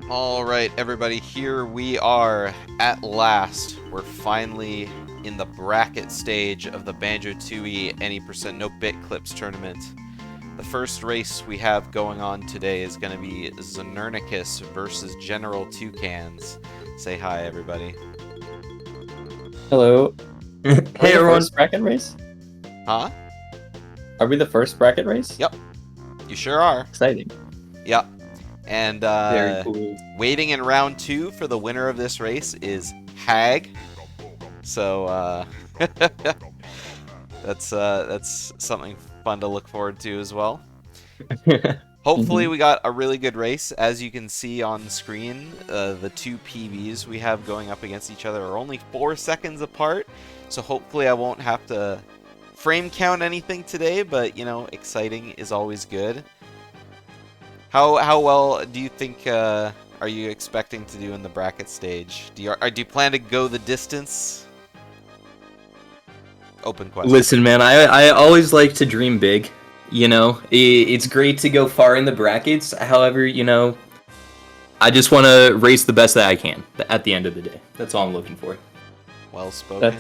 Alright, everybody, here we are at last. We're finally in the bracket stage of the Banjo-Tooie any percent no Bitclips tournament. The first race we have going on today is going to be Znernicus versus GeneralToucans. Say hi, everybody. Hello. Hey Are we the everyone. first bracket race? Huh? Are we the first bracket race? Yep. You sure are. Exciting. Yep. And Very cool. waiting in round 2 for the winner of this race is Hag. So that's something fun to look forward to as well. Hopefully we got a really good race. As you can see on screen, the two PBs we have going up against each other are only 4 seconds apart. So hopefully I won't have to frame count anything today, but you know, exciting is always good. How well do you think are you expecting to do in the bracket stage? Do you plan to go the distance? Open question. Listen, man, I always like to dream big. You know, it's great to go far in the brackets. However, you know, I just want to race the best that I can at the end of the day. That's all I'm looking for. Well spoken.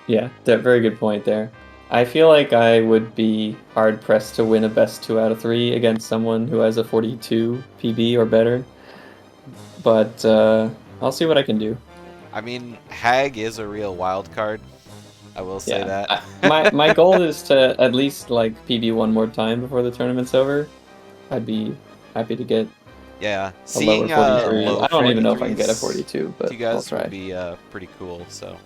Very good point there. I feel like I would be hard pressed to win a best 2 out of 3 against someone who has a 42 PB or better. But I'll see what I can do. I mean, Hag is a real wild card. I will say that. my goal is to at least like PB one more time before the tournament's over. I'd be happy to get Yeah, a lower 43. low I don't even know if I can get a 43s 42, but you guys I'll try. would be pretty cool. So,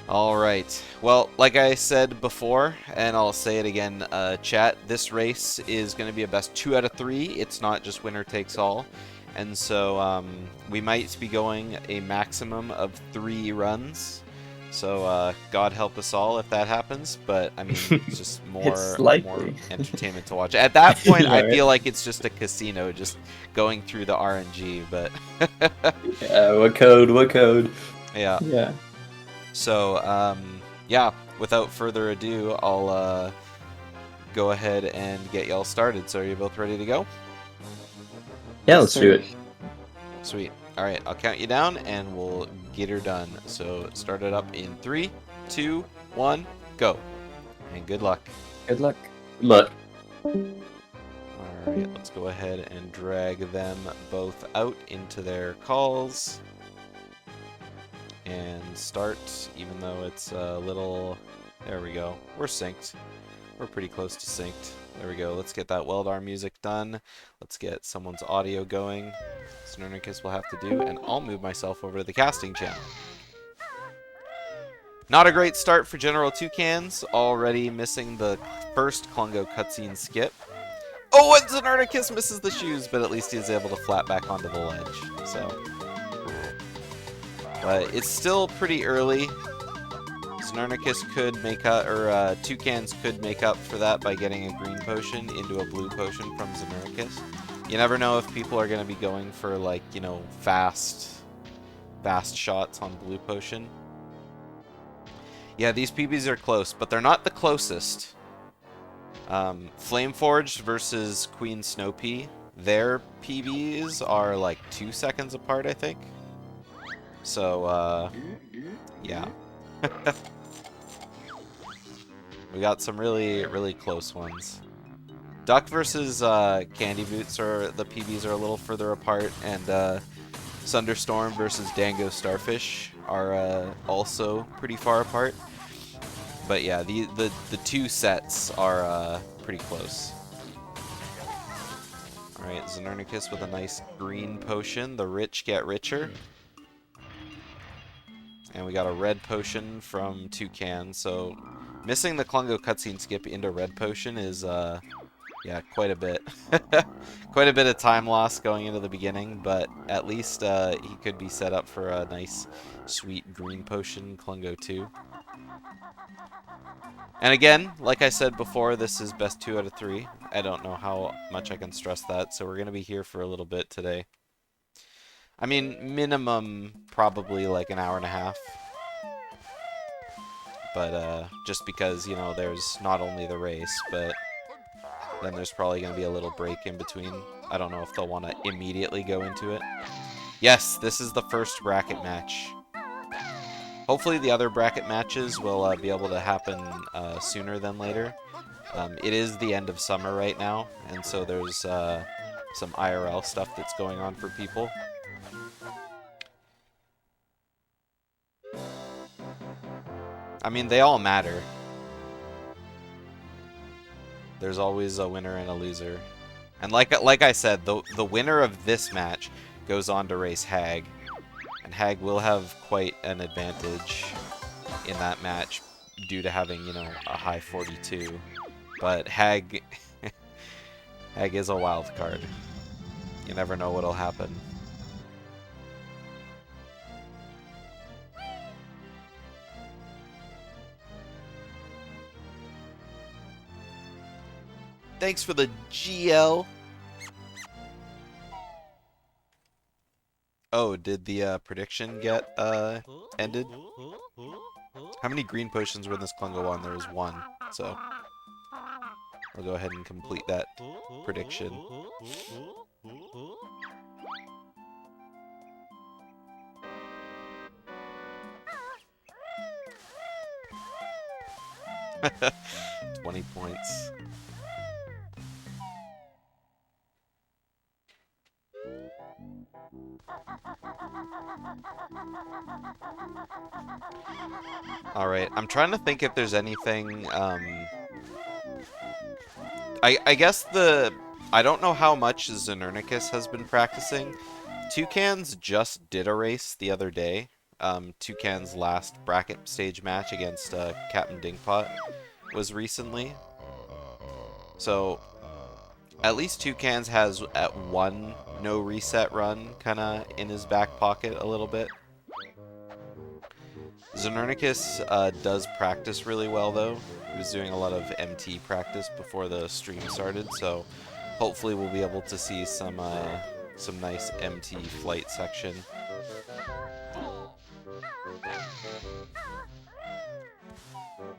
all right. Well, like I said before, and I'll say it again, chat. This race is going to be a best 2 out of 3. It's not just winner takes all, and so we might be going a maximum of 3 runs. So God help us all if that happens, but I mean, it's just more entertainment to watch. At that point, Yeah, I right. feel like it's just a casino, just going through the RNG. But Yeah, what code? yeah. Yeah. So yeah. Without further ado, I'll go ahead and get y'all started. So are you both ready to go? Yeah, let's do it. Sweet. All right, I'll count you down and we'll get her done. So start it up in 3, 2, 1, go. And good luck. Good luck. Look. Alright, let's go ahead and drag them both out into their calls. And start, even though it's a little... There we go. We're synced. We're pretty close to synced. There we go. Let's get that Weldar music done. Let's get someone's audio going. Znernicus will have to do, and I'll move myself over to the casting channel. Not a great start for GeneralToucans. Already missing the first Klungo cutscene skip. Oh, and Znernicus misses the shoes, but at least he's able to flat back onto the ledge. So, but it's still pretty early. Znernicus could make up, or Toucans could make up for that by getting a green potion into a blue potion from Znernicus. You never know if people are going to be going for, like, you know, fast shots on blue potion. Yeah, these PBs are close, but they're not the closest. Flameforged versus Queen Snowpea, their PBs are like 2 seconds apart, I think. So, yeah. We got some really, really close ones. Duck versus Candy Boots, the PBs are a little further apart, and Thunderstorm versus Dango Starfish are also pretty far apart. But yeah, the two sets are pretty close. Alright, Znernicus with a nice green potion. The rich get richer. And we got a red potion from Toucan, so missing the Klungo cutscene skip into red potion is, yeah, quite a bit. Quite a bit of time loss going into the beginning, but at least he could be set up for a nice, sweet green potion Klungo 2. And again, like I said before, this is best 2 out of 3. I don't know how much I can stress that, so we're going to be here for a little bit today. I mean, minimum probably like an hour and a half. But just because, you know, there's not only the race, but then there's probably going to be a little break in between. I don't know if they'll want to immediately go into it. Yes, this is the first bracket match. Hopefully the other bracket matches will be able to happen sooner than later. It is the end of summer right now, and so there's some IRL stuff that's going on for people. I mean, they all matter. There's always a winner and a loser. And like I said, the winner of this match goes on to race Hag. And Hag will have quite an advantage in that match due to having, you know, a high 42. But Hag Hag is a wild card. You never know what'll happen. Thanks for the GL. Oh, did the prediction get ended? How many green potions were in this Klungo one? There was one, so I'll go ahead and complete that prediction. $20 points. Alright, I'm trying to think if there's anything, I guess I don't know how much Znernicus has been practicing. Toucans just did a race the other day. Toucan's last bracket stage match against Captain Dingpot was recently. So, at least Toucans has at one no reset run kind of in his back pocket a little bit. Znernicus does practice really well though. He was doing a lot of MT practice before the stream started, so hopefully we'll be able to see some nice MT flight section.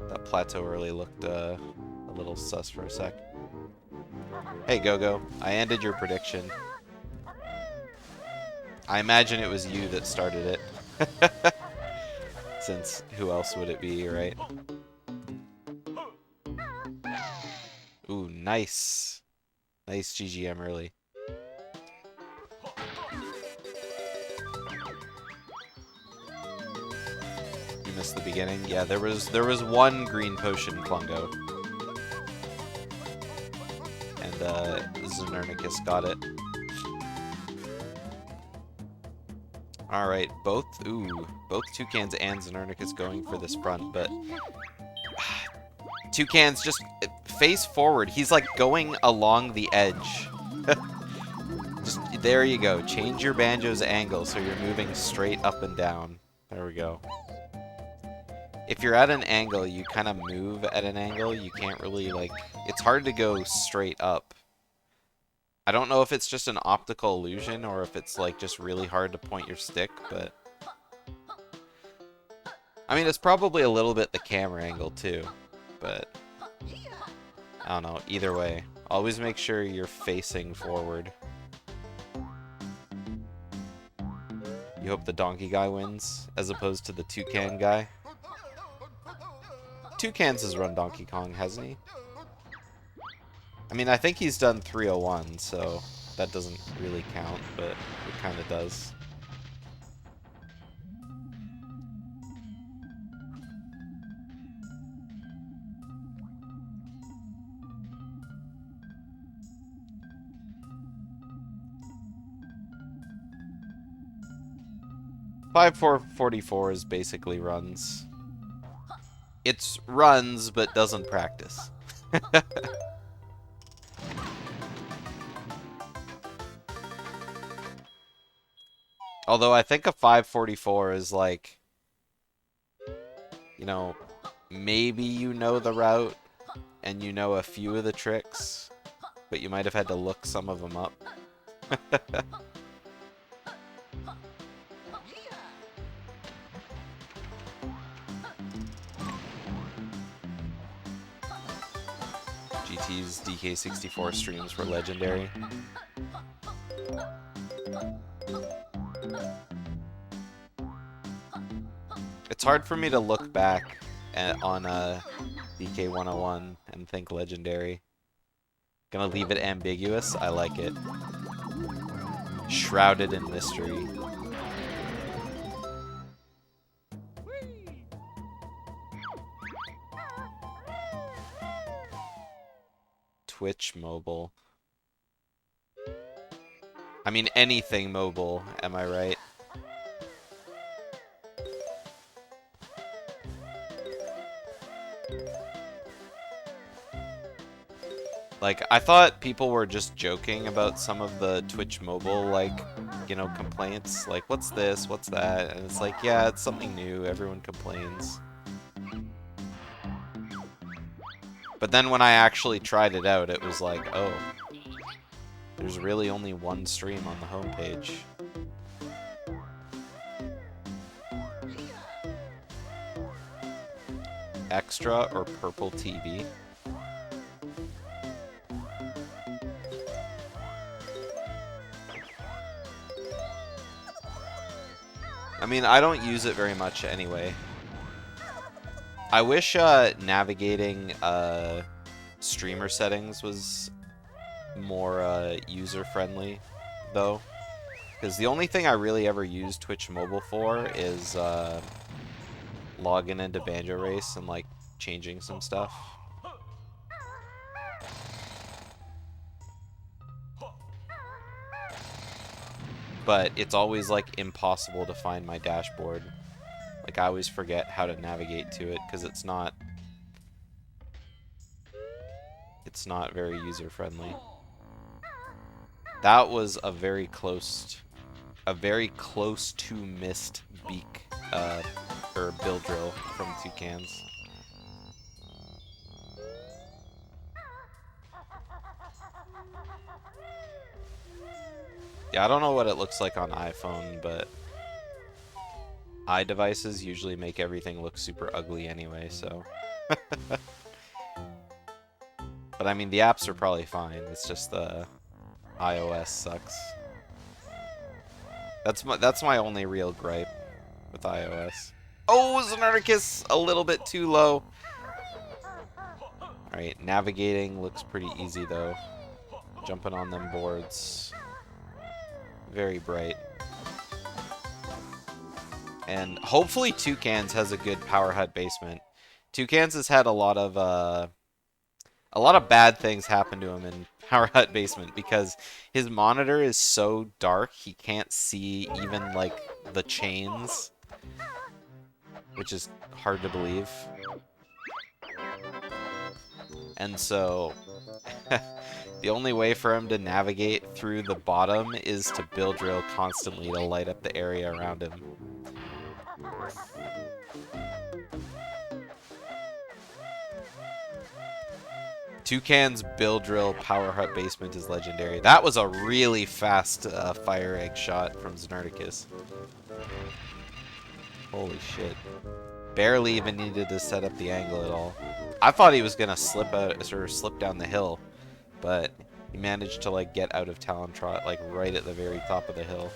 That plateau early looked a little sus for a sec. Hey Gogo, I ended your prediction. I imagine it was you that started it. Since who else would it be, right? Ooh, nice. Nice GGM early. You missed the beginning? Yeah, there was one green potion Klungo. And Znernicus got it. Alright, both Toucans and Znernicus going for this front, but Toucans just face forward. He's like going along the edge. Just there you go. Change your banjo's angle so you're moving straight up and down. There we go. If you're at an angle, you kind of move at an angle. You can't really like, it's hard to go straight up. I don't know if it's just an optical illusion or if it's like just really hard to point your stick, but I mean, it's probably a little bit the camera angle too, but I don't know. Either way, always make sure you're facing forward. You hope the donkey guy wins as opposed to the toucan guy. Toucans has run Donkey Kong, hasn't he? I mean, I think he's done 301, so that doesn't really count, but it kind of does. $5,444 is basically runs. It's runs, but doesn't practice. Although I think a 544 is like, you know, maybe you know the route and you know a few of the tricks, but you might have had to look some of them up. GT's DK64 streams were legendary. It's hard for me to look back on DK101 and think legendary. Gonna leave it ambiguous. I like it. Shrouded in mystery. Twitch mobile. I mean, anything mobile, am I right? Like, I thought people were just joking about some of the Twitch mobile, like, you know, complaints. Like, what's this? What's that? And it's like, yeah, it's something new. Everyone complains. But then when I actually tried it out, it was like, oh, there's really only one stream on the homepage. Extra or purple TV? I mean, I don't use it very much anyway. I wish navigating streamer settings was more user-friendly, though. Because the only thing I really ever use Twitch Mobile for is logging into BanjoRace and, like, changing some stuff. But it's always, like, impossible to find my dashboard. Like, I always forget how to navigate to it, because it's not very user-friendly. That was a very close to missed beak, or bill drill from Toucans. Yeah, I don't know what it looks like on iPhone, but iDevices usually make everything look super ugly anyway, so. But I mean, the apps are probably fine. It's just the iOS sucks. That's my only real gripe with iOS. Oh, Znernicus a little bit too low. Alright, navigating looks pretty easy though. Jumping on them boards. Very bright. And hopefully Toucans has a good power hut basement. Toucans has had a lot of bad things happen to him in power hut basement because his monitor is so dark he can't see even like the chains, which is hard to believe. And so the only way for him to navigate through the bottom is to bill drill constantly to light up the area around him. Toucan's bill drill power hut basement is legendary. That was a really fast fire egg shot from Znernicus. Holy shit. Barely even needed to set up the angle at all. I thought he was gonna slip out or slip down the hill, but he managed to like get out of Talon Trot like right at the very top of the hill.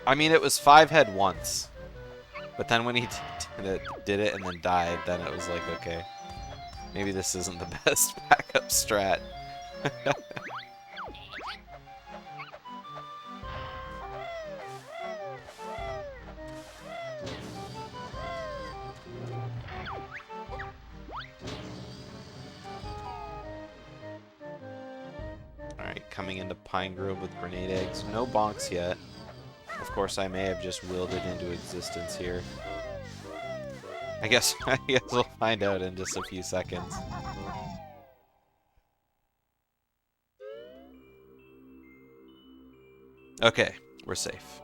I mean, it was 5-head once, but then when he did it and then died, then it was like, okay, maybe this isn't the best backup strat. Alright, coming into Pine Grove with grenade eggs. No bonks yet. Of course, I may have just willed it into existence here. I guess we'll find out in just a few seconds. Okay, we're safe.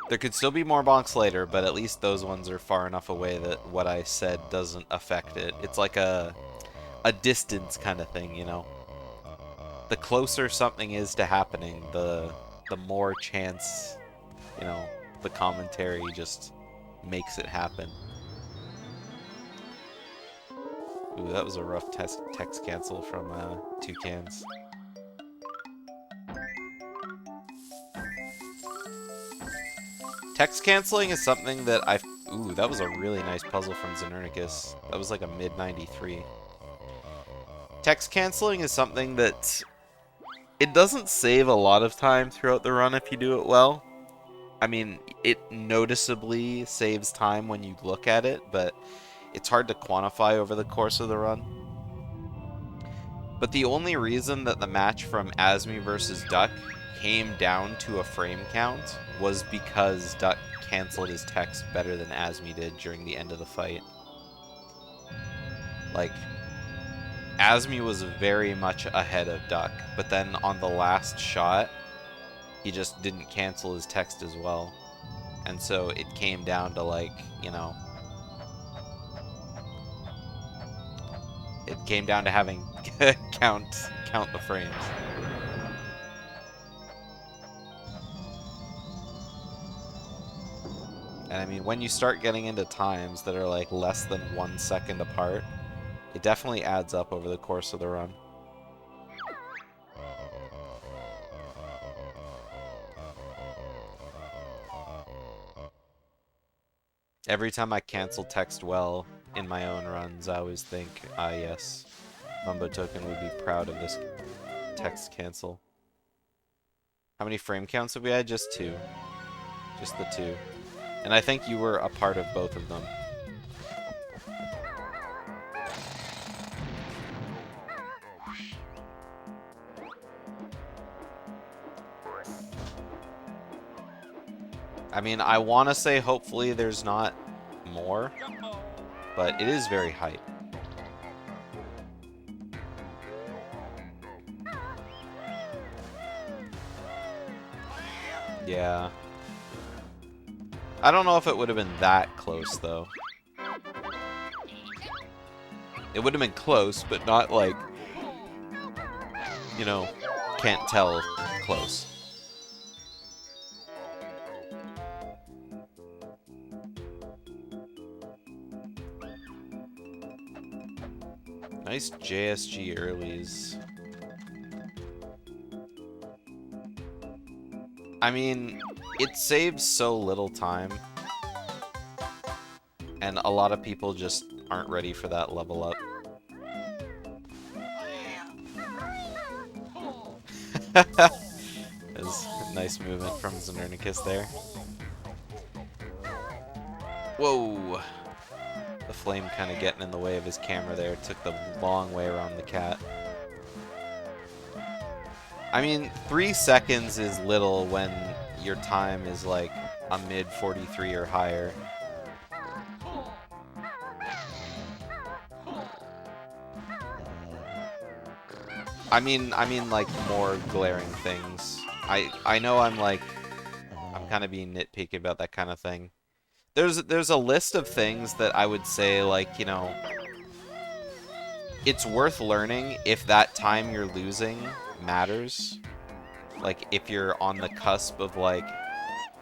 There could still be more bonks later, but at least those ones are far enough away that what I said doesn't affect it. It's like a distance kind of thing, you know? The closer something is to happening, the more chance, you know, the commentary just makes it happen. Ooh, that was a rough text cancel from Toucans. Text canceling is something that Ooh, that was a really nice puzzle from Znernicus. That was like a mid-93. Text canceling is something that... It doesn't save a lot of time throughout the run if you do it well. I mean, it noticeably saves time when you look at it, but it's hard to quantify over the course of the run. But the only reason that the match from Azmi versus Duck came down to a frame count was because Duck canceled his text better than Azmi did during the end of the fight. Like, Azmi was very much ahead of Duck, but then on the last shot, he just didn't cancel his text as well. And so it came down to, like, you know... It came down to having count the frames. And I mean, when you start getting into times that are like less than 1 second apart, it definitely adds up over the course of the run. Every time I cancel text well in my own runs, I always think, ah yes, Banjo-Toocan would be proud of this text cancel. How many frame counts have we had? Just 2. Just the 2. And I think you were a part of both of them. I mean, I want to say hopefully there's not more, but it is very hype. Yeah. I don't know if it would have been that close, though. It would have been close, but not like, you know, can't tell close. Nice JSG earlies. I mean, it saves so little time. And a lot of people just aren't ready for that level up. That's a nice movement from Znernicus there. Whoa! The flame kind of getting in the way of his camera there. Took the long way around the cat. I mean, 3 seconds is little when your time is like a mid 43 or higher. I mean like more glaring things. I know I'm kind of being nitpicky about that kind of thing. There's a list of things that I would say, like, you know, it's worth learning if that time you're losing matters. Like, if you're on the cusp of, like,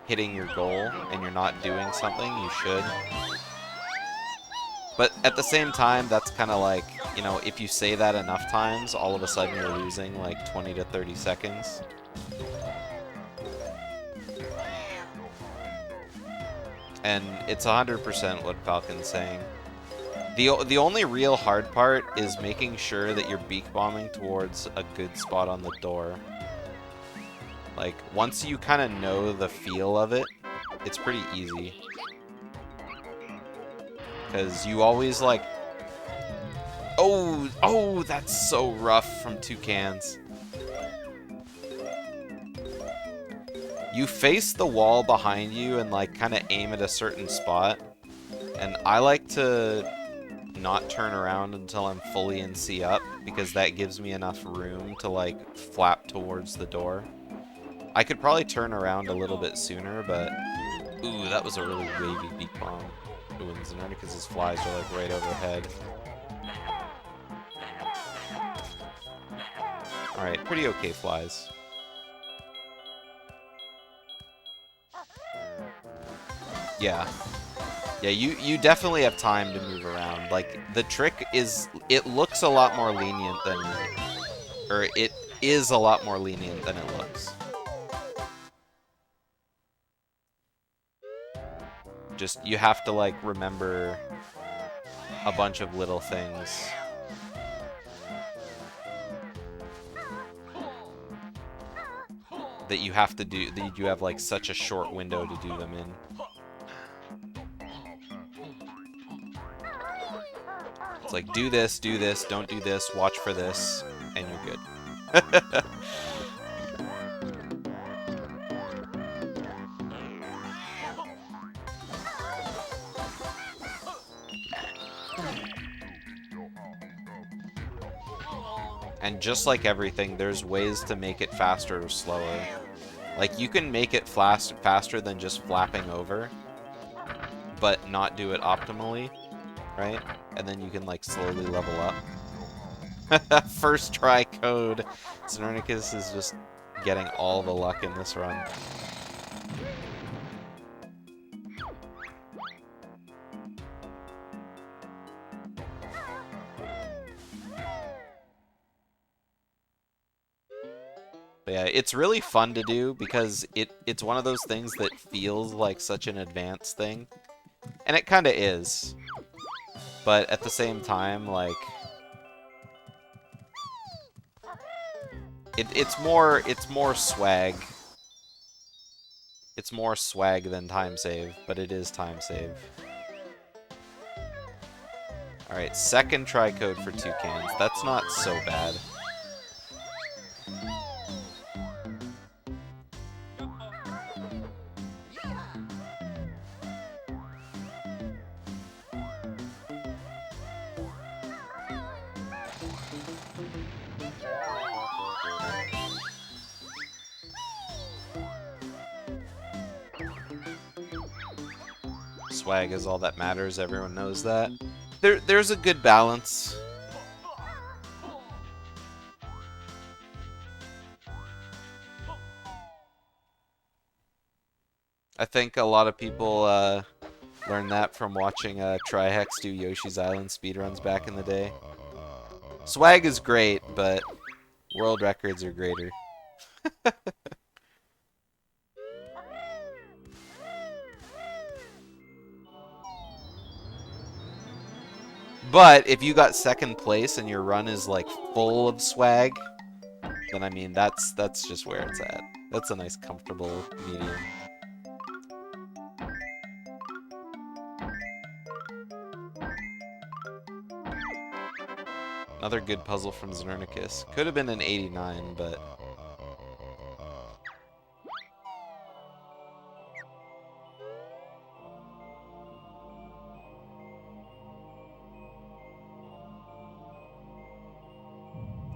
hitting your goal and you're not doing something, you should. But at the same time, that's kind of like, you know, if you say that enough times, all of a sudden you're losing, like, 20 to 30 seconds. And it's 100% what Falcon's saying. The only real hard part is making sure that you're beak bombing towards a good spot on the door. Like, once you kind of know the feel of it, it's pretty easy. Because you always, like... Oh, that's so rough from Toucans. You face the wall behind you and, like, kind of aim at a certain spot. And I like to not turn around until I'm fully in C up, because that gives me enough room to, like, flap towards the door. I could probably turn around a little bit sooner, but... Ooh, that was a really wavy beak bomb. Ooh, and Znernicus' flies are, like, right overhead. Alright, pretty okay flies. Yeah. Yeah, you definitely have time to move around. Like, the trick is, it looks a lot more lenient than, or it is a lot more lenient than it looks. Just, you have to, like, remember a bunch of little things. That you have to do, that you have, like, such a short window to do them in. It's like, do this, don't do this, watch for this, and you're good. And just like everything, there's ways to make it faster or slower. Like, you can make it faster than just flapping over, but not do it optimally, right? And then you can, like, slowly level up. First try code. Znernicus is just getting all the luck in this run. But yeah, it's really fun to do because it's one of those things that feels like such an advanced thing. And it kind of is. But at the same time, like, it's more swag. It's more swag than time save, but it is time save. Alright, second try code for Toucans. That's not so bad. Swag is all that matters, everyone knows that. There's a good balance. I think a lot of people learned that from watching Trihex do Yoshi's Island speedruns back in the day. Swag is great, but world records are greater. But if you got second place and your run is like full of swag, then I mean that's just where it's at. That's a nice comfortable medium. Another good puzzle from Znernicus. Could have been an 89, but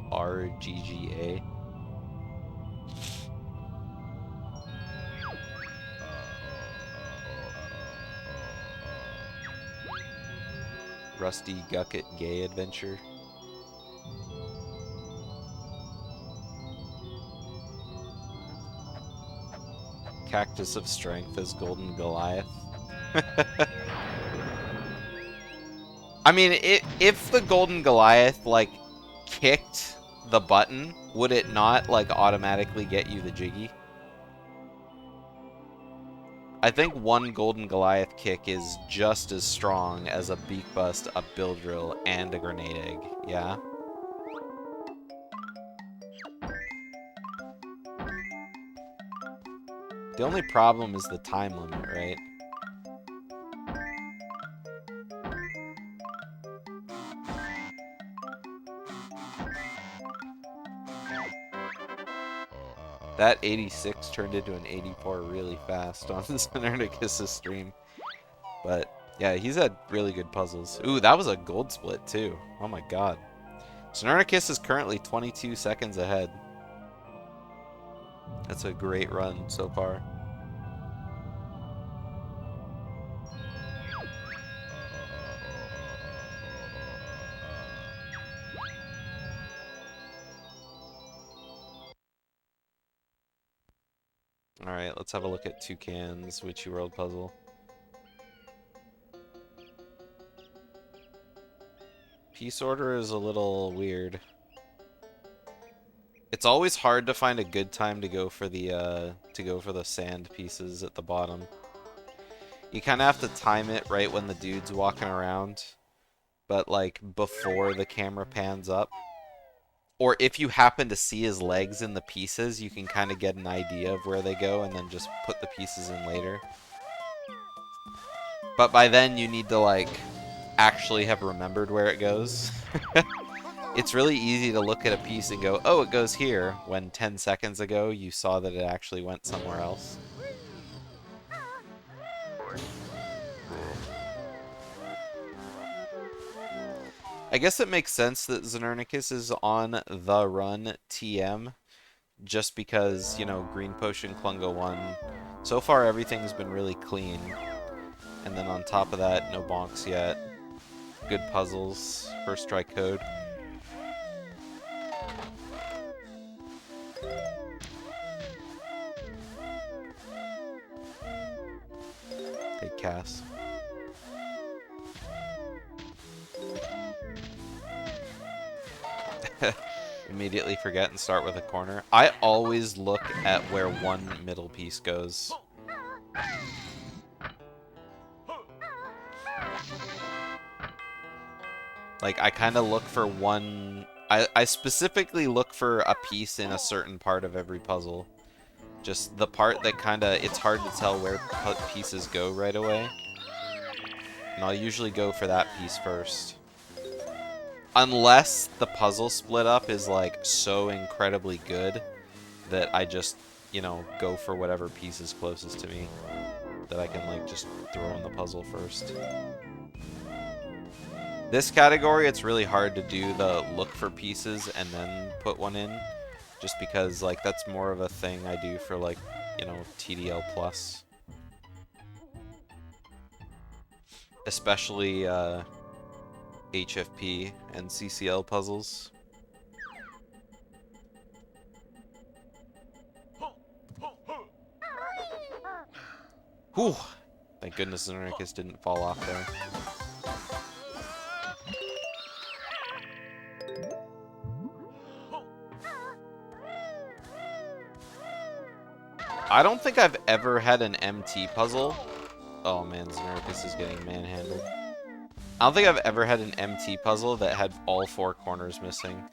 RGGA. Rusty Gucket Gay Adventure. Cactus of Strength as Golden Goliath. I mean, if the Golden Goliath, like, kicked the button, would it not, like, automatically get you the Jiggy? I think one Golden Goliath kick is just as strong as a Beak Bust, a Bill Drill, and a Grenade Egg, yeah? The only problem is the time limit, right? That 86 turned into an 84 really fast on Znernicus' stream. But, yeah, he's had really good puzzles. Ooh, that was a gold split, too. Oh my god. Znernicus is currently 22 seconds ahead. That's a great run so far. Alright, let's have a look at Toucans Witchy World puzzle. Piece order is a little weird. It's always hard to find a good time to go for the sand pieces at the bottom. You kind of have to time it right when the dude's walking around, but like before the camera pans up. Or if you happen to see his legs in the pieces, you can kind of get an idea of where they go and then just put the pieces in later. But by then you need to like actually have remembered where it goes. It's really easy to look at a piece and go, oh, it goes here, when 10 seconds ago you saw that it actually went somewhere else. I guess it makes sense that Znernicus is on the run TM, just because, you know, Green Potion Klunga 1. So far everything's been really clean. And then on top of that, no bonks yet. Good puzzles, first try code. Good cast. Immediately forget and start with a corner. I always look at where one middle piece goes. Like, I kind of look for one... I specifically look for a piece in a certain part of every puzzle. Just the part that kind of... It's hard to tell where pieces go right away. And I'll usually go for that piece first. Unless the puzzle split up is, like, so incredibly good that I just, you know, go for whatever piece is closest to me. That I can, like, just throw in the puzzle first. This category, it's really hard to do the look for pieces and then put one in. Just because, like, that's more of a thing I do for, like, you know, TDL Plus. Especially, HFP and CCL puzzles. Whew! Thank goodness Znernicus didn't fall off there. I don't think I've ever had an MT puzzle. Oh man, Znernicus is getting manhandled. I don't think I've ever had an MT puzzle that had all 4 corners missing.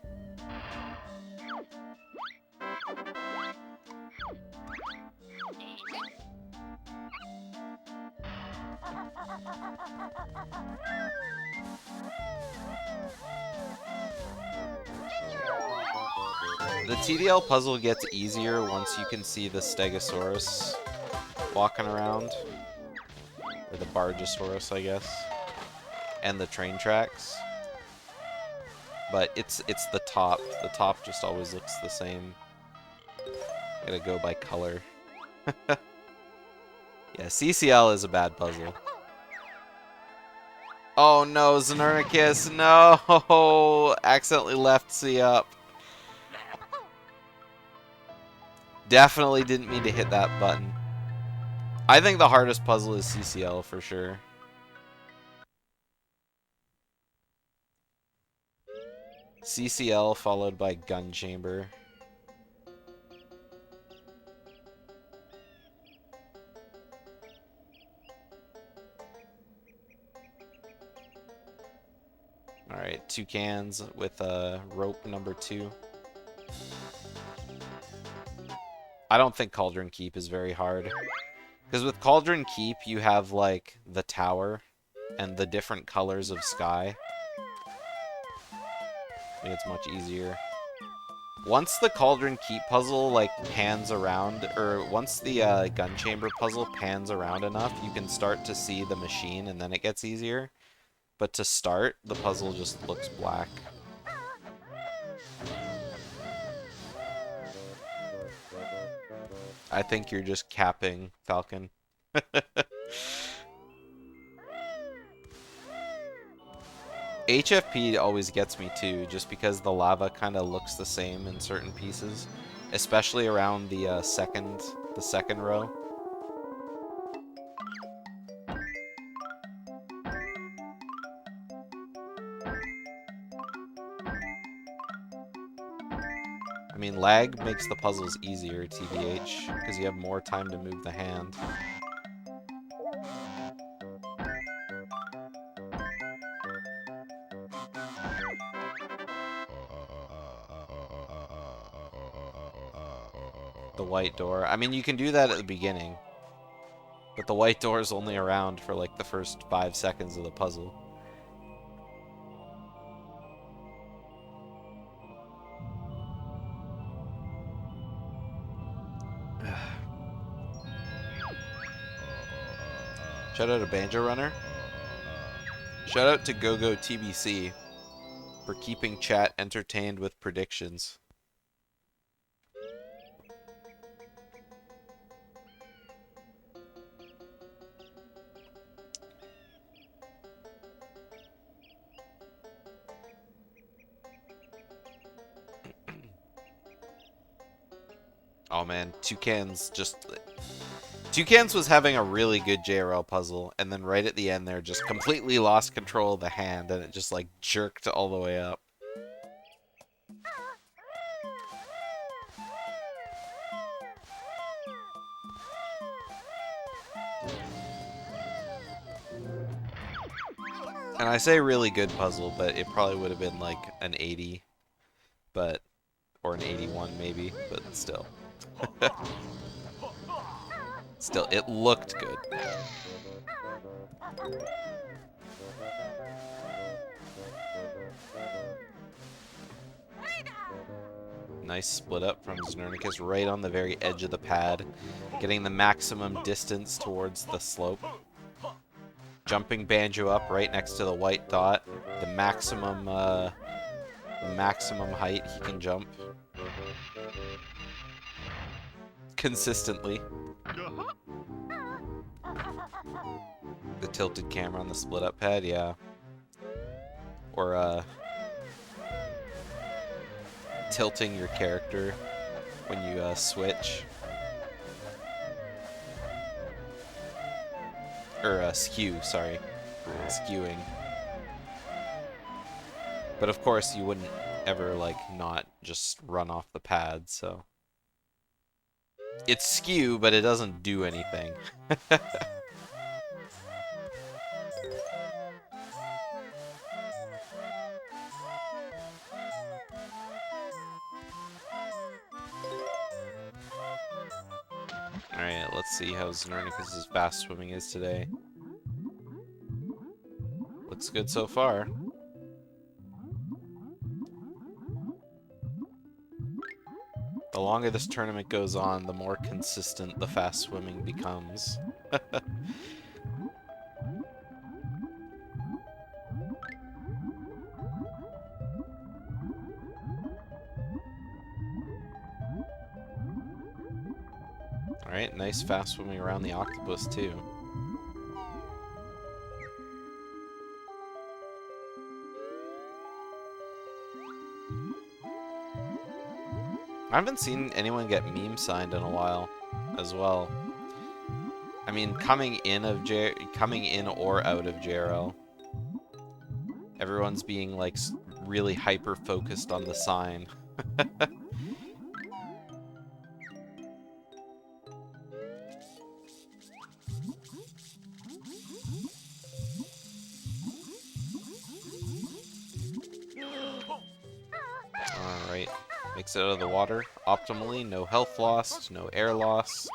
The TDL puzzle gets easier once you can see the Stegosaurus walking around. Or the Bargosaurus, I guess. And the train tracks. But it's the top. The top just always looks the same. Gotta go by color. Yeah, CCL is a bad puzzle. Oh no, Znernicus, no! Accidentally left C up. Definitely didn't mean to hit that button. I think the hardest puzzle is CCL for sure. CCL followed by Gun Chamber. Alright, toucans with rope number 2. I don't think Cauldron Keep is very hard. Because with Cauldron Keep, you have, like, the tower and the different colors of sky. I think it's much easier. Once the Cauldron Keep puzzle, like, pans around, or once the Gun Chamber puzzle pans around enough, you can start to see the machine, and then it gets easier. But to start, the puzzle just looks black. I think you're just capping, Falcon. HFP always gets me too, just because the lava kind of looks the same in certain pieces, especially around the second row. I mean, lag makes the puzzles easier, TBH, because you have more time to move the hand. The white door. I mean, you can do that at the beginning. But the white door is only around for like the first 5 seconds of the puzzle. Shout out to Banjo Runner. Shout out to GoGo TBC for keeping chat entertained with predictions. Oh man, Toucans was having a really good JRL puzzle, and then right at the end there just completely lost control of the hand, and it just like jerked all the way up. And I say really good puzzle, but it probably would have been like an 80, but or an 81 maybe, but still. Still, it looked good. Nice split up from Znernicus right on the very edge of the pad, getting the maximum distance towards the slope. Jumping Banjo up right next to the white dot, the maximum height he can jump. Consistently. The tilted camera on the split up pad, yeah. Or tilting your character when you switch. Or skew, sorry. Skewing. But of course you wouldn't ever like not just run off the pad, so. It's skew, but it doesn't do anything. Alright, let's see how Znernicus' fast swimming is today. Looks good so far. The longer this tournament goes on, the more consistent the fast swimming becomes. Alright, nice fast swimming around the octopus too. I haven't seen anyone get meme signed in a while, as well. I mean, coming in or out of JRL, everyone's being like really hyper focused on the sign. Alright, makes it out of the water optimally, no health lost, no air lost.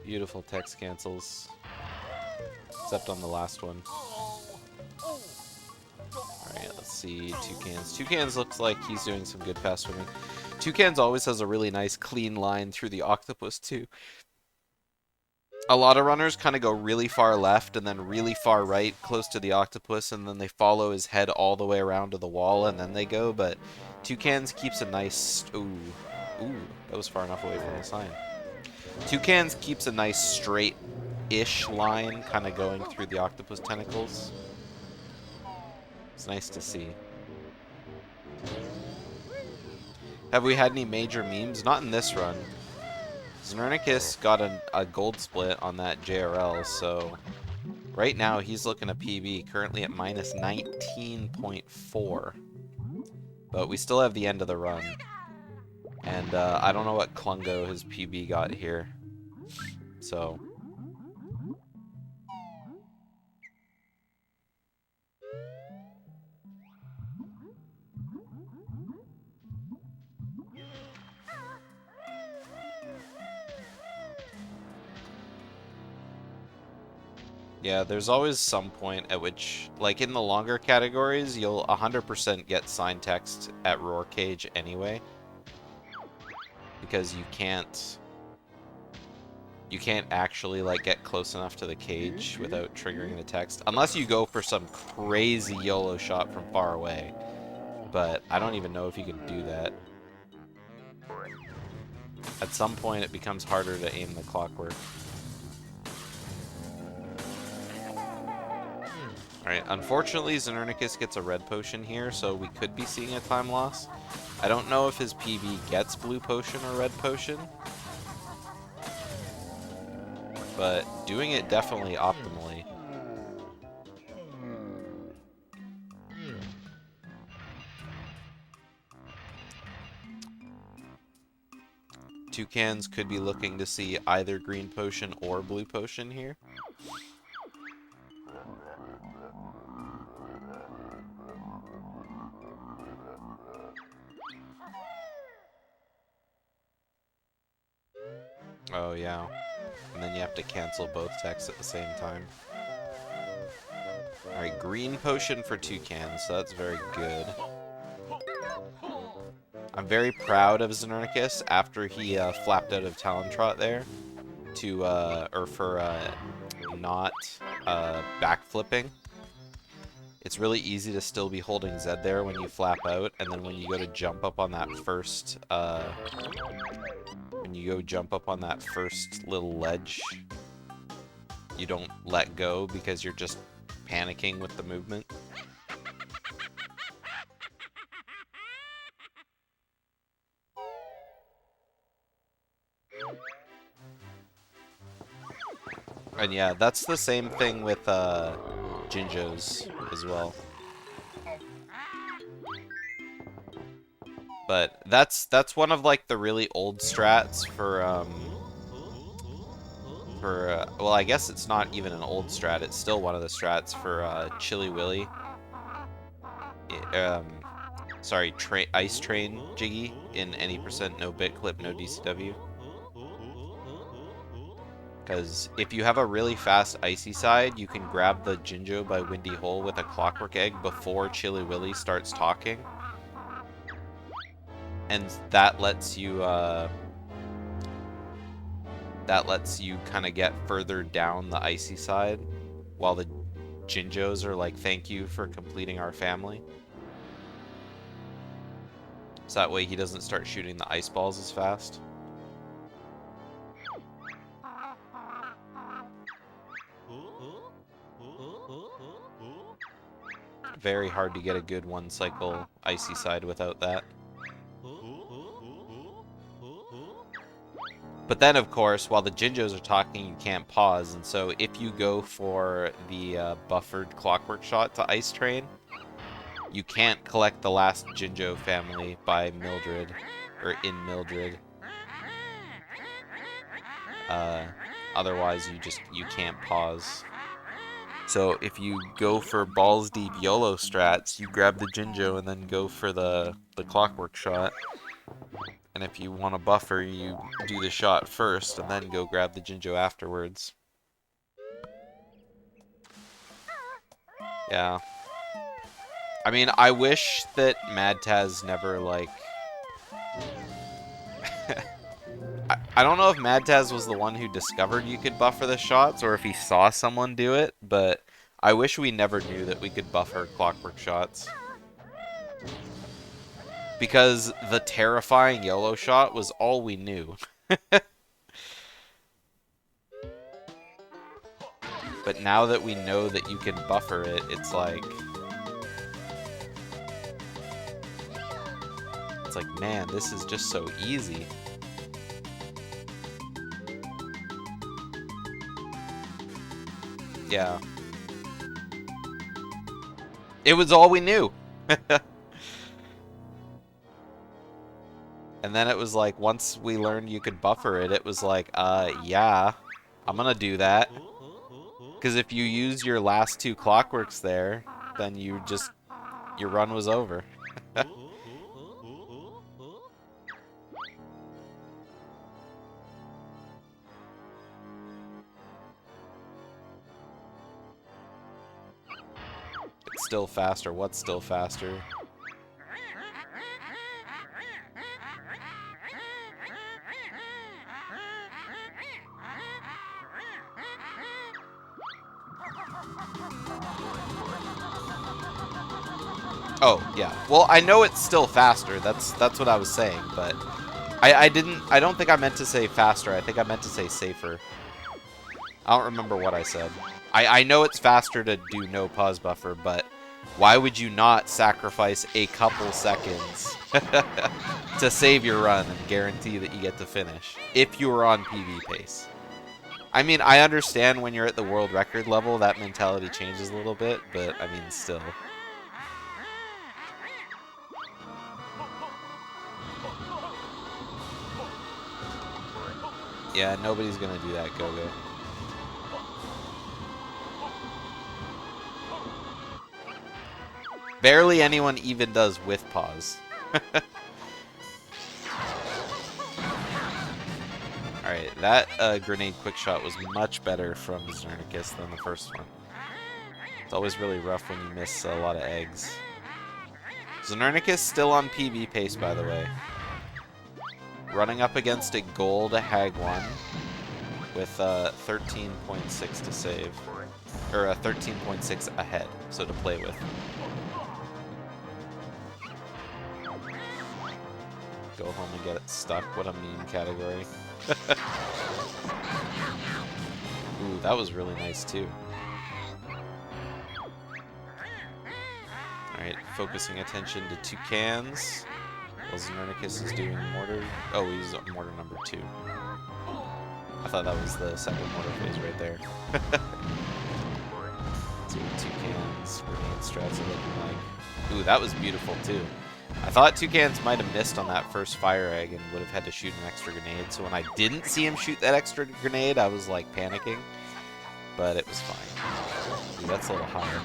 Beautiful text cancels. Except on the last one. Alright, let's see, Toucans. Toucans looks like he's doing some good fast swimming. Toucans always has a really nice clean line through the octopus too. A lot of runners kind of go really far left and then really far right close to the octopus, and then they follow his head all the way around to the wall and then they go, but Toucans keeps a nice... Ooh, that was far enough away from the sign. Toucans keeps a nice straight-ish line kind of going through the octopus tentacles. It's nice to see. Have we had any major memes? Not in this run. Znernicus got a gold split on that JRL, so right now he's looking at PB, currently at minus 19.4. But we still have the end of the run. And I don't know what Klungo his PB got here. So... yeah, there's always some point at which, like in the longer categories, you'll 100% get sign text at Roar Cage anyway. Because you can't actually like get close enough to the cage without triggering the text. Unless you go for some crazy YOLO shot from far away. But I don't even know if you can do that. At some point it becomes harder to aim the clockwork. Alright, unfortunately Znernicus gets a red potion here, so we could be seeing a time loss. I don't know if his PB gets blue potion or red potion. But doing it definitely optimally. Toucans could be looking to see either green potion or blue potion here. Oh yeah. And then you have to cancel both texts at the same time. Alright, green potion for Toucans, so that's very good. I'm very proud of Znernicus after he flapped out of Talon Trot there to not backflipping. It's really easy to still be holding Z there when you flap out, and then when you go to jump up on that first little ledge, you don't let go because you're just panicking with the movement. And yeah, that's the same thing with Jinjos as well. But that's one of like the really old strats for well, I guess it's not even an old strat, it's still one of the strats for Chili Willy. Sorry, Ice Train Jiggy in any percent no bit clip, no DCW. Because if you have a really fast Icy side, you can grab the Jinjo by Windy Hole with a Clockwork Egg before Chili Willy starts talking. And that lets you kind of get further down the Icy side, while the Jinjos are like, thank you for completing our family. So that way he doesn't start shooting the ice balls as fast. Very hard to get a good one cycle Icy side without that. But then, of course, while the Jinjos are talking, you can't pause, and so if you go for the buffered Clockwork Shot to Ice Train, you can't collect the last Jinjo family by Mildred, or in Mildred. Otherwise, you can't pause. So if you go for balls deep YOLO strats, you grab the Jinjo and then go for the Clockwork Shot. And if you want to buffer, you do the shot first and then go grab the Jinjo afterwards. Yeah. I mean, I wish that Mad Taz never, like... I don't know if Mad Taz was the one who discovered you could buffer the shots, or if he saw someone do it, but I wish we never knew that we could buffer Clockwork Shots. Because the terrifying YOLO shot was all we knew. But now that we know that you can buffer it, it's like... It's like, man, this is just so easy. Yeah. It was all we knew. And then it was like, once we learned you could buffer it, it was like, yeah, I'm gonna do that. Because if you use your last 2 clockworks there, then your run was over. It's still faster. What's still faster? Oh, yeah. Well, I know it's still faster. That's what I was saying, but I don't think I meant to say faster. I think I meant to say safer. I don't remember what I said. I know it's faster to do no pause buffer, but why would you not sacrifice a couple seconds to save your run and guarantee that you get to finish if you were on PB pace? I mean, I understand when you're at the world record level, that mentality changes a little bit, but I mean, still. Yeah, nobody's gonna do that, Go-Go. Barely anyone even does with pause. Alright, that grenade quick shot was much better from Znernicus than the first one. It's always really rough when you miss a lot of eggs. Znernicus still on PB pace, by the way. Running up against a gold Hag 1 with 13.6 to save. Or 13.6 ahead, so to play with. Go home and get it stuck. What a meme category. Ooh, that was really nice too. Alright, focusing attention to Toucans. While Znernicus is doing mortar. Oh, he's on mortar number 2. I thought that was the second mortar phase right there. Let's see what Toucans grenade strats are looking like. Ooh, that was beautiful too. I thought Toucans might have missed on that first fire egg and would have had to shoot an extra grenade, so when I didn't see him shoot that extra grenade, I was like panicking. But it was fine. Ooh, that's a little higher.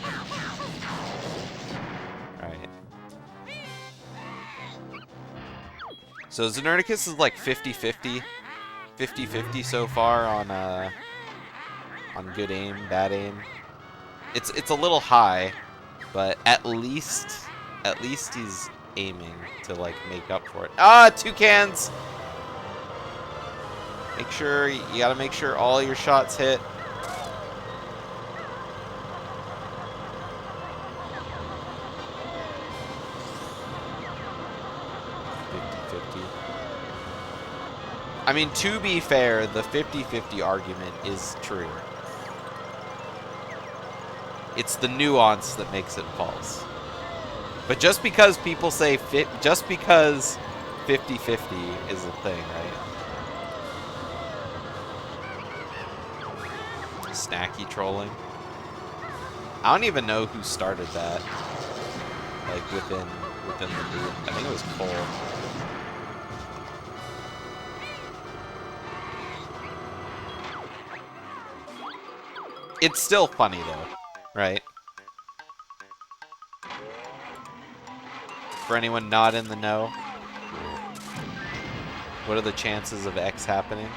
Alright. So Znernicus is like 50-50. 50-50 so far on good aim, bad aim. It's a little high, but at least he's aiming to like make up for it. Ah, Toucans! Make sure you gotta make sure all your shots hit. I mean, to be fair, the 50-50 argument is true. It's the nuance that makes it false. But just because people say just because 50-50 is a thing, right? Snacky trolling. I don't even know who started that. Like within the group. I think it was Cole. It's still funny though, right? For anyone not in the know, what are the chances of X happening?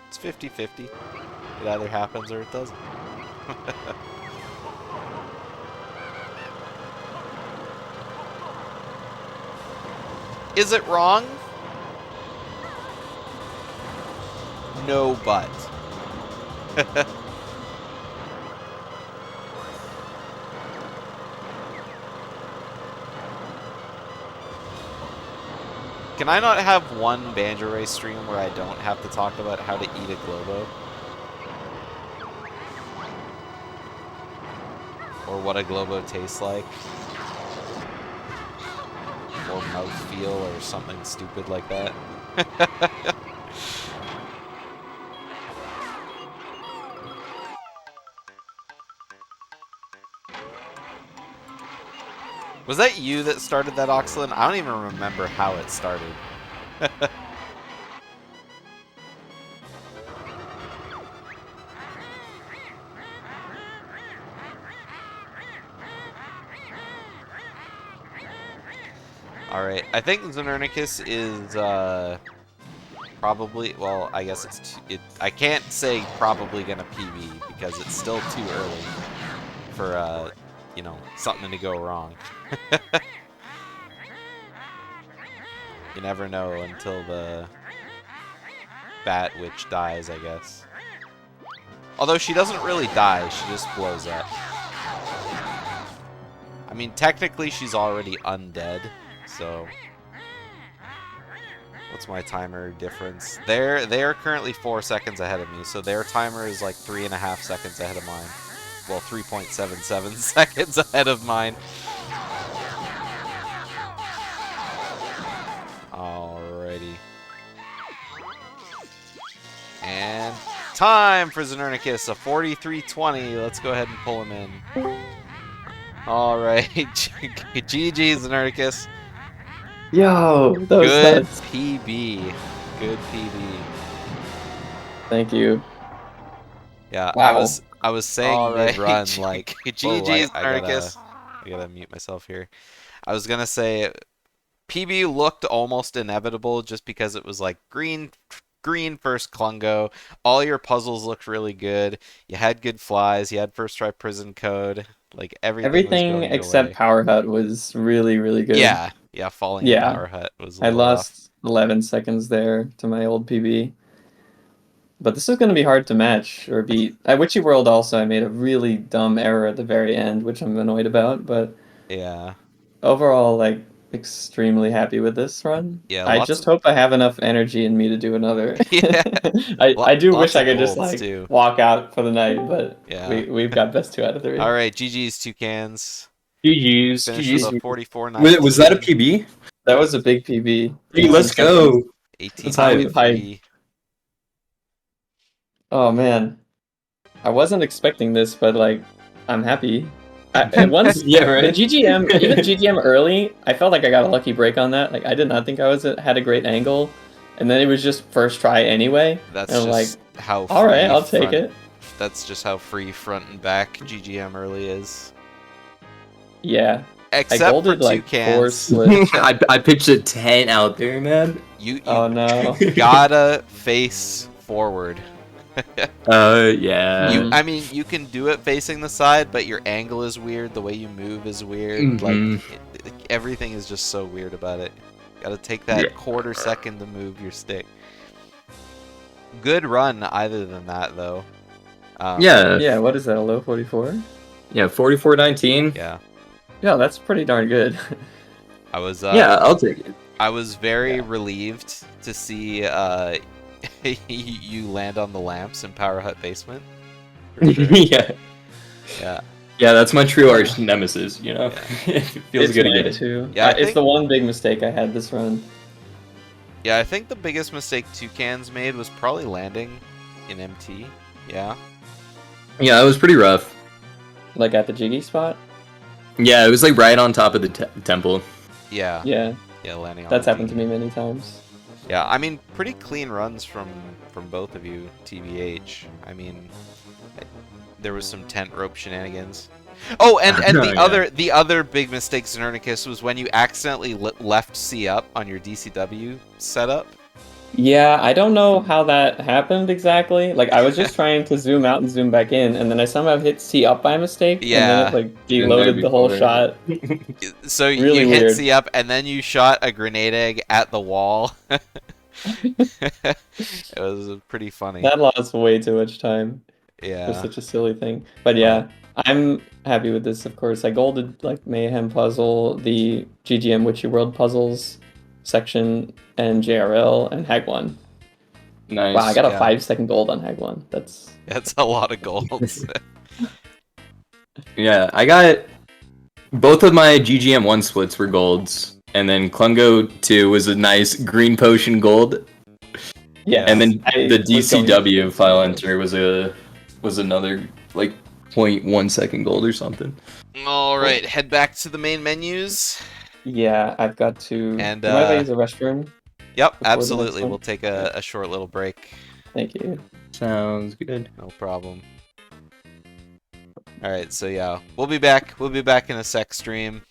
It's 50-50. It either happens or it doesn't. Is it wrong? No, but. Can I not have one BanjoRace stream where I don't have to talk about how to eat a Globo? Or what a Globo tastes like? Or mouthfeel or something stupid like that? Was that you that started that Oxlin? I don't even remember how it started. Alright, I think Znernicus is, probably, well, I guess I can't say probably gonna PB, because it's still too early for, you know, something to go wrong. You never know until the Bat Witch dies, I guess. Although she doesn't really die, she just blows up. I mean, technically she's already undead, so... What's my timer difference? They are currently 4 seconds ahead of me, so their timer is like 3.5 seconds ahead of mine. Well, 3.77 seconds ahead of mine. Alrighty. And time for Znernicus, a 43-20. Let's go ahead and pull him in. Alright, GG Znernicus. Yo, that was Good nuts. PB. Good PB. Thank you. Yeah, Wow. I was saying Alright. mid-run, like, GG Znernicus. I gotta mute myself here. I was gonna say, PB looked almost inevitable just because it was like green first Klungo. All your puzzles looked really good. You had good flies. You had first try prison code. Like everything was going your Except way. Power Hut was really, really good. Yeah, falling in Power Hut was a I little lost rough. 11 seconds there to my old PB. But this is going to be hard to match or beat. At Witchy World also, I made a really dumb error at the very end, which I'm annoyed about. But Yeah. overall, like, extremely happy with this run. Yeah, I lots just of... hope I have enough energy in me to do another. Yeah. I do wish Lots I of could just, golds, like, too. walk out for the night, but Yeah. we've got best 2 out of 3. Alright, GG's Toucans. GG's. Finished with a GG's. 44-19. Was that a PB? That was a big PB. Hey, let's 18 seconds. go. 18-23. Oh man, I wasn't expecting this, but like, I'm happy. Once Yeah, right. the GGM, even GGM early, I felt like I got a lucky break on that. Like, I did not think I had a great angle, and then it was just first try anyway. That's and I'm just like, how all right, free I'll take front- it. That's just how free front and back GGM early is. Yeah, I Except for golded like 4 Toucans. slips. I pitched a 10 out there, man. You Oh no. gotta face forward. Yeah. I mean, you can do it facing the side, but your angle is weird. The way you move is weird. Mhm. Like everything is just so weird about it. Gotta take that quarter second to move your stick. Good run, either than that, though. Yeah. Yeah, what is that? A low 44? Yeah, 44-19. Yeah. Yeah, that's pretty darn good. I was. Yeah, I'll take it. I was very relieved to see you land on the lamps in Power Hut basement. For sure. Yeah. Yeah. Yeah, that's my true arch nemesis, you know? Yeah. It feels good to mine get it. too. Yeah, I it's think- the one big mistake I had this run. Yeah, I think the biggest mistake Toucans made was probably landing in MT. Yeah. Yeah, it was pretty rough. Like at the Jiggy spot? Yeah, it was like right on top of the temple. Yeah. Yeah, Yeah, landing on that's the happened to Jiggy. me many times. Yeah, I mean, pretty clean runs from both of you, TBH. I mean, there was some tent rope shenanigans. Oh, and Yeah. the other big mistake, Znernicus, was when you accidentally left C up on your DCW setup. Yeah, I don't know how that happened exactly. Like, I was just trying to zoom out and zoom back in, and then I somehow hit C up by mistake, Yeah. and then it, like, deloaded the whole before. shot. So Really you hit weird. C up, and then you shot a grenade egg at the wall. It was pretty funny. That lost way too much time for Yeah. such a silly thing. But yeah, I'm happy with this, of course. I golded, like, Mayhem Puzzle, the GGM Witchy World Puzzles section, and JRL, and Hag 1. Nice. Wow, I got a Yeah. 5-second gold on Hag 1. That's... That's a lot of golds. Yeah, I got both of my GGM 1 splits were golds, and then Klungo 2 was a nice green potion gold, Yeah, and then I the was going- DCW file enter was another like 0.1 second gold or something. All right, head back to the main menus. Yeah, I've got to. And, Do you mind if I use the restroom? Yep, Before the next absolutely. one? We'll take a short little break. Thank you. Sounds good. No problem. All right, so yeah, we'll be back. We'll be back in a sec stream.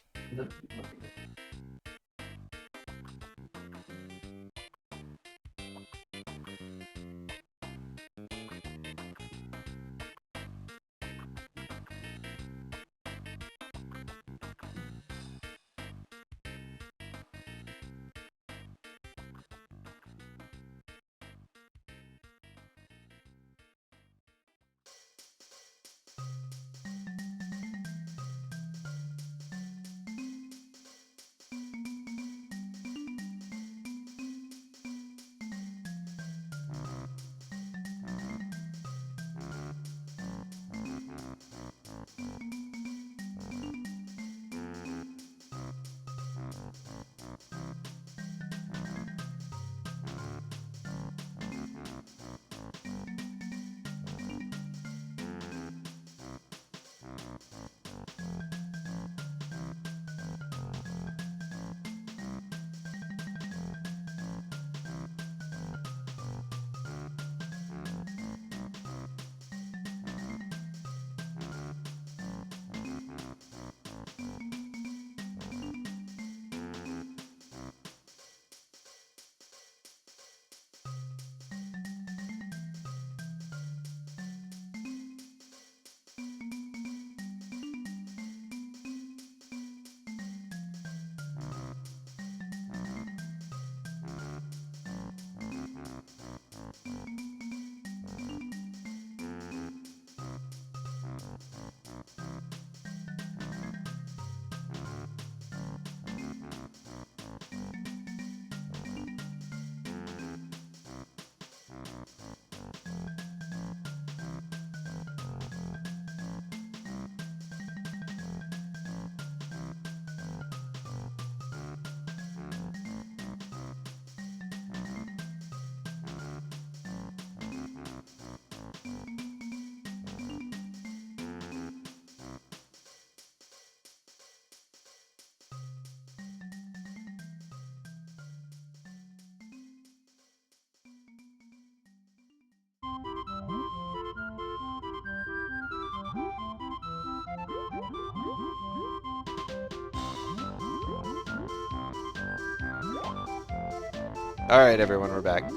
All right, everyone, we're back.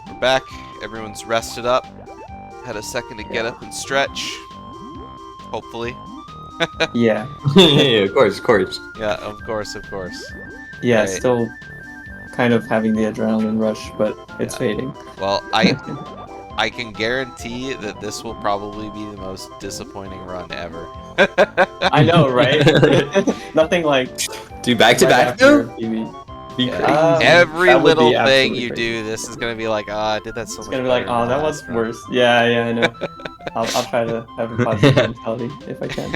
We're back. Everyone's rested up. Had a second to get up and stretch. Hopefully. Yeah. Yeah, of course, of course. Yeah, of course, of course. Yeah, Right. still kind of having the adrenaline rush, but it's Yeah. fading. Well, I can guarantee that this will probably be the most disappointing run ever. I know, right? Nothing like Dude, back to right back after though? PB. Be Yeah. crazy. Every That would be little thing absolutely you crazy. do, this is gonna be like, I did that so It's much gonna be better like, oh, in the that was last run." worse. Yeah, yeah, I know. I'll try to have a positive mentality if I can.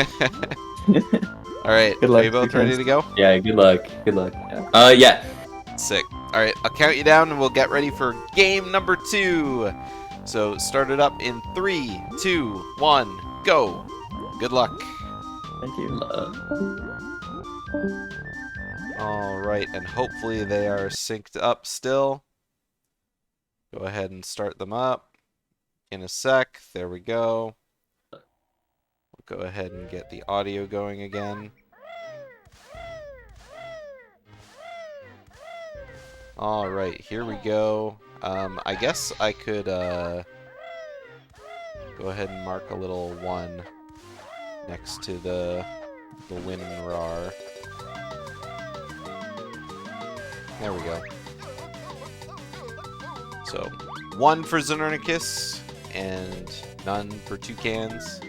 All right, Good are luck, you both Toucans. ready to go? Yeah, good luck. Good luck. Yeah. Yeah. Sick. All right, I'll count you down and we'll get ready for game number 2. So start it up in 3, 2, 1, go. Good luck. Thank you. All right, and hopefully they are synced up still. Go ahead and start them up in a sec. There we go. We'll go ahead and get the audio going again. All right, here we go. I guess I could go ahead and mark a little 1 next to the win and roar. There we go. So 1 for Znernicus and none for Toucans.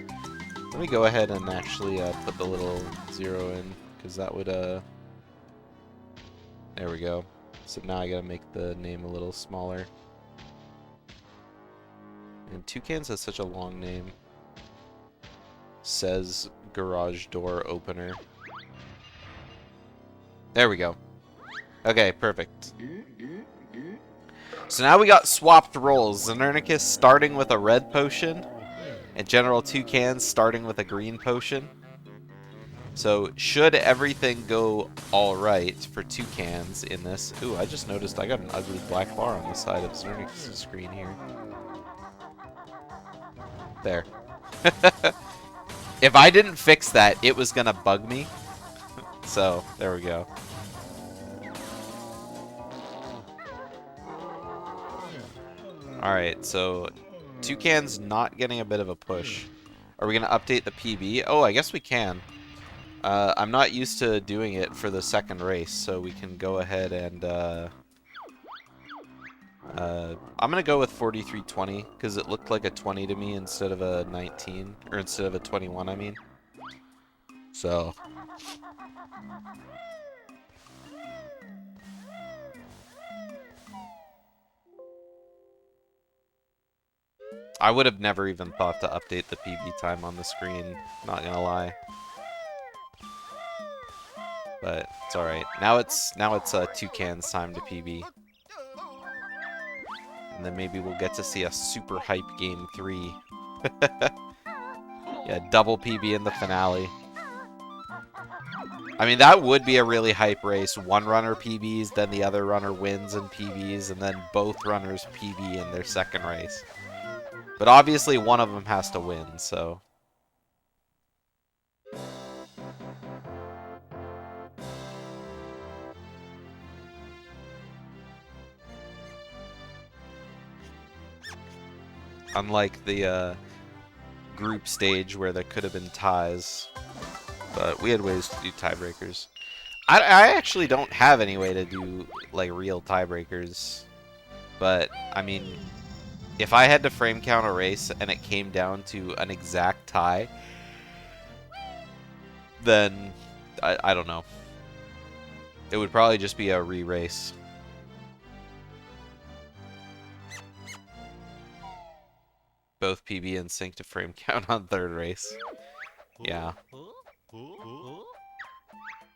Let me go ahead and actually put the little 0 in, because that would there we go. So now I gotta make the name a little smaller. And Toucans has such a long name. Says garage door opener. There we go. Okay, perfect. So now we got swapped roles. Znernicus starting with a red potion, and GeneralToucans starting with a green potion. So should everything go alright for Toucans in this... Ooh, I just noticed I got an ugly black bar on the side of Znernicus' screen here. There. If I didn't fix that, it was gonna bug me. So, there we go. Alright, so Toucan's not getting a bit of a push. Are we gonna update the PB? Oh, I guess we can. I'm not used to doing it for the second race, so we can go ahead and, I'm gonna go with 4320, because it looked like a 20 to me instead of a 19, or instead of a 21, I mean. So... I would have never even thought to update the PB time on the screen, not gonna lie. But it's alright. Now it's Toucan's time to PB. And then maybe we'll get to see a super hype game 3. Yeah, double PB in the finale. I mean, that would be a really hype race. One runner PBs, then the other runner wins and PBs, and then both runners PB in their second race. But obviously one of them has to win, so... Unlike the group stage where there could have been ties. But we had ways to do tiebreakers. I actually don't have any way to do, like, real tiebreakers. But, I mean, if I had to frame count a race and it came down to an exact tie, then I don't know. It would probably just be a re-race. Both PB and sync to frame count on third race. Yeah.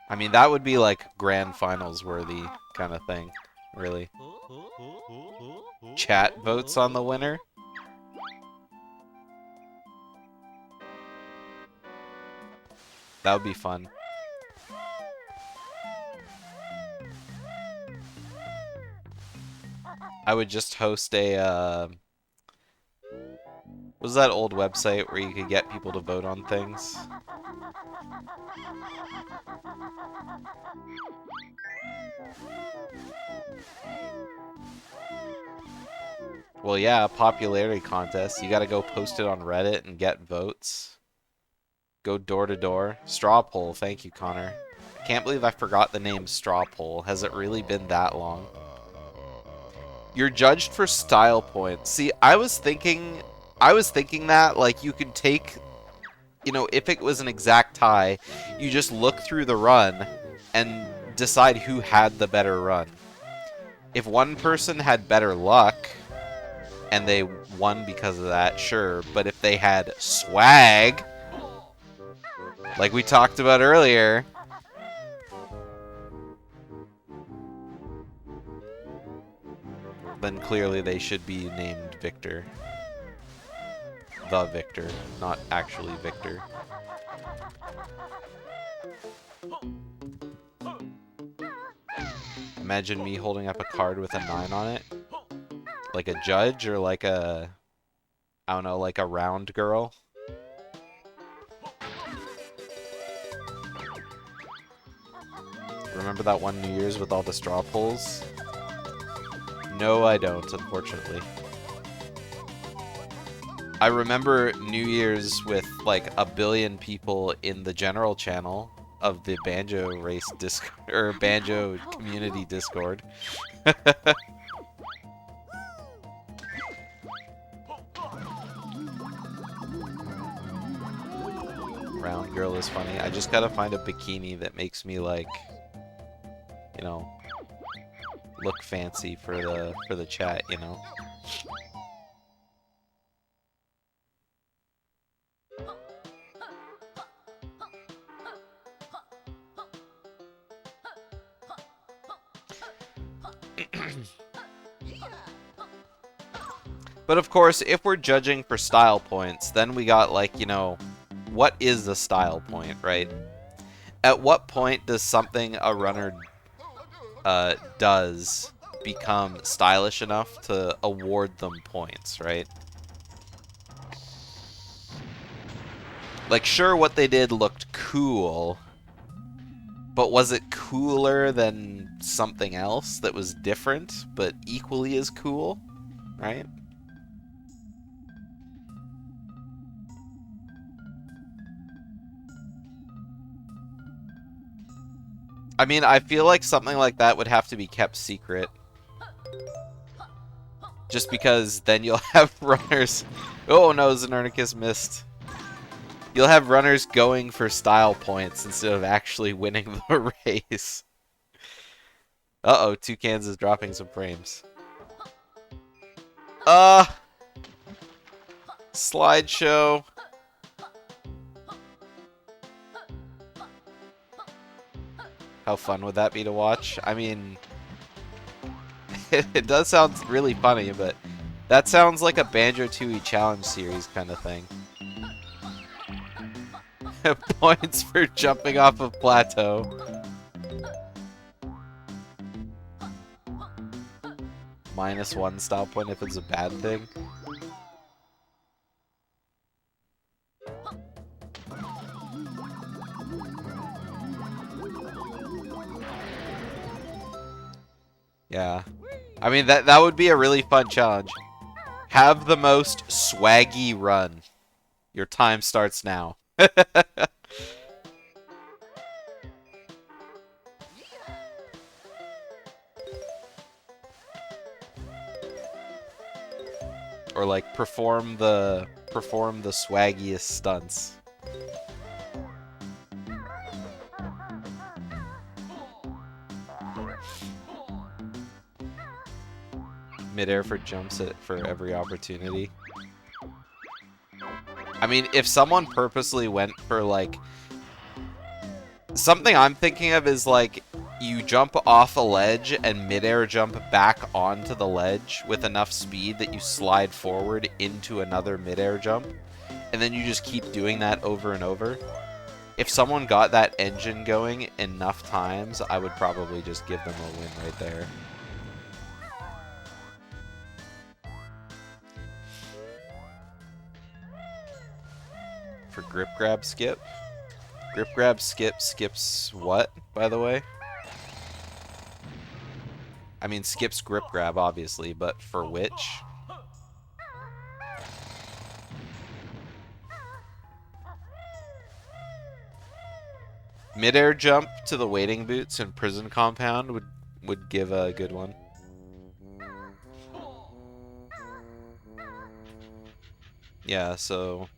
I mean, that would be like grand finals worthy kind of thing, really. Chat votes on the winner. That would be fun. I would just host a, what was that old website where you could get people to vote on things? Well, yeah, popularity contest. You gotta go post it on Reddit and get votes. Go door to door. Straw poll. Thank you, Connor. I can't believe I forgot the name Straw Poll. Has it really been that long? You're judged for style points. See, I was thinking that, like, you could take, you know, if it was an exact tie, you just look through the run and decide who had the better run. If one person had better luck, and they won because of that, sure. But if they had swag, like we talked about earlier, then clearly they should be named Victor. The Victor, not actually Victor. Imagine me holding up a card with a 9 on it. Like a judge, or like a... I don't know, like a round girl. Remember that one New Year's with all the straw polls? No, I don't, unfortunately. I remember New Year's with like 1 billion people in the general channel of the BanjoRace Discord, or Banjo community Discord. Round girl is funny. I just gotta find a bikini that makes me, like, you know, look fancy for the chat, you know. But of course, if we're judging for style points, then we got, like, you know, what is a style point, right? At what point does something a runner does become stylish enough to award them points, right? Like, sure, what they did looked cool, but was it cooler than something else that was different, but equally as cool, right? I mean, I feel like something like that would have to be kept secret. Just because then you'll have runners... Oh no, Znernicus missed. You'll have runners going for style points instead of actually winning the race. Uh-oh, Toucans is dropping some frames. Slideshow. How fun would that be to watch? I mean, it does sound really funny, but that sounds like a Banjo-Tooie challenge series kind of thing. Points for jumping off of plateau. -1 style point if it's a bad thing. Yeah. I mean, that would be a really fun challenge. Have the most swaggy run. Your time starts now. Or like perform the swaggiest stunts. Midair for jumps for every opportunity. I mean, if someone purposely went for, like... Something I'm thinking of is, like, you jump off a ledge and midair jump back onto the ledge with enough speed that you slide forward into another midair jump. And then you just keep doing that over and over. If someone got that engine going enough times, I would probably just give them a win right there. For grip grab skip. Grip grab skip skips what, by the way? I mean, skips grip grab, obviously, but for which? Midair jump to the waiting boots and prison compound would give a good one. Yeah, so...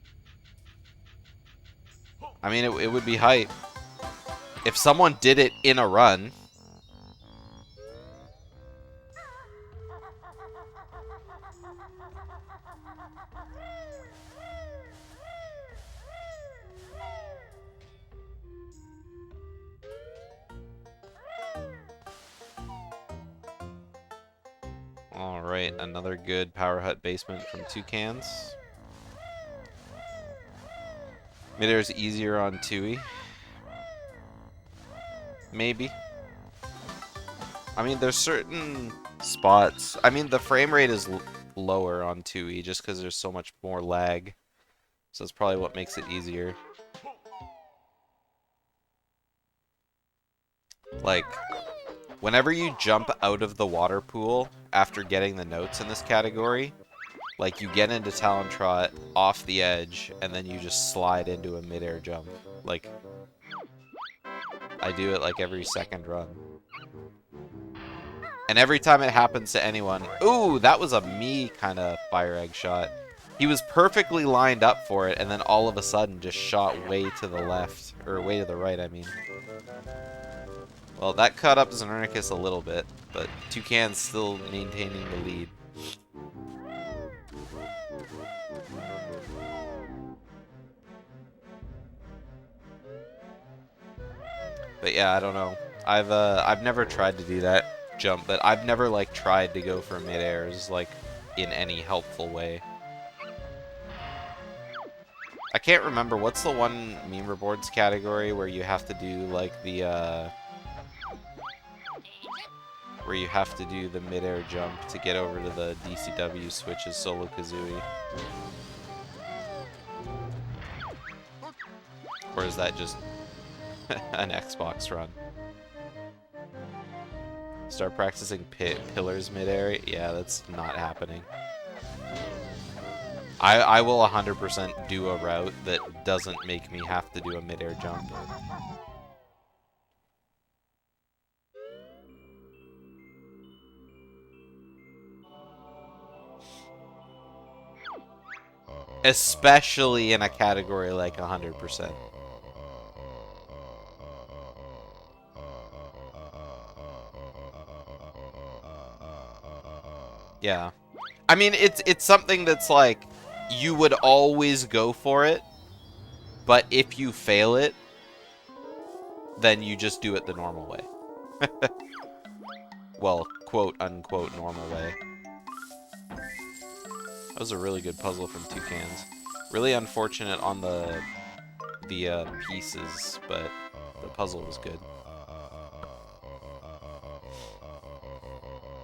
I mean, it would be hype. If someone did it in a run... Alright, another good Power Hut basement from Toucans. Midair's easier on Tooie. Maybe. I mean, there's certain spots. I mean, the frame rate is lower on Tooie just because there's so much more lag. So that's probably what makes it easier. Like, whenever you jump out of the water pool after getting the notes in this category, like, you get into Talon Trot off the edge, and then you just slide into a midair jump. Like, I do it, like, every second run. And every time it happens to anyone... Ooh, that was a me kind of fire egg shot. He was perfectly lined up for it, and then all of a sudden just shot way to the left. Or way to the right, I mean. Well, that cut up Znernicus a little bit, but Toucan's still maintaining the lead. But yeah, I don't know. I've never tried to do that jump, but I've never like tried to go for mid-airs. Like, in any helpful way. I can't remember, what's the one meme rewards category where you have to do, like, the, where you have to do the mid-air jump to get over to the DCW switches Solo Kazooie? Or is that just an Xbox run? Start practicing pillars mid-air? Yeah, that's not happening. I will 100% do a route that doesn't make me have to do a mid-air jump. Especially in a category like 100%. Yeah. I mean, it's something that's like, you would always go for it, but if you fail it, then you just do it the normal way. Well, quote-unquote normal way. That was a really good puzzle from Toucans. Really unfortunate on the pieces, but the puzzle was good.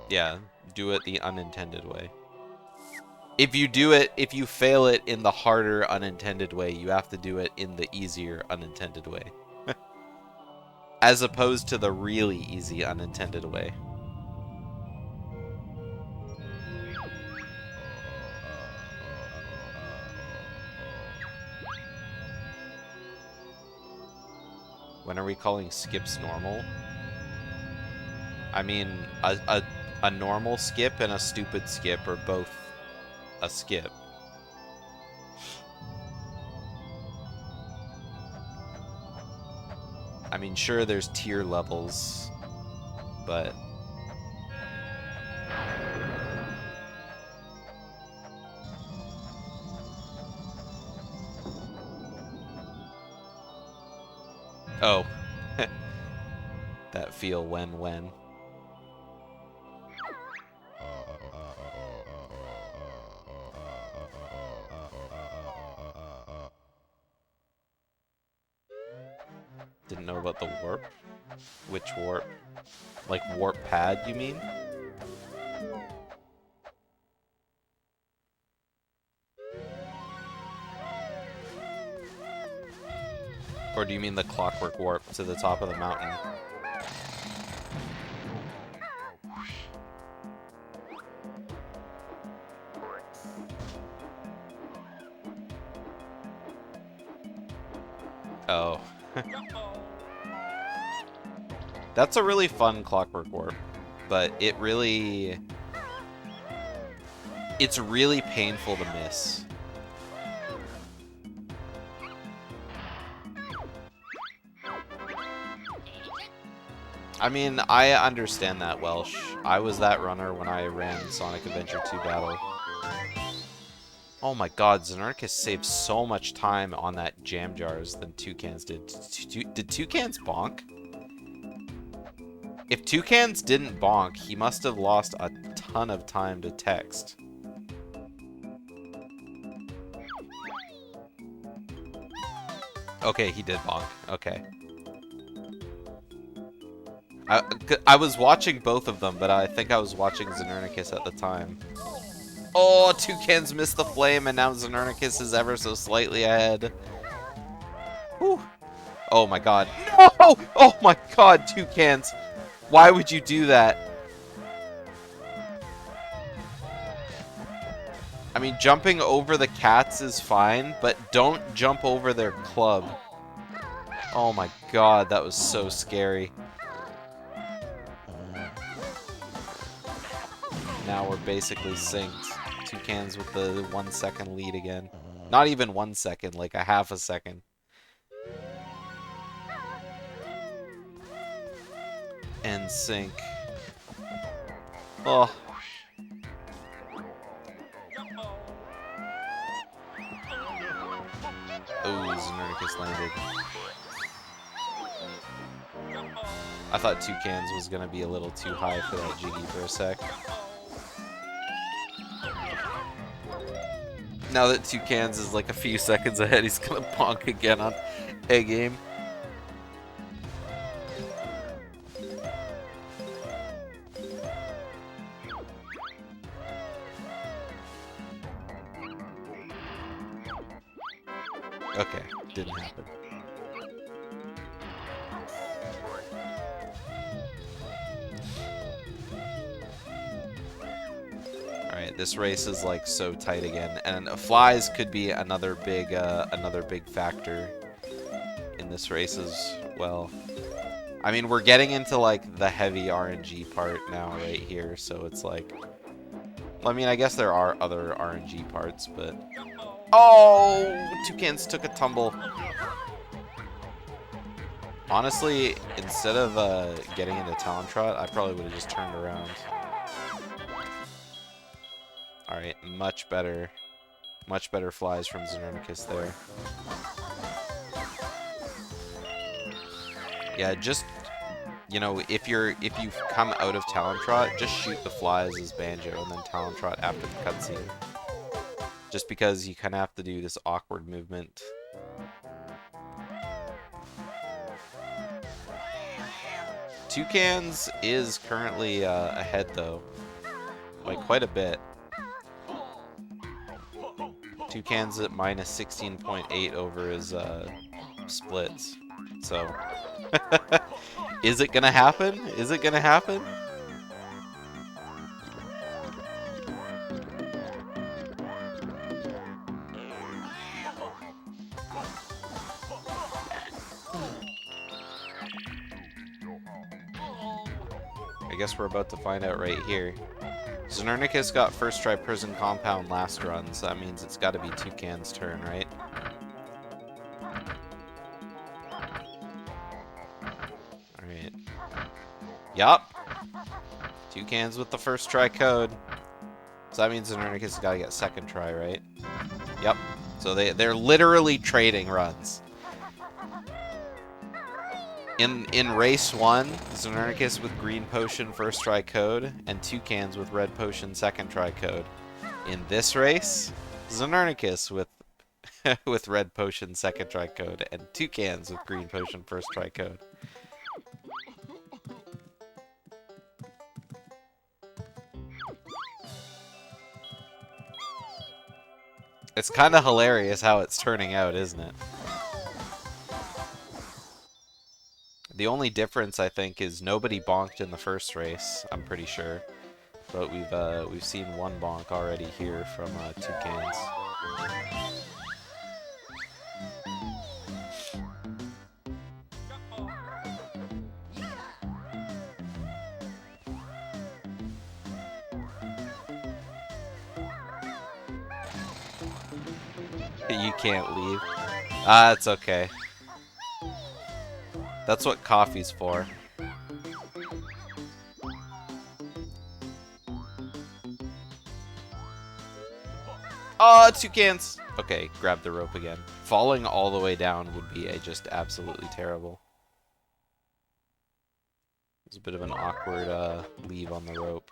Yeah, do it the unintended way. If you fail it in the harder unintended way, you have to do it in the easier unintended way. As opposed to the really easy unintended way. When are we calling skips normal? I mean, a normal skip and a stupid skip are both a skip. I mean, sure, there's tier levels, but... Oh. That feel when. Didn't know about the warp? Which warp? Like warp pad, you mean? Or do you mean the clockwork warp to the top of the mountain? Oh. That's a really fun clockwork warp, but it's really painful to miss. I mean, I understand that, Welsh. I was that runner when I ran Sonic Adventure 2 Battle. Oh my god, Znernicus saved so much time on that jam jars than Toucans did. Did Toucans bonk? If Toucans didn't bonk, he must have lost a ton of time to text. Okay, he did bonk. Okay. I was watching both of them, but I think I was watching Znernicus at the time. Oh, Toucans missed the flame, and now Znernicus is ever so slightly ahead. Whew. Oh my god. No! Oh my god, Toucans. Why would you do that? I mean, jumping over the cats is fine, but don't jump over their club. Oh my god, that was so scary. Now we're basically synced. Toucans with the 1 second lead again. Not even 1 second, like a half a second. And sync. Oh. Oh, Znernicus landed. I thought Toucans was gonna be a little too high for that Jiggy for a sec. Now that Toucans is like a few seconds ahead, he's gonna bonk again on A game. Okay, didn't happen. Alright, this race is like so tight again, and flies could be another big factor in this race as well. I mean, we're getting into like the heavy RNG part now right here, so it's like, well, I mean, I guess there are other RNG parts, but oh, Toucans took a tumble. Honestly, instead of getting into Talon Trot, I probably would have just turned around. Alright, much better flies from Znernicus there. Yeah, just, you know, if you come out of Talon Trot, just shoot the flies as Banjo and then Talon Trot after the cutscene. Just because you kind of have to do this awkward movement. Toucans is currently ahead though, by quite a bit. Toucans at minus 16.8 over his splits. So, is it gonna happen? Is it gonna happen? I guess we're about to find out right here. Znernicus got first try prison compound last run, so that means it's got to be Toucan's turn, right? Alright. Yup. Toucans with the first try code. So that means Znernicus has got to get second try, right? Yep. So they're literally trading runs. In race 1, Znernicus with green potion first try code, and Toucans with red potion second try code. In this race, Znernicus with with red potion second try code, and Toucans with green potion first try code. It's kind of hilarious how it's turning out, isn't it? The only difference, I think, is nobody bonked in the first race, I'm pretty sure. But we've seen one bonk already here from Toucans. You can't leave. Ah, it's okay. That's what coffee's for. Oh, Toucans! Okay, grab the rope again. Falling all the way down would be just absolutely terrible. It's a bit of an awkward leave on the rope.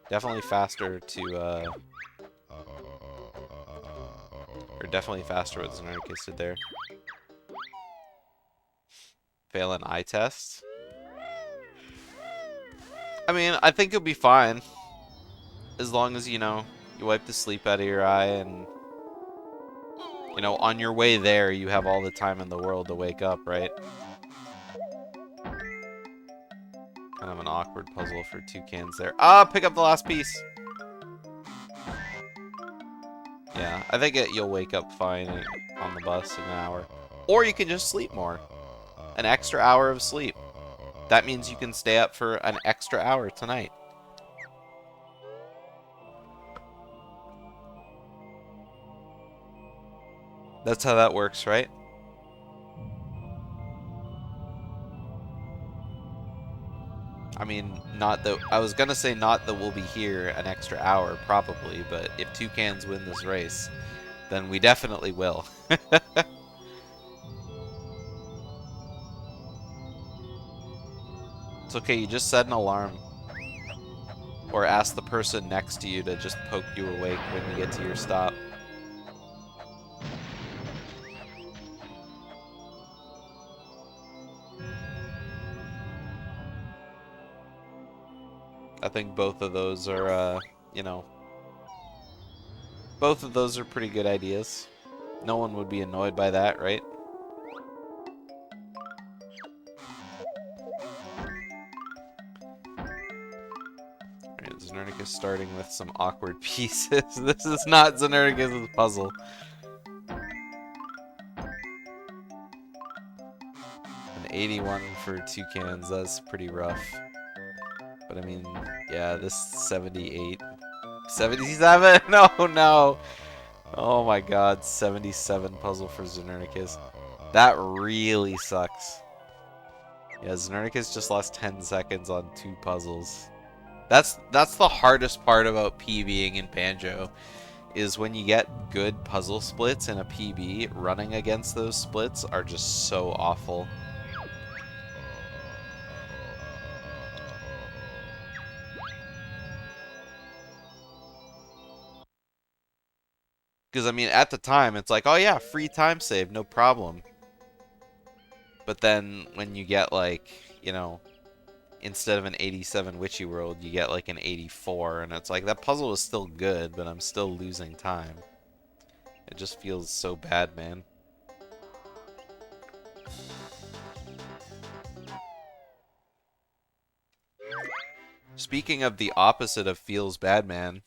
Definitely faster to or definitely faster what Znernicus did there. Fail an eye test. I mean, I think you'll be fine. As long as, you know, you wipe the sleep out of your eye and, you know, on your way there, you have all the time in the world to wake up, right? Kind of an awkward puzzle for Toucans there. Ah, pick up the last piece. Yeah, I think you'll wake up fine on the bus in an hour. Or you can just sleep more. An extra hour of sleep. That means you can stay up for an extra hour tonight. That's how that works, right? I mean, not that I was gonna say not that we'll be here an extra hour, probably, but if Toucans win this race, then we definitely will. It's okay, you just set an alarm. Or ask the person next to you to just poke you awake when you get to your stop. I think both of those are, you know, both of those are pretty good ideas. No one would be annoyed by that, right? Alright, Znernicus starting with some awkward pieces. This is not Znernicus' puzzle. An 81 for Toucans, that's pretty rough. But I mean, yeah, this 78. 77? No, no! Oh my god, 77 puzzle for Znernicus. That really sucks. Yeah, Znernicus just lost 10 seconds on 2 puzzles. That's the hardest part about PBing in Banjo, is when you get good puzzle splits in a PB, running against those splits are just so awful. Because, I mean, at the time, it's like, oh yeah, free time save, no problem. But then, when you get, like, you know, instead of an 87 Witchy World, you get, like, an 84, and it's like, that puzzle is still good, but I'm still losing time. It just feels so bad, man. Speaking of the opposite of feels bad, man,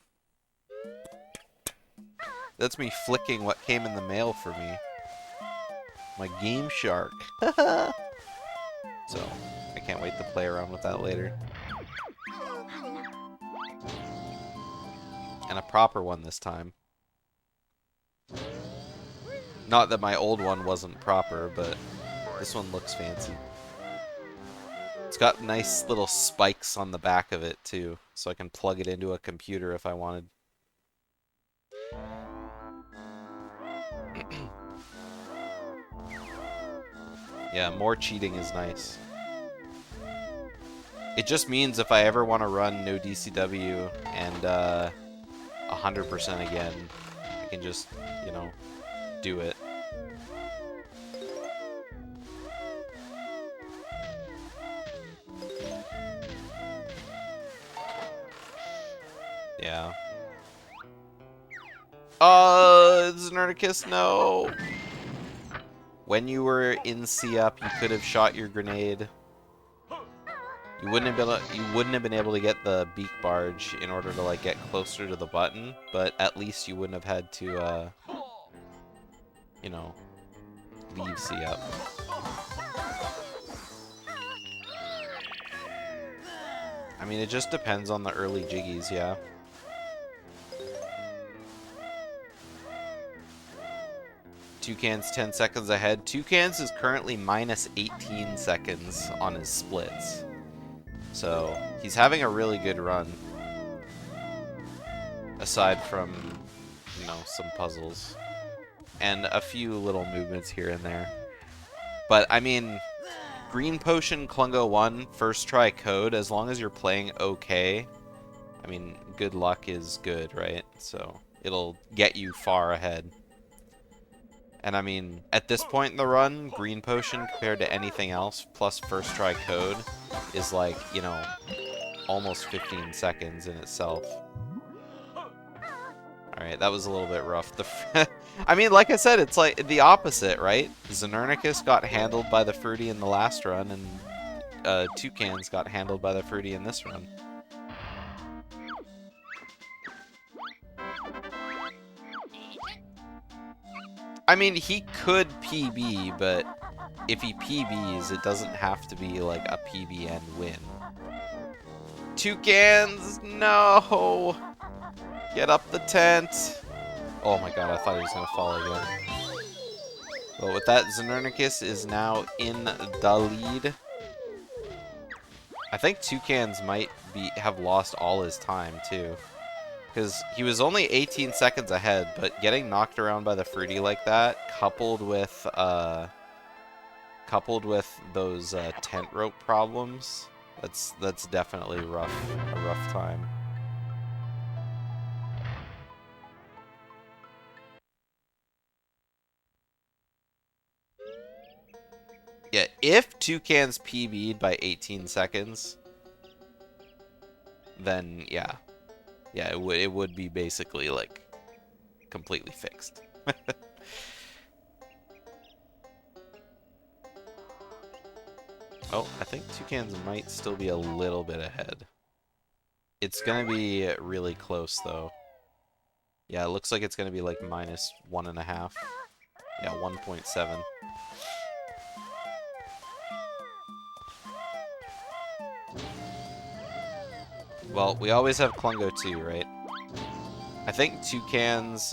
that's me flicking what came in the mail for me. My Game Shark. So, I can't wait to play around with that later. And a proper one this time. Not that my old one wasn't proper, but this one looks fancy. It's got nice little spikes on the back of it, too, so I can plug it into a computer if I wanted. Yeah, more cheating is nice. It just means if I ever want to run no DCW and 100% again, I can just, you know, do it. Yeah. Znernicus, no! When you were in C-up, you could have shot your grenade. You wouldn't have been able to get the beak barge in order to like get closer to the button, but at least you wouldn't have had to you know, leave C-up. I mean, it just depends on the early jiggies, yeah. Toucan's 10 seconds ahead. Toucan's is currently minus 18 seconds on his splits. So, he's having a really good run. Aside from, you know, some puzzles. And a few little movements here and there. But, I mean, Green Potion, Klungo 1, first try code, as long as you're playing okay, I mean, good luck is good, right? So, it'll get you far ahead. And I mean, at this point in the run, Green Potion compared to anything else, plus first try code, is like, you know, almost 15 seconds in itself. Alright, that was a little bit rough. I mean, like I said, it's like the opposite, right? Znernicus got handled by the Fruity in the last run, and Toucans got handled by the Fruity in this run. I mean, he could PB, but if he PBs, it doesn't have to be like a PB and win. Toucans, no! Get up the tent! Oh my god, I thought he was gonna fall again. Well, with that, Znernicus is now in the lead. I think Toucans might have lost all his time, too. Because he was only 18 seconds ahead, but getting knocked around by the Fruity like that, coupled with those tent rope problems, that's definitely a rough time. Yeah, if Toucans PB'd by 18 seconds, then yeah. Yeah, it would be basically, like, completely fixed. Oh, I think Toucans might still be a little bit ahead. It's gonna be really close, though. Yeah, it looks like it's gonna be, like, -1.5. Yeah, 1.7. Well, we always have Klungo 2, right? I think Toucan's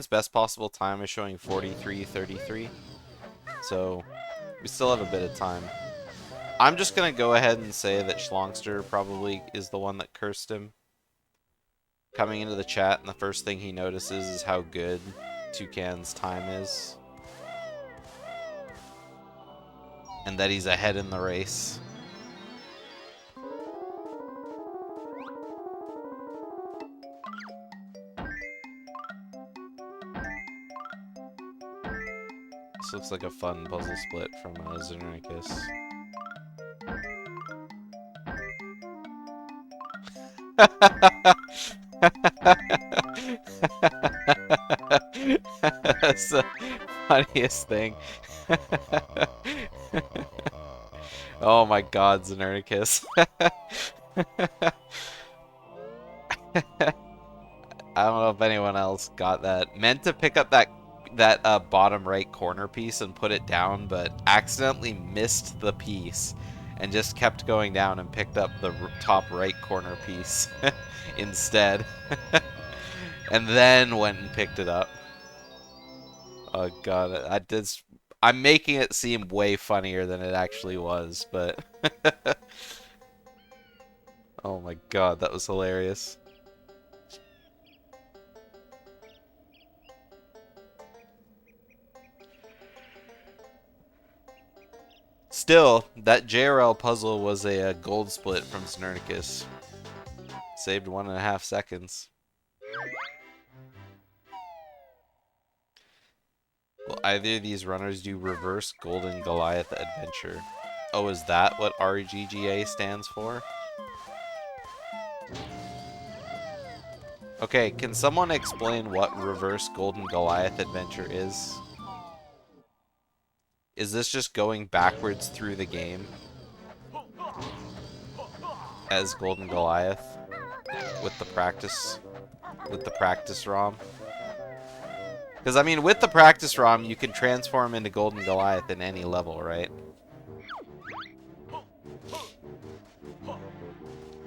best possible time is showing 43:33. So, we still have a bit of time. I'm just gonna go ahead and say that Schlongster probably is the one that cursed him. Coming into the chat, and the first thing he notices is how good Toucan's time is. And that he's ahead in the race. This looks like a fun puzzle split from Znernicus. That's the funniest thing. Oh my god, Znernicus. I don't know if anyone else got that. Meant to pick up that bottom right corner piece and put it down, but accidentally missed the piece and just kept going down and picked up the top right corner piece instead. And then went and picked it up. Oh god, I'm making it seem way funnier than it actually was, but oh my god, that was hilarious. Still, that JRL puzzle was a gold split from Znernicus. Saved 1.5 seconds. Will either of these runners do reverse Golden Goliath adventure? Oh, is that what RGGA stands for? Okay, can someone explain what reverse Golden Goliath adventure is? Is this just going backwards through the game as Golden Goliath with the practice ROM? Because I mean, with the practice ROM, you can transform into Golden Goliath in any level, right?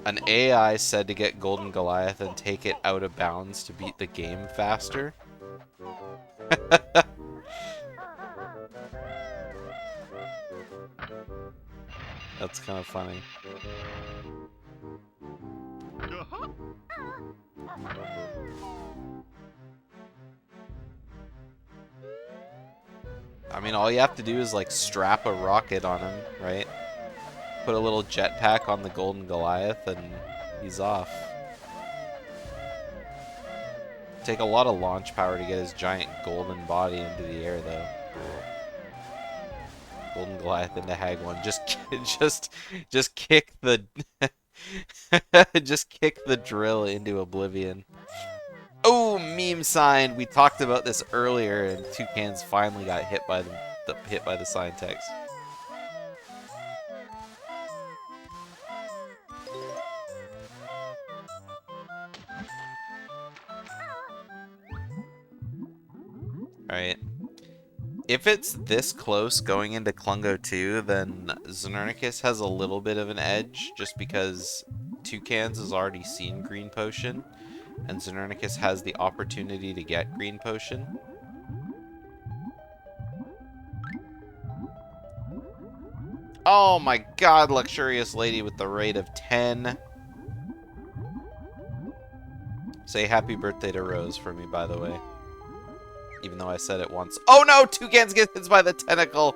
An AI said to get Golden Goliath and take it out of bounds to beat the game faster. That's kind of funny. I mean, all you have to do is, like, strap a rocket on him, right? Put a little jetpack on the Golden Goliath, and he's off. Take a lot of launch power to get his giant golden body into the air, though. Golden Goliath into Hag 1. Just kick the... just kick the drill into oblivion. Oh, meme sign! We talked about this earlier, and Toucans finally got hit by the sign text. Alright. If it's this close going into Klungo 2, then Znernicus has a little bit of an edge, just because Toucans has already seen Green Potion, and Znernicus has the opportunity to get Green Potion. Oh my god, Luxurious Lady with the rate of 10. Say happy birthday to Rose for me, by the way. Even though I said it once. Oh no! Toucans get hit by the tentacle!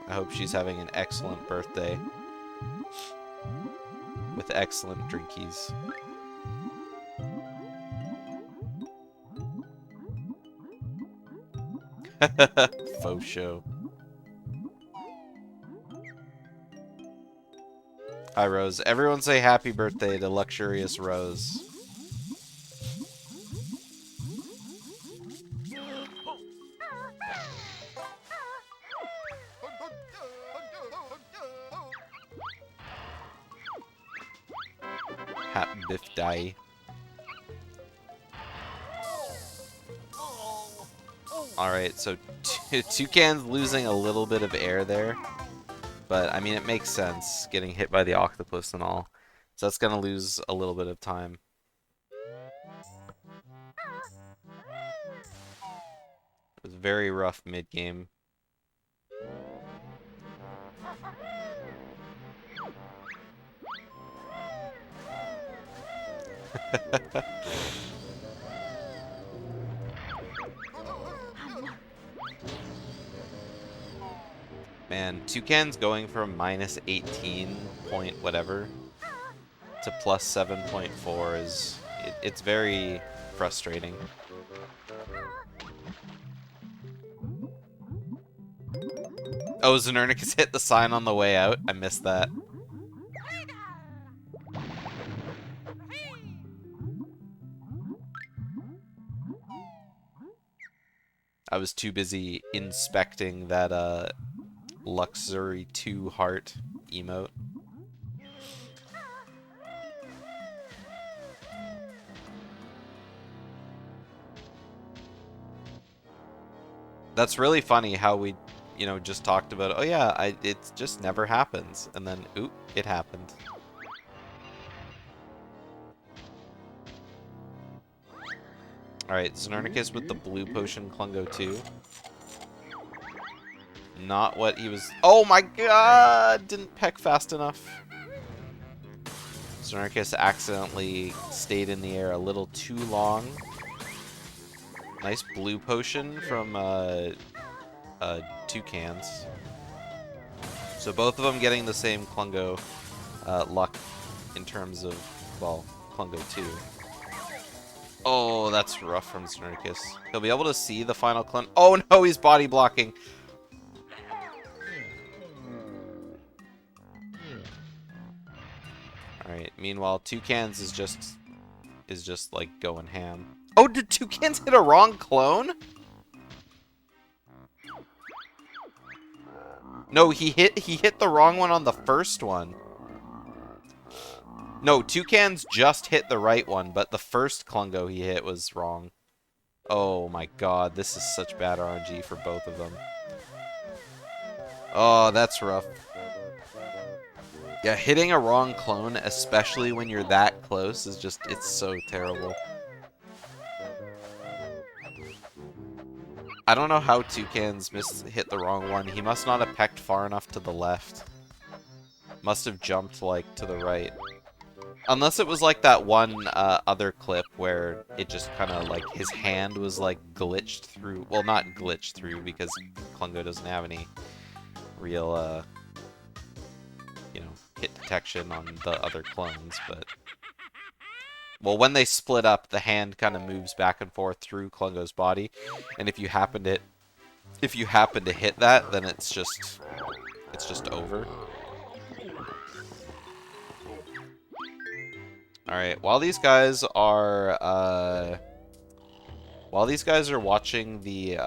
I hope she's having an excellent birthday. With excellent drinkies. Faux show. Hi, Rose. Everyone say happy birthday to Luxurious Rose. Happy birthday. Alright, so Toucan's losing a little bit of air there. But, I mean, it makes sense, getting hit by the octopus and all. So that's going to lose a little bit of time. It was very rough mid-game. Man, Toucan's going from minus 18 point whatever to plus 7.4 is... it's very frustrating. Oh, Znernicus hit the sign on the way out. I missed that. I was too busy inspecting that Luxury 2 heart emote. That's really funny how we, you know, just talked about, oh yeah, it just never happens. And then, oop, it happened. Alright, Znernicus with the blue potion, Klungo 2. Not what he was... Oh my god! Didn't peck fast enough. Znernicus accidentally stayed in the air a little too long. Nice blue potion from Toucans. So both of them getting the same Klungo luck in terms of, well, Klungo 2. Oh, that's rough from Znernicus. He'll be able to see the final Klun... Oh no, he's body blocking! Alright, meanwhile, Toucans is just like going ham. Oh, did Toucans hit a wrong clone? No, he hit the wrong one on the first one. No, Toucans just hit the right one, but the first Klungo he hit was wrong. Oh my god, this is such bad RNG for both of them. Oh, that's rough. Yeah, hitting a wrong clone, especially when you're that close, is just, it's so terrible. I don't know how Toucans hit the wrong one. He must not have pecked far enough to the left. Must have jumped, like, to the right. Unless it was like that one other clip where it just kind of, like, his hand was, like, glitched through. Well, not glitched through, because Klungo doesn't have any real, you know, hit detection on the other clones, but... Well, when they split up, the hand kind of moves back and forth through Klungo's body, and if you happen to hit that, then it's just over. All right, while these guys are watching the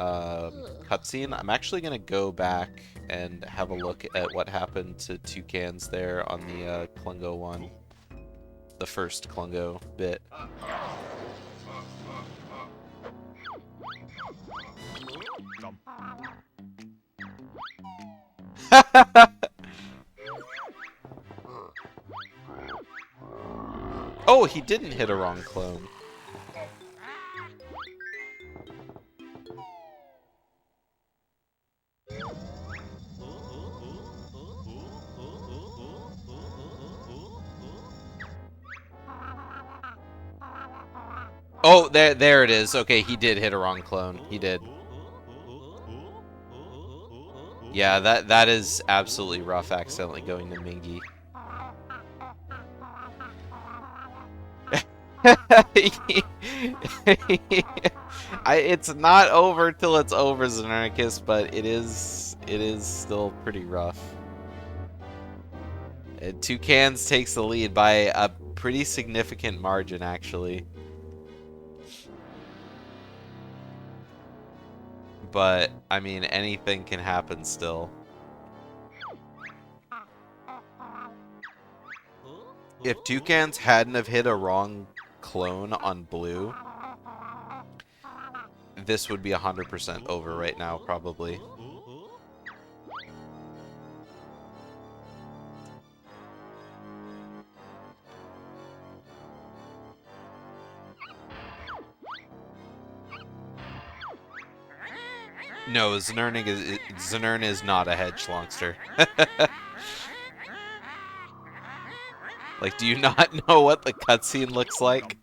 cutscene, I'm actually gonna go back and have a look at what happened to Toucans there on the Klungo one. The first Klungo bit. Oh, he didn't hit a wrong clone. Oh, there it is. Okay, he did hit a wrong clone. He did. Yeah, that is absolutely rough, accidentally going to Mingy. It's not over till it's over, Znernicus, but it is still pretty rough. Toucans takes the lead by a pretty significant margin, actually. But, I mean, anything can happen still. If Toucans hadn't have hit a wrong clone on blue, this would be 100% over right now, probably. No, Znern is not a hedge schlongster. Like, do you not know what the cutscene looks like?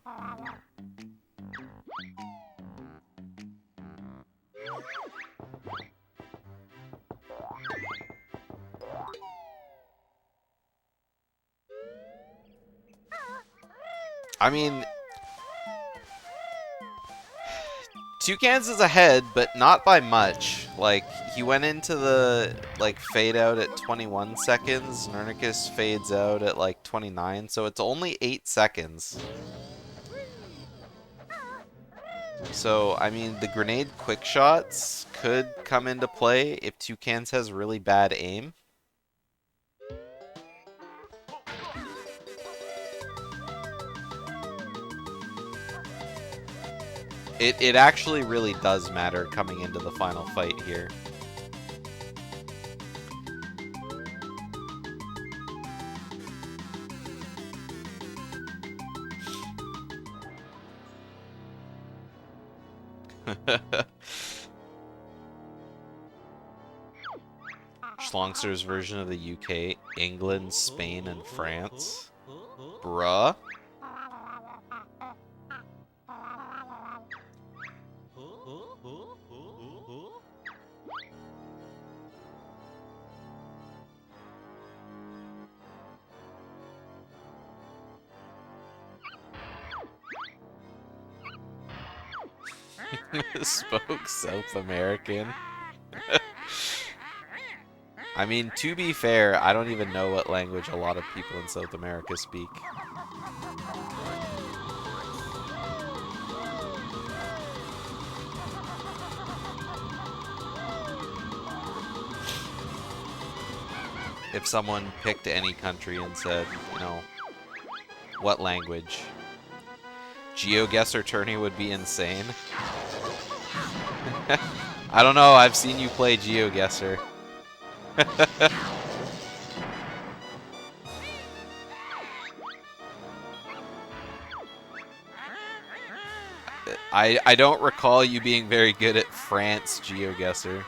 I mean, Toucans is ahead, but not by much. Like, he went into the, like, fade out at 21 seconds. Znernicus fades out at, like, 29, so it's only 8 seconds. So, I mean, the grenade quick shots could come into play if Toucans has really bad aim. It actually really does matter coming into the final fight here. Schlongster's version of the UK, England, Spain, and France. Bruh. Spoke South American. I mean, to be fair, I don't even know what language a lot of people in South America speak. If someone picked any country and said, you know, what language? GeoGuessr tourney would be insane. I don't know, I've seen you play GeoGuessr. I don't recall you being very good at France GeoGuessr.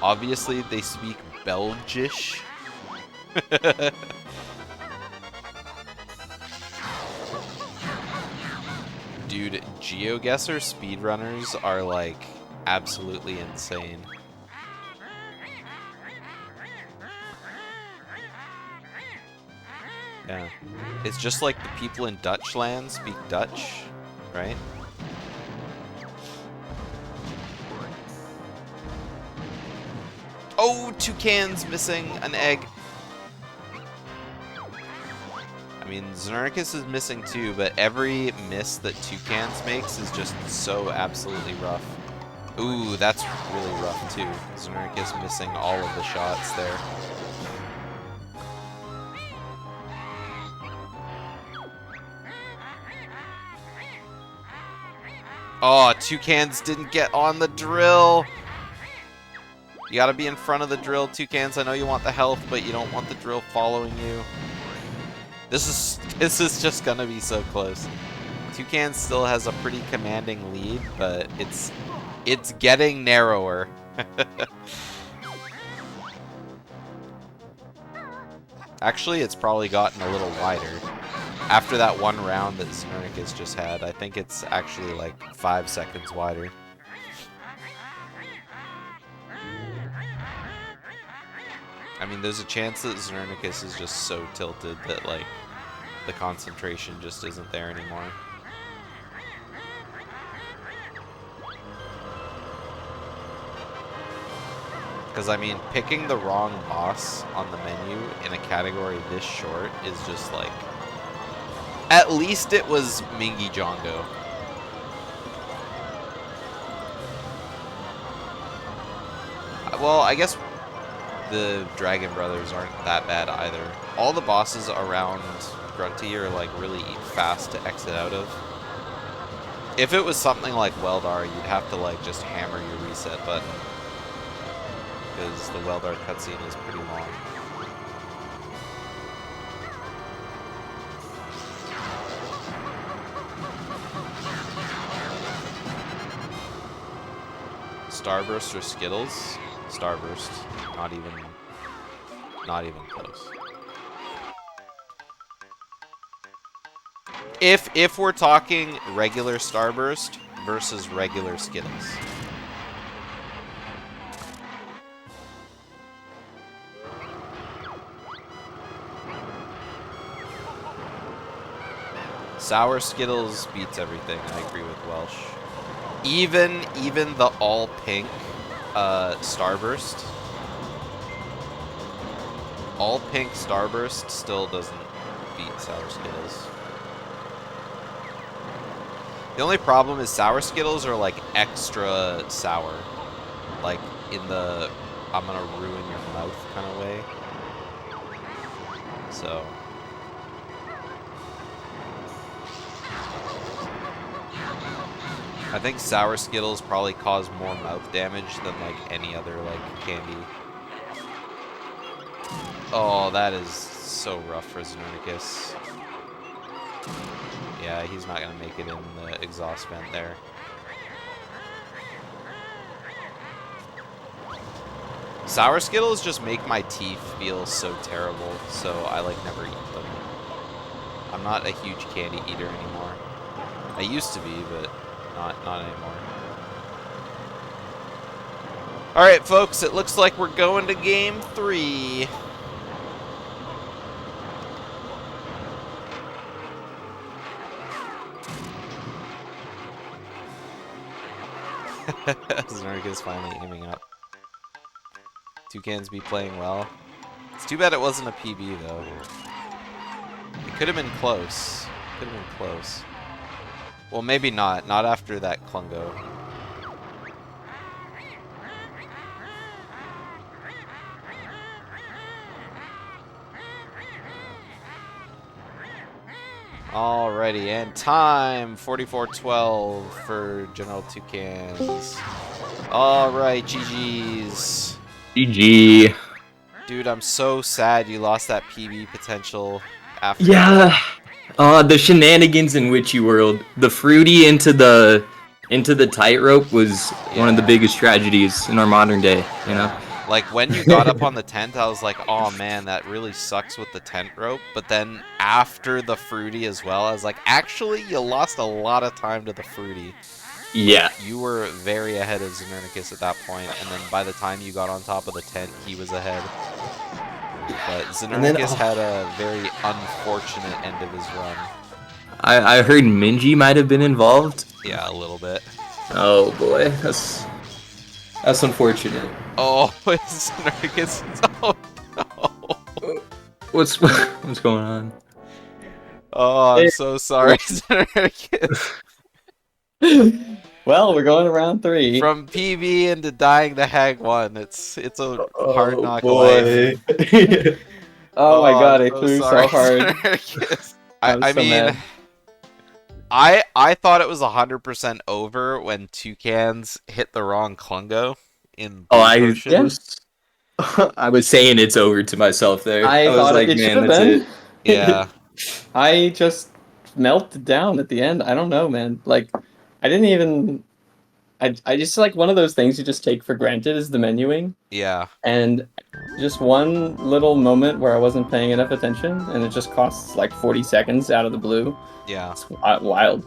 Obviously, they speak Belgish. Dude, GeoGuessr speedrunners are, like, absolutely insane. Yeah. It's just like the people in Dutchland speak Dutch, right? Oh, Toucan's missing an egg. I mean, Znernicus is missing too, but every miss that Toucans makes is just so absolutely rough. Ooh, that's really rough too. Znernicus missing all of the shots there. Oh, Toucans didn't get on the drill. You gotta be in front of the drill, Toucans. I know you want the health, but you don't want the drill following you. This is just gonna be so close. Toucans still has a pretty commanding lead, but it's getting narrower. Actually, it's probably gotten a little wider. After that one round that Znernicus just had, I think it's actually like 5 seconds wider. I mean, there's a chance that Znernicus is just so tilted that, like, the concentration just isn't there anymore. Because, I mean, picking the wrong boss on the menu in a category this short is just like... At least it was Mingy Jongo. Well, I guess the Dragon Brothers aren't that bad either. All the bosses around Grunty are like really fast to exit out of. If it was something like Weldar, you'd have to like just hammer your reset button. Because the Weldar cutscene is pretty long. Starburst or Skittles? Starburst. Not even close. If we're talking regular Starburst versus regular Skittles. Sour Skittles beats everything. I agree with Welsh. Even the all pink Starburst. All pink Starburst still doesn't beat Sour Skittles. The only problem is Sour Skittles are like extra sour. Like in the I'm gonna ruin your mouth kind of way. So I think Sour Skittles probably cause more mouth damage than like any other like candy. Oh, that is so rough for Znernicus. Yeah, he's not gonna make it in the exhaust vent there. Sour Skittles just make my teeth feel so terrible, so I like never eat them. I'm not a huge candy eater anymore. I used to be, but not anymore. Alright, folks, it looks like we're going to game 3. Znernicus finally aiming up. Toucans be playing well. It's too bad it wasn't a PB, though. It could have been close. Could have been close. Well, maybe not. Not after that Klungo. Alrighty, and time 44:12 for GeneralToucans. Alright, GG's. GG. Dude, I'm so sad you lost that PB potential after. Yeah. The shenanigans in Witchy World. The fruity into the tightrope was one of the biggest tragedies in our modern day, you know? Like, when you got up on the tent, I was like, oh man, that really sucks with the tent rope. But then after the fruity as well, I was like, actually, you lost a lot of time to the fruity. Yeah. You were very ahead of Znernicus at that point, and then by the time you got on top of the tent, he was ahead. But Znernicus had a very unfortunate end of his run. I heard Minji might have been involved. Yeah, a little bit. Oh boy, that's unfortunate. Oh, it's Znernicus. Oh no. What's going on? Oh, I'm so sorry, Znernicus. Well, we're going to round 3. From PB into dying to Hag 1, it's a hard knock boy. life. Oh my god, I'm I flew sorry, so hard. Znernicus. I'm I so mean, mad. I thought it was 100% over when Toucans hit the wrong Klungo in Blue Potion. Yes. I was saying it's over to myself there. I was thought like, it man, should have that's been. it. Yeah. I just melted down at the end. I don't know, man. Like, I didn't even... I just, like, one of those things you just take for granted is the menuing. Yeah. And just one little moment where I wasn't paying enough attention, and it just costs, like, 40 seconds out of the blue. Yeah. It's wild.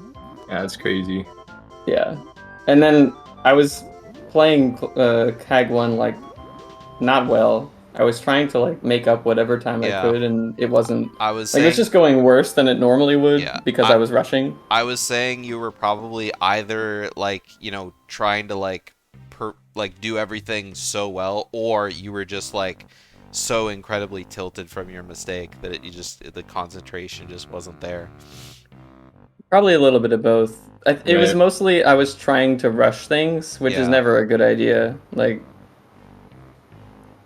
Yeah, that's crazy. Yeah. And then I was playing Hag 1, like, not well. I was trying to, like, make up whatever time I could, and it wasn't... I was Like, saying, it was just going worse than it normally would Yeah, because I was rushing. I was saying you were probably either, like, you know, trying to, like, do everything so well, or you were just like so incredibly tilted from your mistake that the concentration just wasn't there? Probably a little bit of both. It was Right. mostly I was trying to rush things, which is Yeah. never a good idea. Like,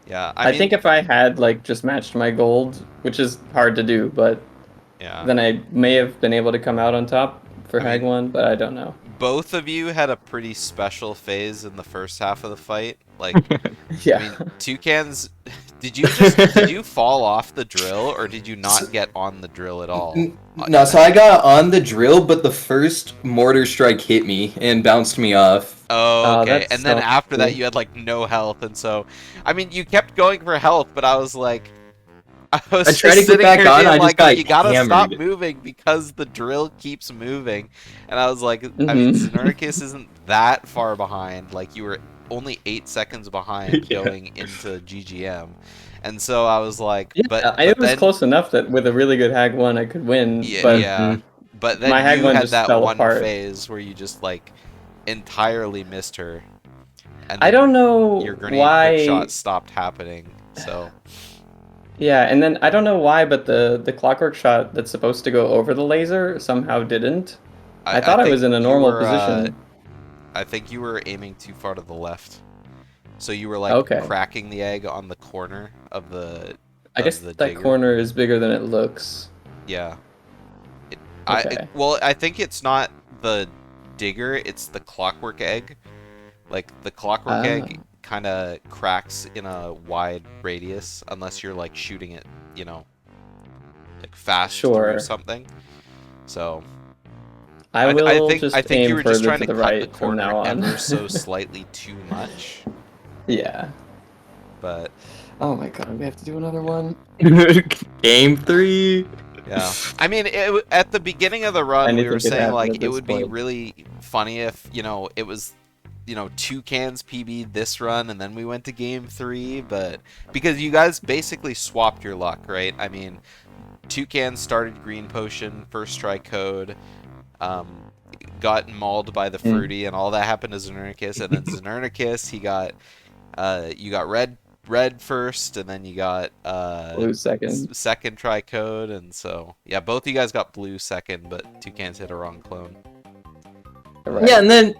Yeah, I think if I had like just matched my gold, which is hard to do, but yeah. then I may have been able to come out on top for I Hag mean, 1, but I don't know. both of you had a pretty special phase in the first half of the fight. Like, Yeah. I mean, Toucans, did you fall off the drill, or did you not get on the drill at all? No, so I got on the drill, but the first mortar strike hit me and bounced me off. Oh, okay. That's And then so after that, cool. you had like no health, and so, I mean, you kept going for health, but I was like, I was I tried just to get sitting back here on, being I just like, got you gotta stop hammered. moving because the drill keeps moving. And I was like, I mean, Mhm. Znernicus isn't that far behind. Like, you were only 8 seconds behind Yeah. going into GGM. And so I was like, Yeah, but it was then, close enough that with a really good Hag 1 I could win, yeah, but yeah. But my then Hag you 1 had just that fell one apart. phase where you just, like, entirely missed her. And I then don't know your grenade hook why. shot stopped happening. So, Yeah, and then I don't know why, but the clockwork shot that's supposed to go over the laser somehow didn't. I I thought I was think in a you normal were, position. I think you were aiming too far to the left. So you were like Okay. cracking the egg on the corner of I guess the that digger. corner is bigger than it looks. Yeah. Okay. Well, I think it's not the digger, it's the clockwork egg. Like the clockwork Ah, egg kind of cracks in a wide radius unless you're like shooting it, you know, like fast through sure. something. So I I will think just you aim were just further trying to to the cut the right from corner now on. ever so slightly too much. Yeah. But Oh my god, we have to do another one. Game 3. yeah, I mean, at the beginning of the run, we were Anything could saying happen like at it this would be point. really funny if it was Toucans PB this run, and then we went to game 3, but because you guys basically swapped your luck, right? I mean, Toucans started green potion, first try code, got mauled by the fruity, and all that happened to Znernicus, and then Znernicus, you got red first, and then you got Blue second. second try code, and so yeah, both of you guys got blue second, but Toucans hit a wrong clone. Right. Yeah, and then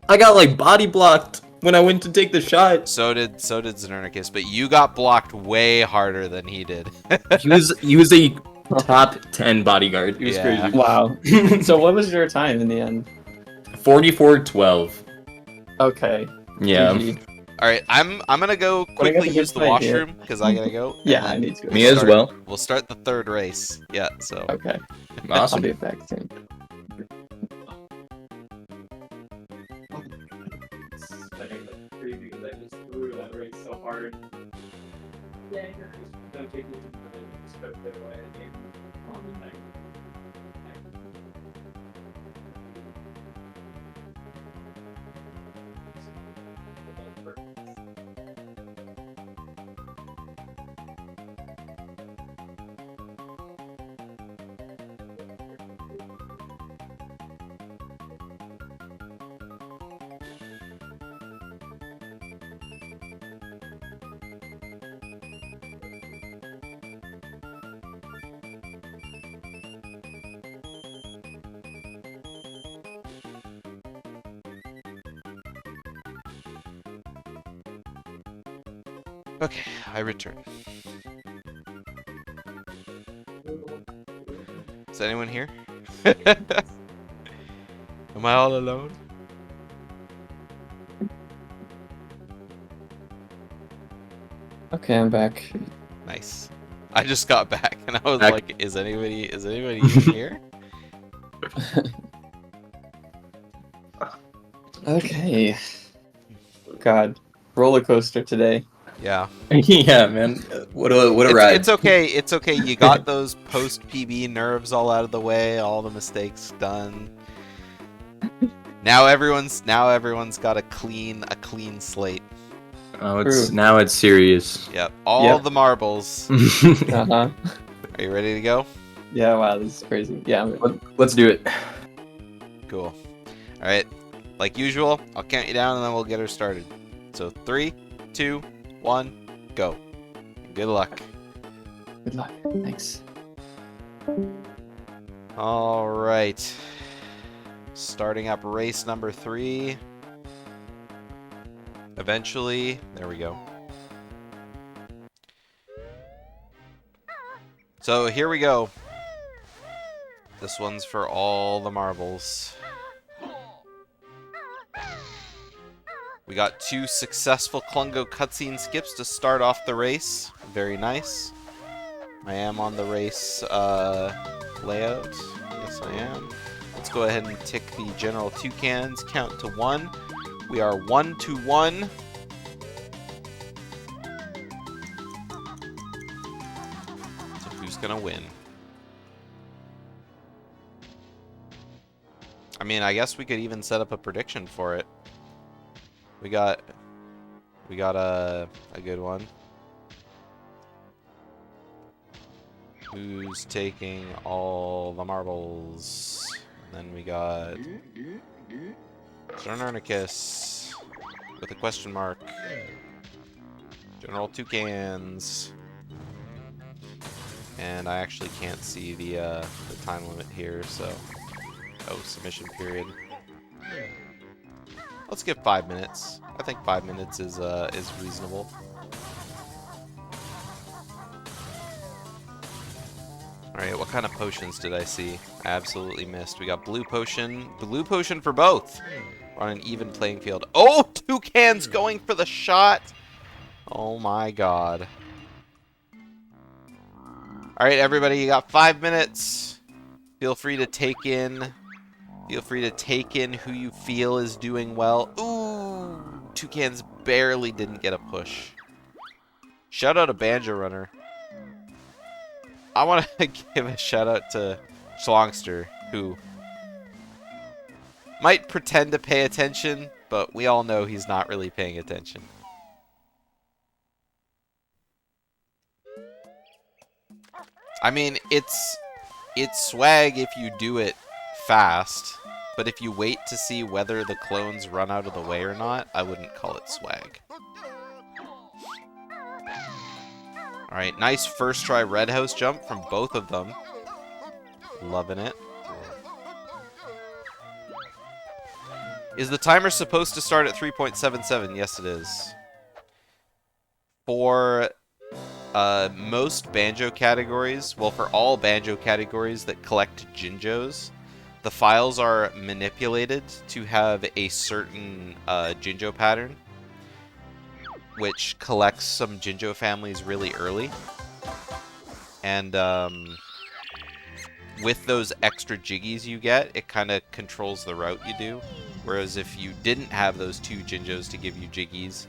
I got like body blocked when I went to take the shot. So did Znernicus, but you got blocked way harder than he did. He was a top 10 bodyguard. It was Yeah. crazy. Wow. So what was your time in the end? 44-12. Okay. Yeah. GG. All right, I'm gonna go But I got quickly a good use the fight here. washroom because I gotta go. and Yeah, I then need to. Me as well. We'll start the third race. Yeah. So. Okay. I'll Awesome. be back soon. Okay, I return. Is anyone here? Am I all alone? Okay, I'm back. Nice. I just got back and I was Back. like, is anybody even here? Okay. God, roller coaster today. Yeah. Yeah, man. What a ride. It's okay. It's okay. You got those post PB nerves all out of the way. All the mistakes done. Now everyone's got a clean slate. Oh, True. now it's serious. Yep. All Yep. the marbles. Uh-huh. Are you ready to go? Yeah, wow, this is crazy. Yeah, I'm Let's do it. Cool. All right. like usual, I'll count you down and then we'll get her started. So 3, 2, 1, go. Good luck. Good luck. Thanks. All right. Starting up race number 3. Eventually, there we go. So here we go. This one's for all the marbles. We got 2 successful Klungo cutscene skips to start off the race. Very nice. I am on the race layout. Yes, I am. Let's go ahead and tick the GeneralToucans count to 1. We are 1-1. So who's gonna win? I mean, I guess we could even set up a prediction for it. We got a good one. Who's taking all the marbles? And then we got Znernicus with a question mark. GeneralToucans. And I actually can't see the time limit here, so submission period. Let's give 5 minutes. I think 5 minutes is reasonable. Alright, what kind of potions did I see? I absolutely missed. We got blue potion. Blue potion for both! We're on an even playing field. Oh! Toucan's going for the shot! Oh my god. Alright, everybody, you got 5 minutes. Feel free to take in who you feel is doing well. Ooh! Toucans barely didn't get a push. Shout out to Banjo Runner. I want to give a shout out to Schlongster, who might pretend to pay attention, but we all know he's not really paying attention. I mean, it's swag if you do it fast, but if you wait to see whether the clones run out of the way or not, I wouldn't call it swag. Alright, nice first try red house jump from both of them. Loving it. Is the timer supposed to start at 3.77? Yes, it is. For most banjo categories, well, for all banjo categories that collect Jinjos, the files are manipulated to have a certain Jinjo pattern, which collects some Jinjo families really early. And with those extra jiggies you get, it kind of controls the route you do. Whereas if you didn't have those 2 Jinjos to give you jiggies,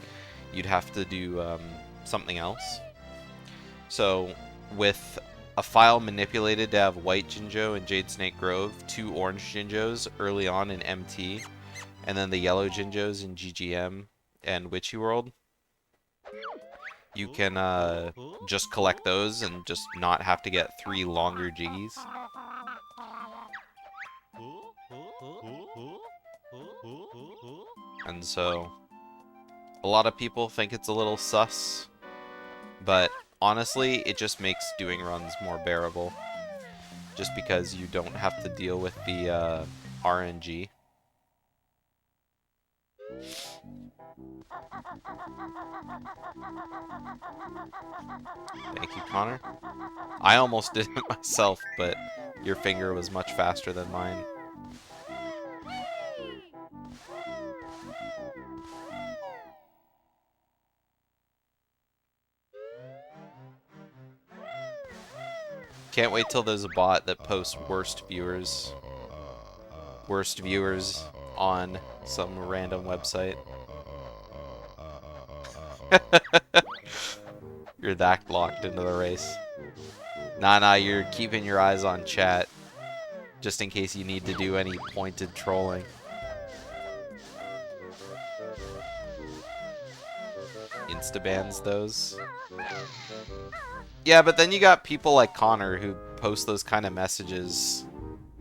you'd have to do something else. So with a file manipulated to have white Jinjo in Jade Snake Grove, 2 orange Jinjos early on in MT, and then the yellow Jinjos in GGM and Witchy World, you can just collect those and just not have to get 3 longer jiggies. And so a lot of people think it's a little sus, but honestly, it just makes doing runs more bearable, just because you don't have to deal with the RNG. Thank you, Connor. I almost did it myself, but your finger was much faster than mine. Can't wait till there's a bot that posts worst viewers on some random website. You're that locked into the race. Nah, you're keeping your eyes on chat, just in case you need to do any pointed trolling. Instabans those. Yeah, but then you got people like Connor who post those kind of messages,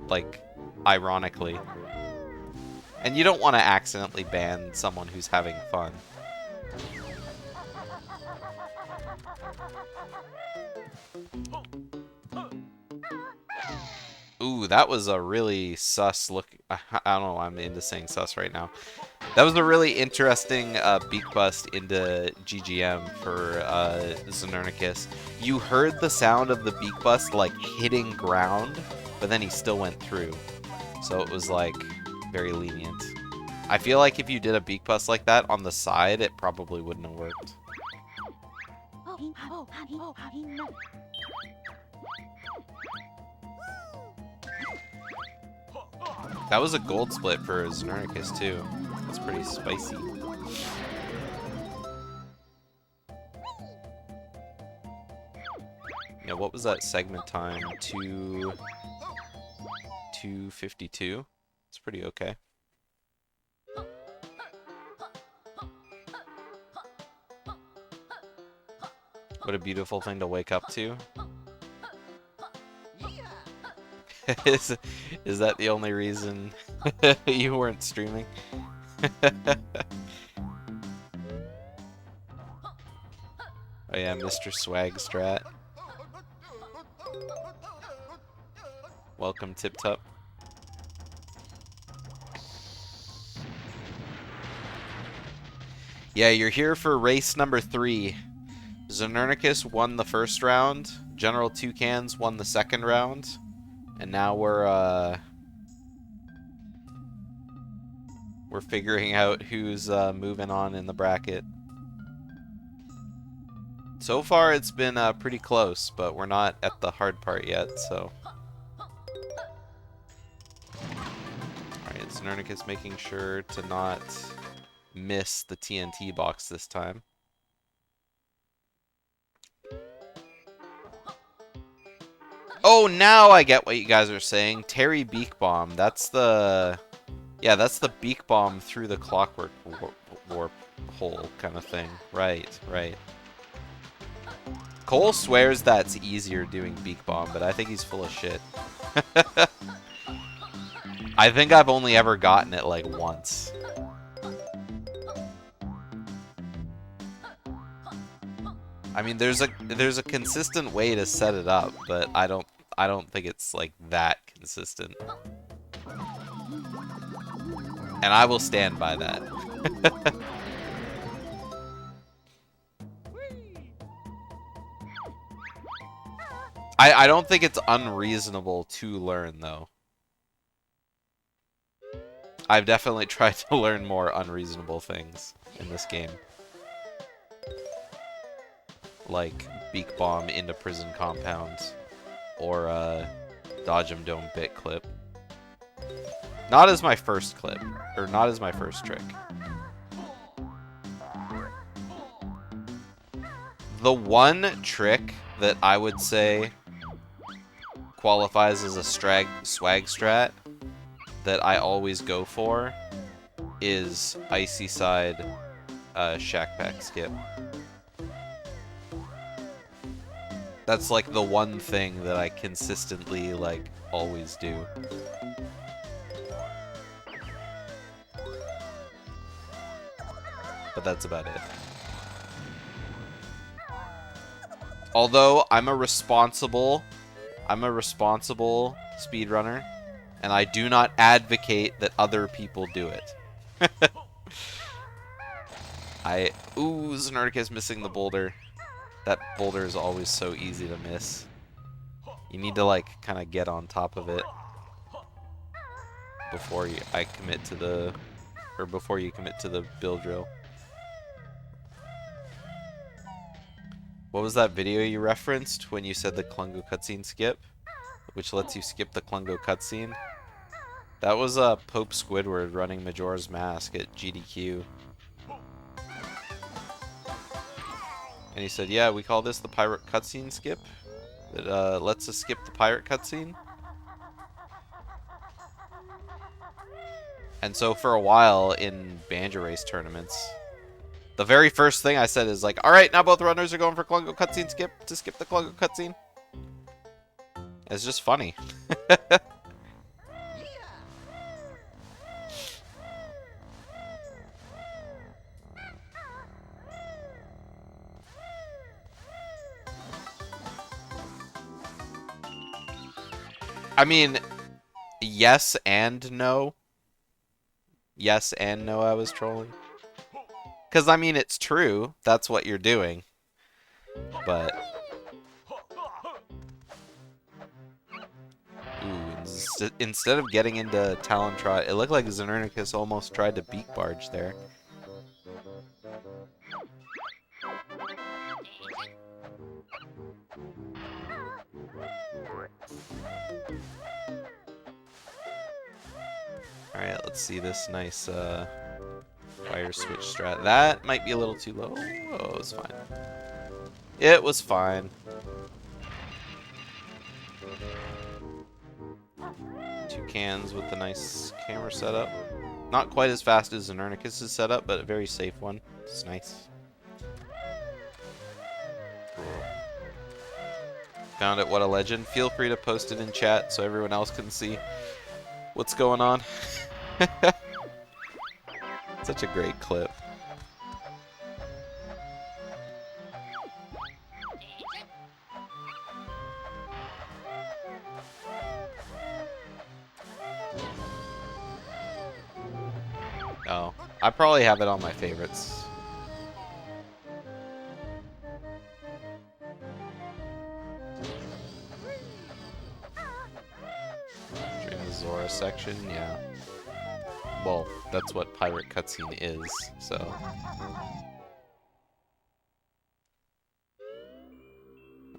like, ironically. And you don't want to accidentally ban someone who's having fun. Ooh, that was a really sus look. I don't know why I'm into saying sus right now. That was a really interesting beak bust into GGM for Znernicus. You heard the sound of the beak bust like hitting ground, but then he still went through. So it was like very lenient. I feel like if you did a beak bust like that on the side, it probably wouldn't have worked. That was a gold split for Znernicus too. That's pretty spicy. Yeah, what was that segment time? 2:52. It's pretty okay. What a beautiful thing to wake up to. Is that the only reason you weren't streaming? Oh yeah, Mr. Swagstrat. Welcome, Tip Tup. Yeah, you're here for race number 3. Znernicus won the first round. GeneralToucans won the second round. And now we're figuring out who's moving on in the bracket. So far, it's been pretty close, but we're not at the hard part yet, so. Alright, Znernicus making sure to not miss the TNT box this time. Oh, now I get what you guys are saying. Terry Beak Bomb. That's the... Yeah, that's the Beak Bomb through the clockwork warp hole kind of thing. Right, right. Cole swears that's easier doing Beak Bomb, but I think he's full of shit. I think I've only ever gotten it like once. I mean, there's a consistent way to set it up, but I don't think it's like that consistent. And I will stand by that. I don't think it's unreasonable to learn, though. I've definitely tried to learn more unreasonable things in this game. Like Beak Bomb into Prison Compound. Or Dodge 'em Don't Bitclip. Not as my first clip. Or not as my first trick. The one trick that I would say qualifies as a swag strat that I always go for is Icy Side Shack Pack Skip. That's like the one thing that I consistently like always do. But that's about it. Although I'm a responsible speedrunner, and I do not advocate that other people do it. Ooh, Znernicus missing the boulder. That boulder is always so easy to miss. You need to like kind of get on top of it before you commit to the build drill. What was that video you referenced when you said the Klungo cutscene skip? Which lets you skip the Klungo cutscene? That was Pope Squidward running Majora's Mask at GDQ. And he said, yeah, we call this the pirate cutscene skip. It lets us skip the pirate cutscene. And so for a while in BanjoRace tournaments, the very first thing I said is like, alright, now both runners are going for Klungo cutscene skip to skip the Klungo cutscene. It's just funny. I mean, yes and no. Yes and no, I was trolling. Because, I mean, it's true. That's what you're doing. But... Ooh, instead of getting into Talon Trot, it looked like Znernicus almost tried to beak barge there. Alright, let's see this nice fire switch strat. That might be a little too low. Oh, it was fine. It was fine. Toucans with the nice camera setup. Not quite as fast as Znernicus' setup, but a very safe one. It's nice. Found it, what a legend. Feel free to post it in chat so everyone else can see what's going on. Such a great clip. Oh, I probably have it on my favorites. During the Zora section, yeah. Well, that's what pirate cutscene is, so.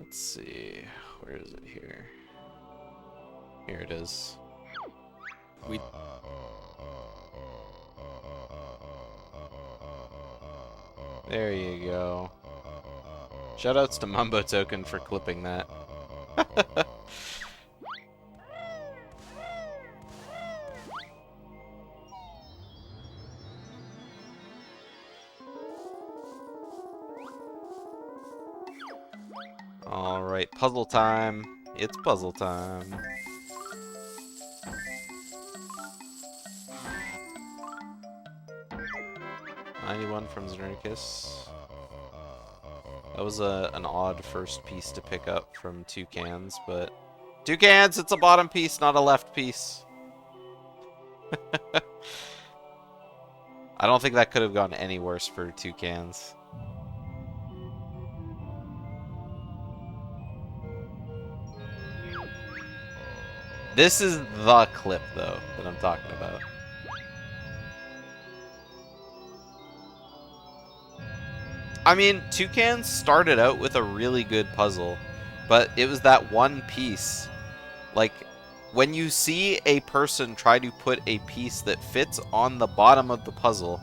Let's see, where is it here? Here it is. There you go. Shoutouts to Banjo-Tooie for clipping that. Alright, puzzle time. It's puzzle time. $91 from Znernicus. That was an odd first piece to pick up from Toucans, but... Toucans, it's a bottom piece, not a left piece. I don't think that could have gone any worse for Toucans. This is the clip, though, that I'm talking about. I mean, Toucans started out with a really good puzzle, but it was that one piece. Like, when you see a person try to put a piece that fits on the bottom of the puzzle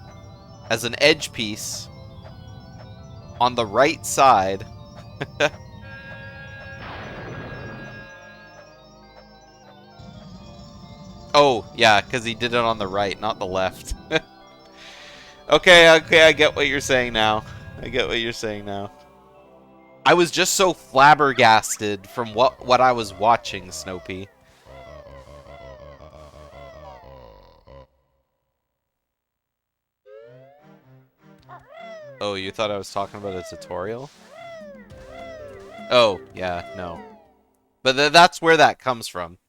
as an edge piece on the right side... Oh, yeah, because he did it on the right, not the left. Okay, I get what you're saying now. I get what you're saying now. I was just so flabbergasted from what I was watching, Snopey. Oh, you thought I was talking about a tutorial? Oh, yeah, no. But that's where that comes from.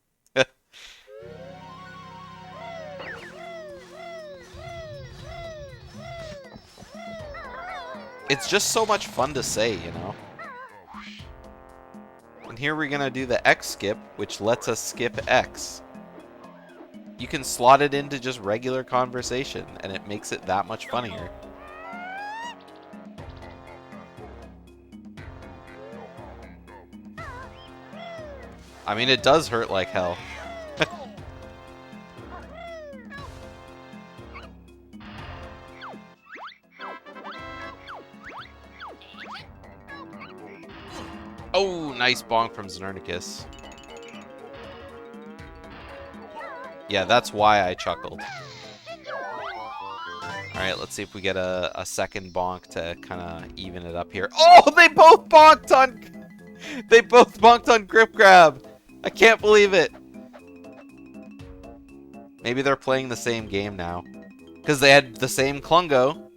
It's just so much fun to say, you know? And here we're gonna do the X skip, which lets us skip X. You can slot it into just regular conversation, and it makes it that much funnier. I mean, it does hurt like hell. Oh, nice bonk from Znernicus. Yeah, that's why I chuckled. Alright, let's see if we get a second bonk to kind of even it up here. Oh, they both bonked on... They both bonked on Grip Grab! I can't believe it! Maybe they're playing the same game now. Because they had the same Klungo.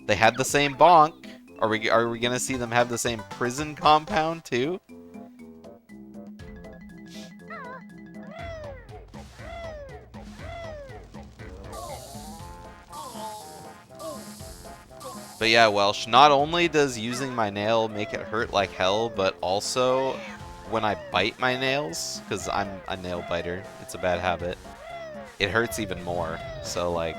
They had the same bonk. Are we gonna see them have the same prison compound too? But yeah, Welsh, not only does using my nail make it hurt like hell, but also when I bite my nails, because I'm a nail biter, it's a bad habit, it hurts even more. So, like...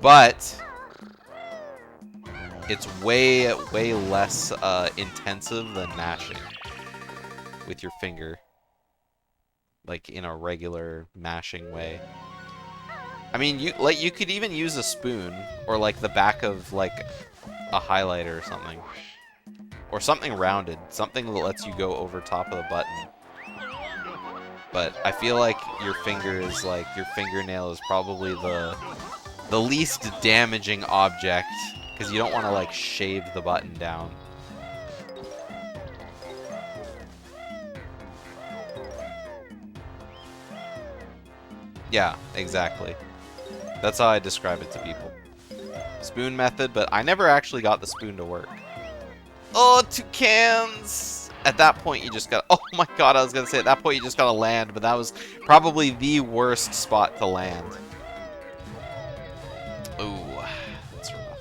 But it's way, way less intensive than mashing with your finger. Like in a regular mashing way. I mean, you could even use a spoon or like the back of like a highlighter or something. Or something rounded, something that lets you go over top of the button. But I feel like your finger is like, your fingernail is probably the least damaging object, because you don't want to like shave the button down. Yeah, exactly. That's how I describe it to people. Spoon method, but I never actually got the spoon to work. Oh, toucans! At that point, you just got... Oh my god, I was going to say, at that point, you just got to land, but that was probably the worst spot to land. Ooh, that's rough.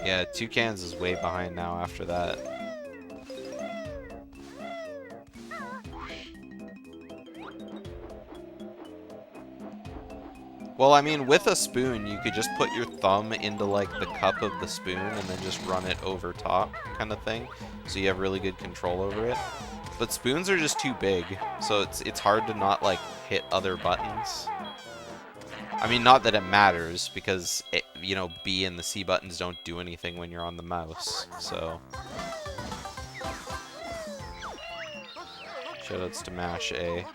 Yeah, toucans is way behind now after that. Well, I mean, with a spoon, you could just put your thumb into, like, the cup of the spoon and then just run it over top, kind of thing. So you have really good control over it. But spoons are just too big, so it's hard to not, like, hit other buttons. I mean, not that it matters, because, you know, B and the C buttons don't do anything when you're on the mouse, so... Shoutouts to Mash A.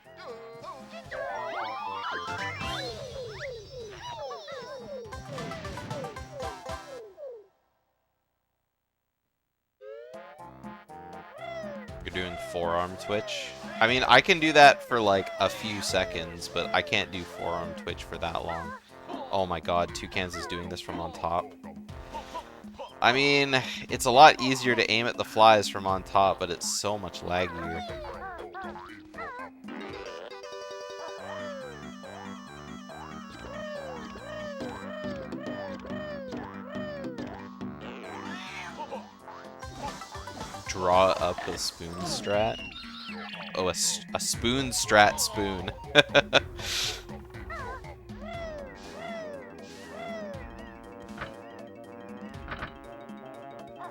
You're doing forearm twitch. I mean, I can do that for like a few seconds, but I can't do forearm twitch for that long. Oh my god, Toucans is doing this from on top. I mean, it's a lot easier to aim at the flies from on top, but it's so much laggier. Draw up a spoon strat. Oh, a spoon strat spoon.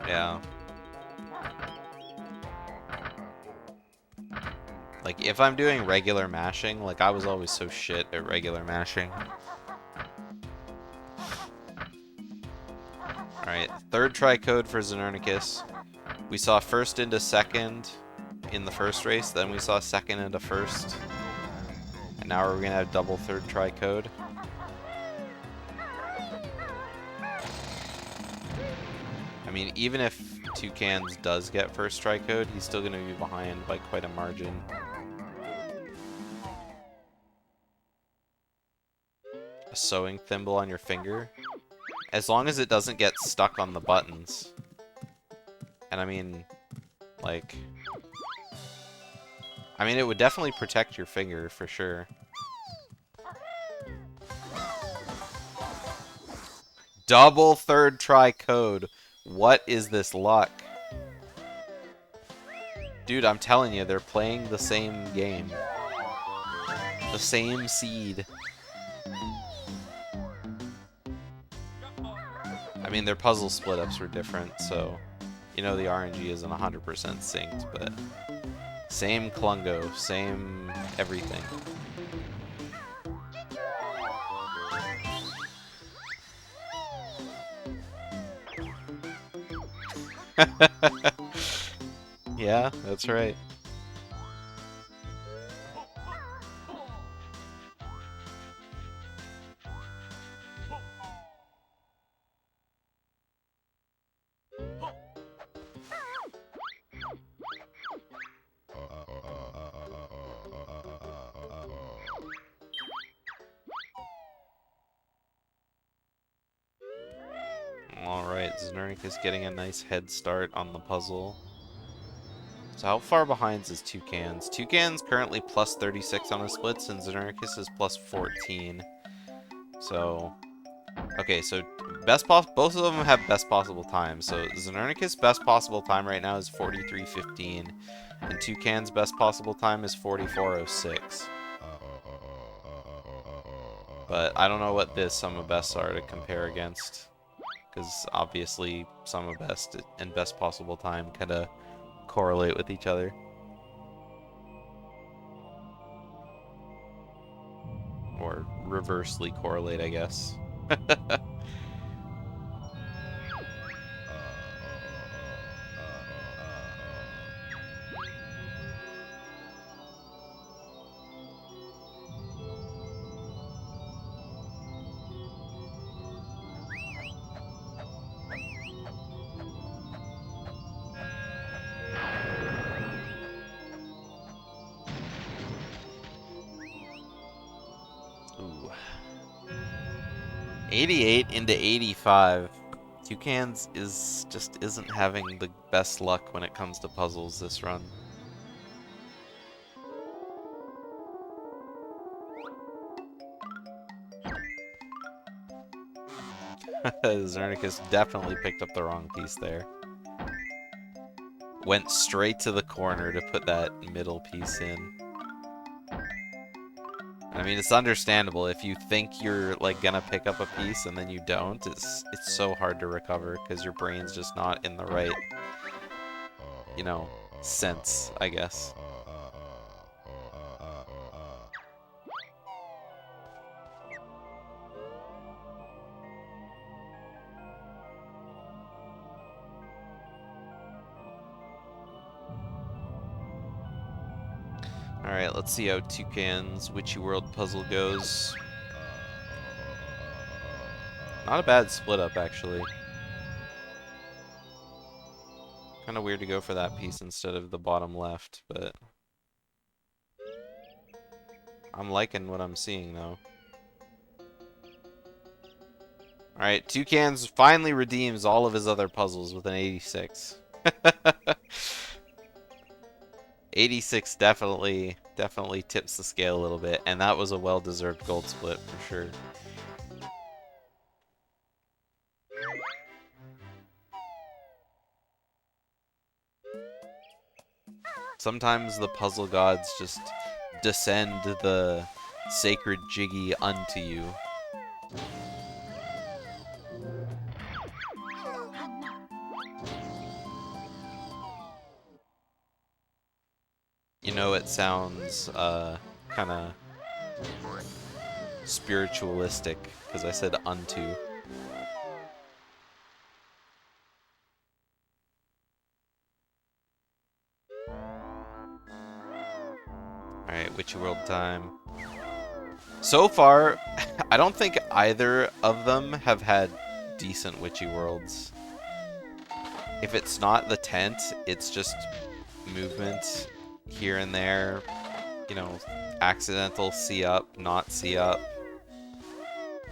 Yeah. Like, if I'm doing regular mashing, like, I was always so shit at regular mashing. Alright, third try code for Znernicus. We saw first into second in the first race, then we saw second into first. And now we're gonna have double third try code. I mean, even if Toucans does get first try code, he's still gonna be behind by quite a margin. A sewing thimble on your finger? As long as it doesn't get stuck on the buttons. And I mean, like... I mean, it would definitely protect your finger, for sure. Double third try code. What is this luck? Dude, I'm telling you, they're playing the same game. The same seed. I mean, their puzzle split-ups were different, so... You know the RNG isn't 100% synced, but... Same Klungo, same everything. Yeah, that's right. Alright, Znernicus getting a nice head start on the puzzle. So how far behind is Toucans? Toucan's currently plus 36 on his splits, and Znernicus is plus 14. So, okay, so both of them have best possible time. So Znernicus' best possible time right now is 43:15, and Toucan's best possible time is 44:06. But I don't know what the sum of bests are to compare against, because obviously sum of best and best possible time kind of correlate with each other. Or reversely correlate, I guess. Ooh. 88 into 85. Toucans just isn't having the best luck when it comes to puzzles this run. Znernicus definitely picked up the wrong piece there. Went straight to the corner to put that middle piece in. I mean, it's understandable if you think you're like gonna pick up a piece and then you don't. It's so hard to recover because your brain's just not in the right, you know, sense, I guess. Alright, let's see how Toucan's Witchy World puzzle goes. Not a bad split up, actually. Kind of weird to go for that piece instead of the bottom left, but I'm liking what I'm seeing, though. Alright, Toucans finally redeems all of his other puzzles with an 86. 86 definitely tips the scale a little bit, and that was a well-deserved gold split for sure. Sometimes the puzzle gods just descend the sacred jiggy unto you. You know, it sounds kind of spiritualistic because I said unto. Alright, Witchy World time. So far, I don't think either of them have had decent Witchy Worlds. If it's not the tent, it's just movement here and there. You know, accidental C up, not C up.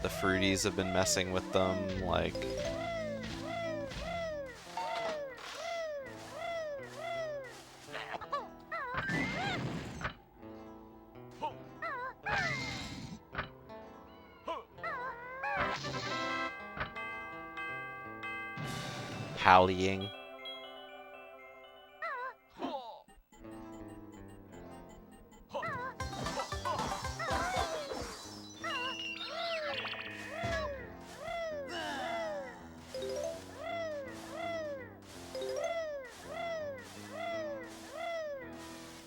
The fruities have been messing with them, like... Pallying.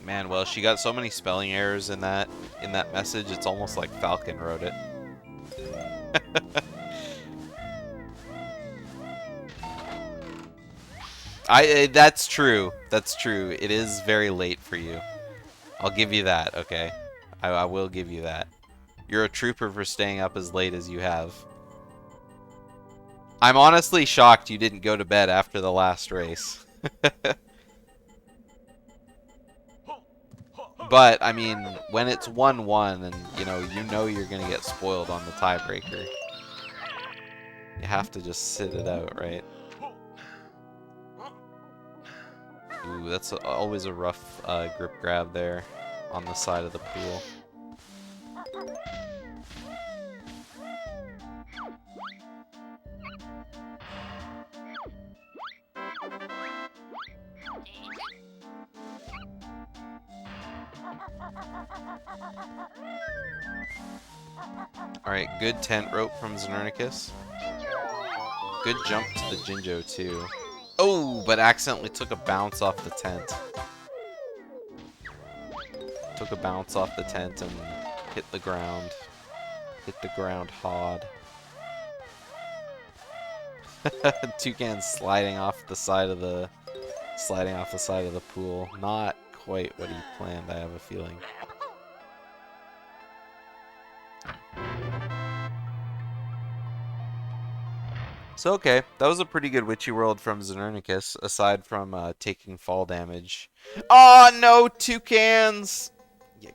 Man, well, she got so many spelling errors in that message, it's almost like Falcon wrote it. That's true. That's true. It is very late for you. I'll give you that, okay? I will give you that. You're a trooper for staying up as late as you have. I'm honestly shocked you didn't go to bed after the last race. But, I mean, when it's 1-1 and, you know you're going to get spoiled on the tiebreaker, you have to just sit it out, right? Ooh, that's always a rough grip grab there on the side of the pool. Alright, good tent rope from Znernicus. Good jump to the Jinjo, too. Oh, but accidentally took a bounce off the tent. Took a bounce off the tent and hit the ground. Hit the ground hard. Toucan sliding off the side of the pool. Not quite what he planned, I have a feeling. So okay, that was a pretty good Witchy World from Znernicus, aside from taking fall damage. Oh no, Toucans! Yeah,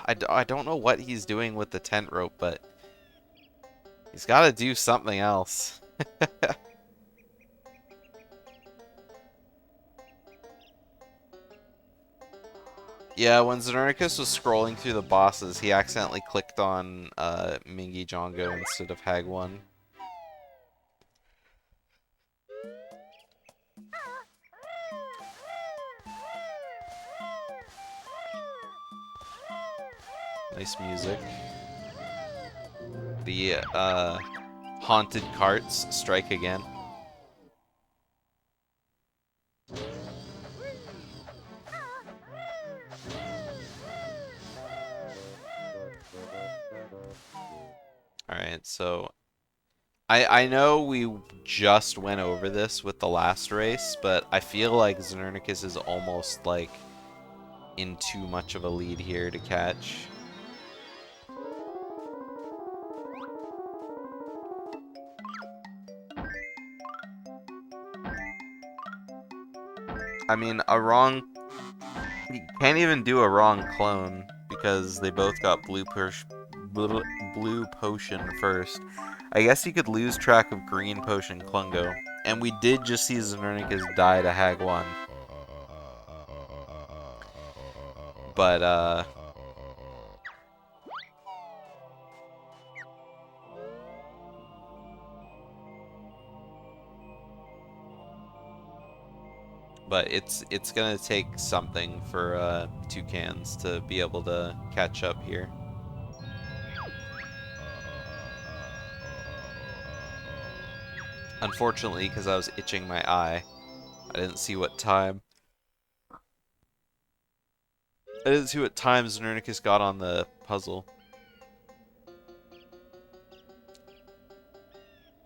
I don't know what he's doing with the tent rope, but he's got to do something else. Yeah, when Znernicus was scrolling through the bosses, he accidentally clicked on Mingy Jongo instead of Hag 1. Nice music. The haunted carts strike again. Alright, so I know we just went over this with the last race, but I feel like Znernicus is almost like in too much of a lead here to catch. I mean, you can't even do a wrong clone because they both got blue potion first. I guess you could lose track of green potion Klungo. And we did just see Znernicus die to Hag 1. But, it's gonna take something for Toucans to be able to catch up here. Unfortunately, because I was itching my eye, I didn't see what time. I didn't see what time Znernicus got on the puzzle.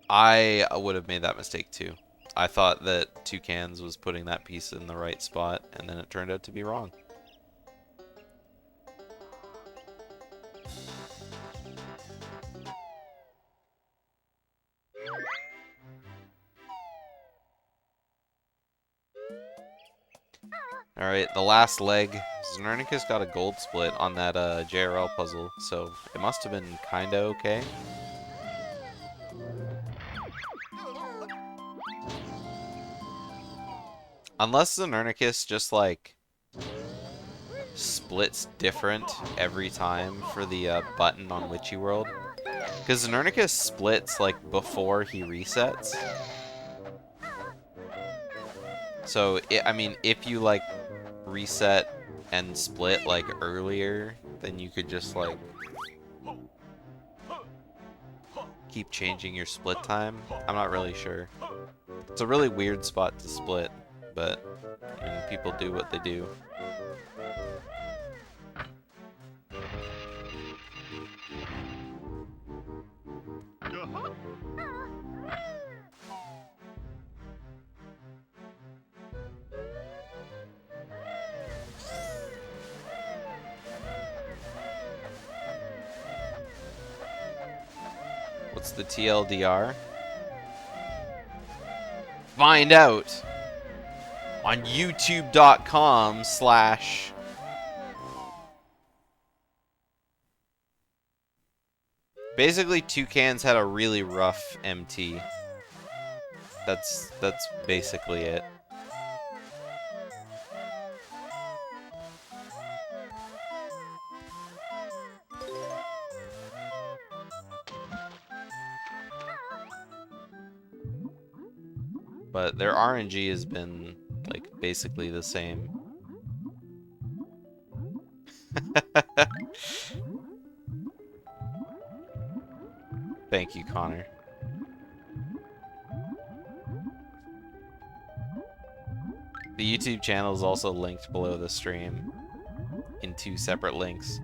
I would have made that mistake too. I thought that Toucans was putting that piece in the right spot, and then it turned out to be wrong. Alright, the last leg. Znernicus got a gold split on that JRL puzzle, so it must have been kinda okay. Unless Znernicus just, like, splits different every time for the button on Witchy World. Because Znernicus splits, like, before he resets. So, I mean, if you, like, reset and split, like, earlier, then you could just, like, keep changing your split time. I'm not really sure. It's a really weird spot to split, but I mean, people do what they do. What's the TLDR? Find out on youtube.com/ Basically, Toucans had a really rough MT. That's basically it. But their RNG has been, like, basically the same. Thank you, Connor. The YouTube channel is also linked below the stream in 2 separate links.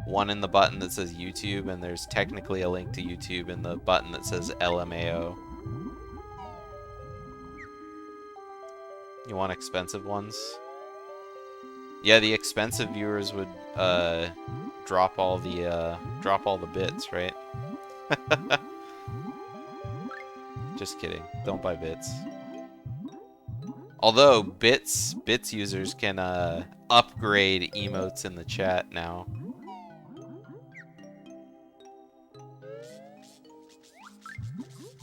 One in the button that says YouTube, and there's technically a link to YouTube in the button that says LMAO. You want expensive ones? Yeah, the expensive viewers would drop all the bits, right? Just kidding. Don't buy bits. Although bits users can upgrade emotes in the chat now.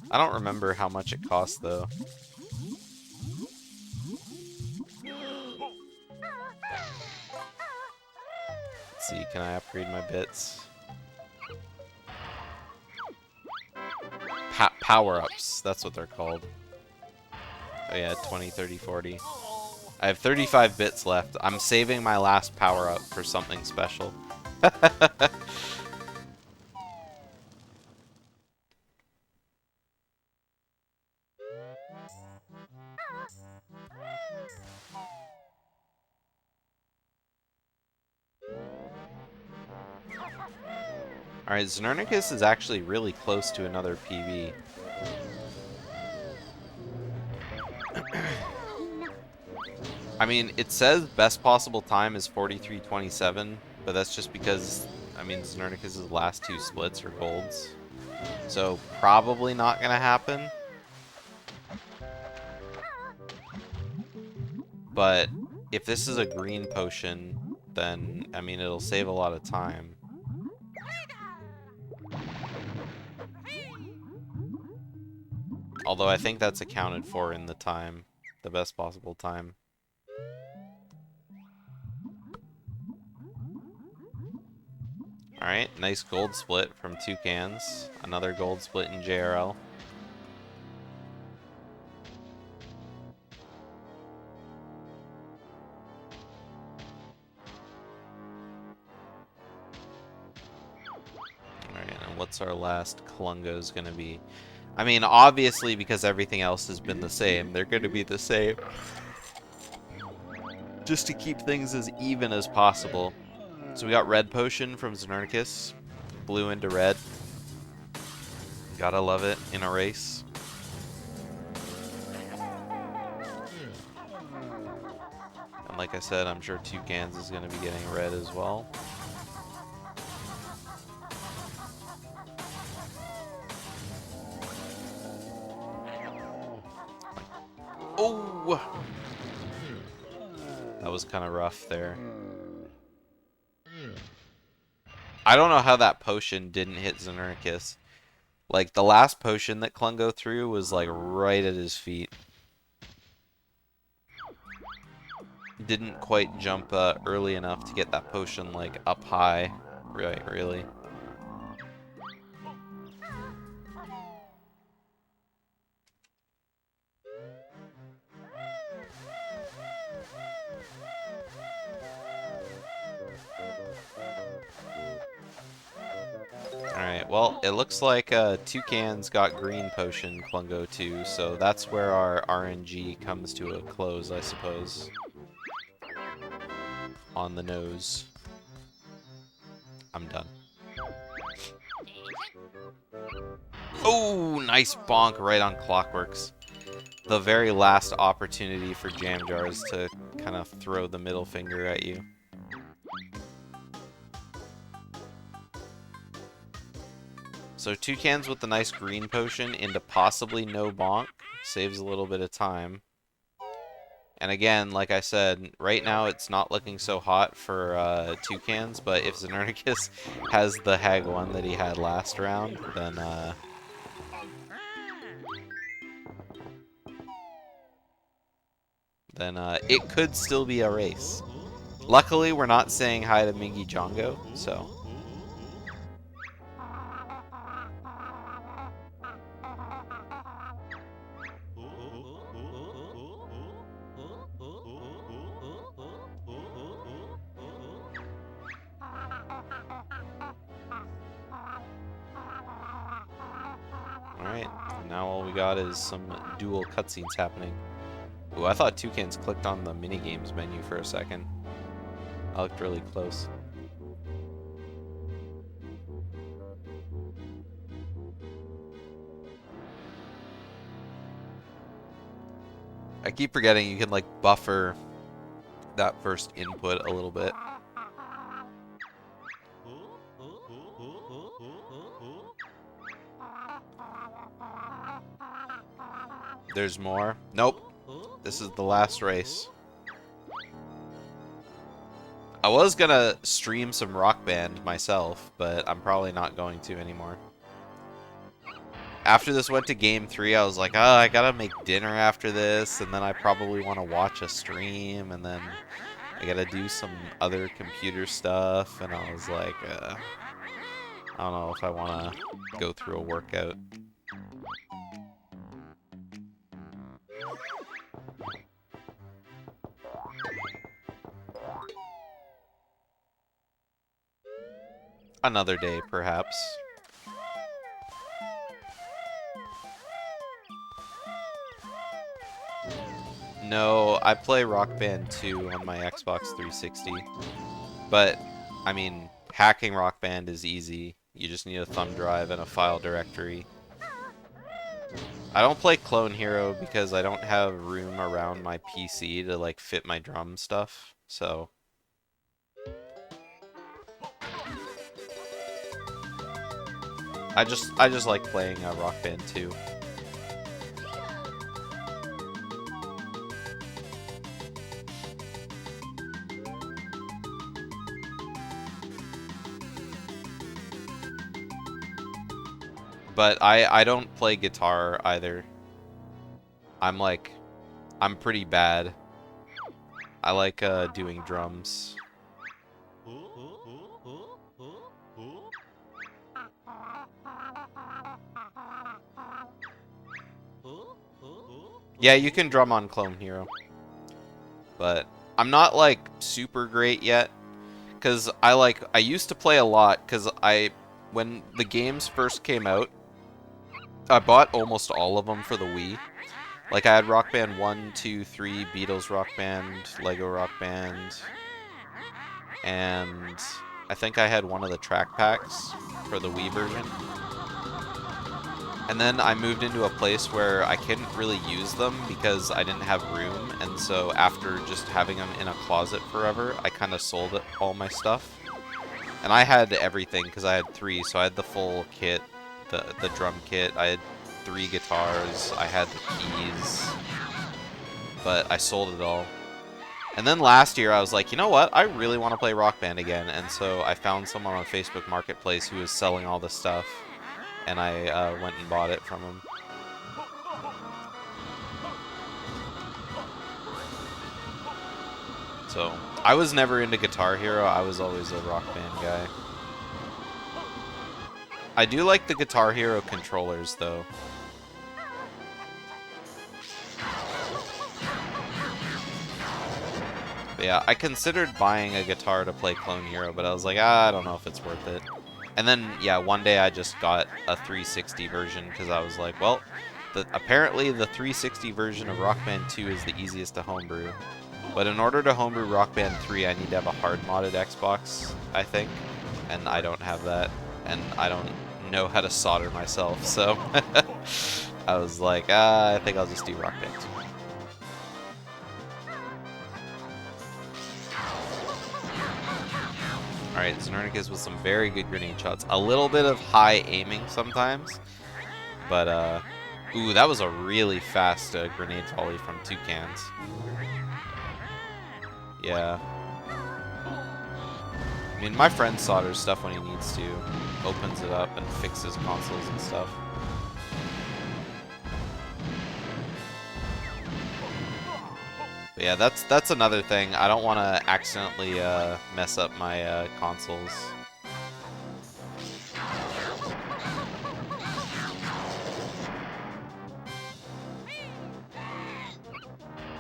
I don't remember how much it costs though. Let's see, can I upgrade my bits? Power-ups, that's what they're called. Oh yeah, 20, 30, 40. I have 35 bits left. I'm saving my last power-up for something special. Alright, Znernicus is actually really close to another PB. I mean, it says best possible time is 43:27, but that's just because, I mean, Znernicus' last 2 splits are golds. So, probably not gonna happen. But, if this is a green potion, then, I mean, it'll save a lot of time. Although I think that's accounted for in the time, the best possible time. Alright, nice gold split from Toucans. Another gold split in JRL. Alright, and what's our last Klungo's gonna be? I mean, obviously, because everything else has been the same, they're gonna be the same. Just to keep things as even as possible. So we got red potion from Znernicus. Blue into red. Gotta love it in a race. And like I said, I'm sure Toucans is gonna be getting red as well. Oh! That was kind of rough there. I don't know how that potion didn't hit Znernicus. Like, the last potion that Klungo threw was, like, right at his feet. Didn't quite jump early enough to get that potion, like, up high. Right, really. Alright, well, it looks like Toucans got green potion, Klungo too, so that's where our RNG comes to a close, I suppose. On the nose. I'm done. Oh, nice bonk right on Clockworks. The very last opportunity for Jam Jars to kind of throw the middle finger at you. So Toucans with the nice green potion into possibly no bonk. Saves a little bit of time. And again, like I said, right now it's not looking so hot for Toucans, but if Znernicus has the Hag 1 that he had last round, then it could still be a race. Luckily, we're not saying hi to Mingy Jongo, so... Alright, now all we got is some dual cutscenes happening. Ooh, I thought Toucans clicked on the minigames menu for a second. I looked really close. I keep forgetting you can like buffer that first input a little bit. There's more. Nope. This is the last race. I was gonna stream some Rock Band myself, but I'm probably not going to anymore. After this went to game 3, I was like, oh, I gotta make dinner after this, and then I probably want to watch a stream, and then I gotta do some other computer stuff, and I was like, I don't know if I want to go through a workout. Another day, perhaps. No, I play Rock Band 2 on my Xbox 360. But, I mean, hacking Rock Band is easy. You just need a thumb drive and a file directory. I don't play Clone Hero because I don't have room around my PC to, like, fit my drum stuff, so... I just like playing Rock Band 2. But I don't play guitar either. I'm pretty bad. I like doing drums. Yeah, you can drum on Clone Hero. But I'm not like super great yet. Cause I used to play a lot cause when the games first came out, I bought almost all of them for the Wii. Like I had Rock Band 1, 2, 3, Beatles Rock Band, Lego Rock Band, and I think I had one of the track packs for the Wii version. And then I moved into a place where I couldn't really use them because I didn't have room, and so after just having them in a closet forever, I kind of sold all my stuff. And I had everything because I had 3, so I had the full kit, the drum kit, I had 3 guitars, I had the keys, but I sold it all. And then last year I was like, you know what, I really want to play Rock Band again, and so I found someone on Facebook Marketplace who was selling all this stuff. And I went and bought it from him. So, I was never into Guitar Hero, I was always a Rock Band guy. I do like the Guitar Hero controllers, though. But yeah, I considered buying a guitar to play Clone Hero, but I was like, I don't know if it's worth it. And then, yeah, one day I just got a 360 version because I was like, well, apparently the 360 version of Rock Band 2 is the easiest to homebrew. But in order to homebrew Rock Band 3, I need to have a hard-modded Xbox, I think. And I don't have that. And I don't know how to solder myself, so... I was like, I think I'll just do Rock Band 2. Alright, Znernicus with some very good grenade shots. A little bit of high aiming sometimes. But, ooh, that was a really fast grenade volley from Toucans. Yeah. I mean, my friend solders stuff when he needs to. Opens it up and fixes consoles and stuff. But yeah, that's another thing. I don't want to accidentally mess up my consoles.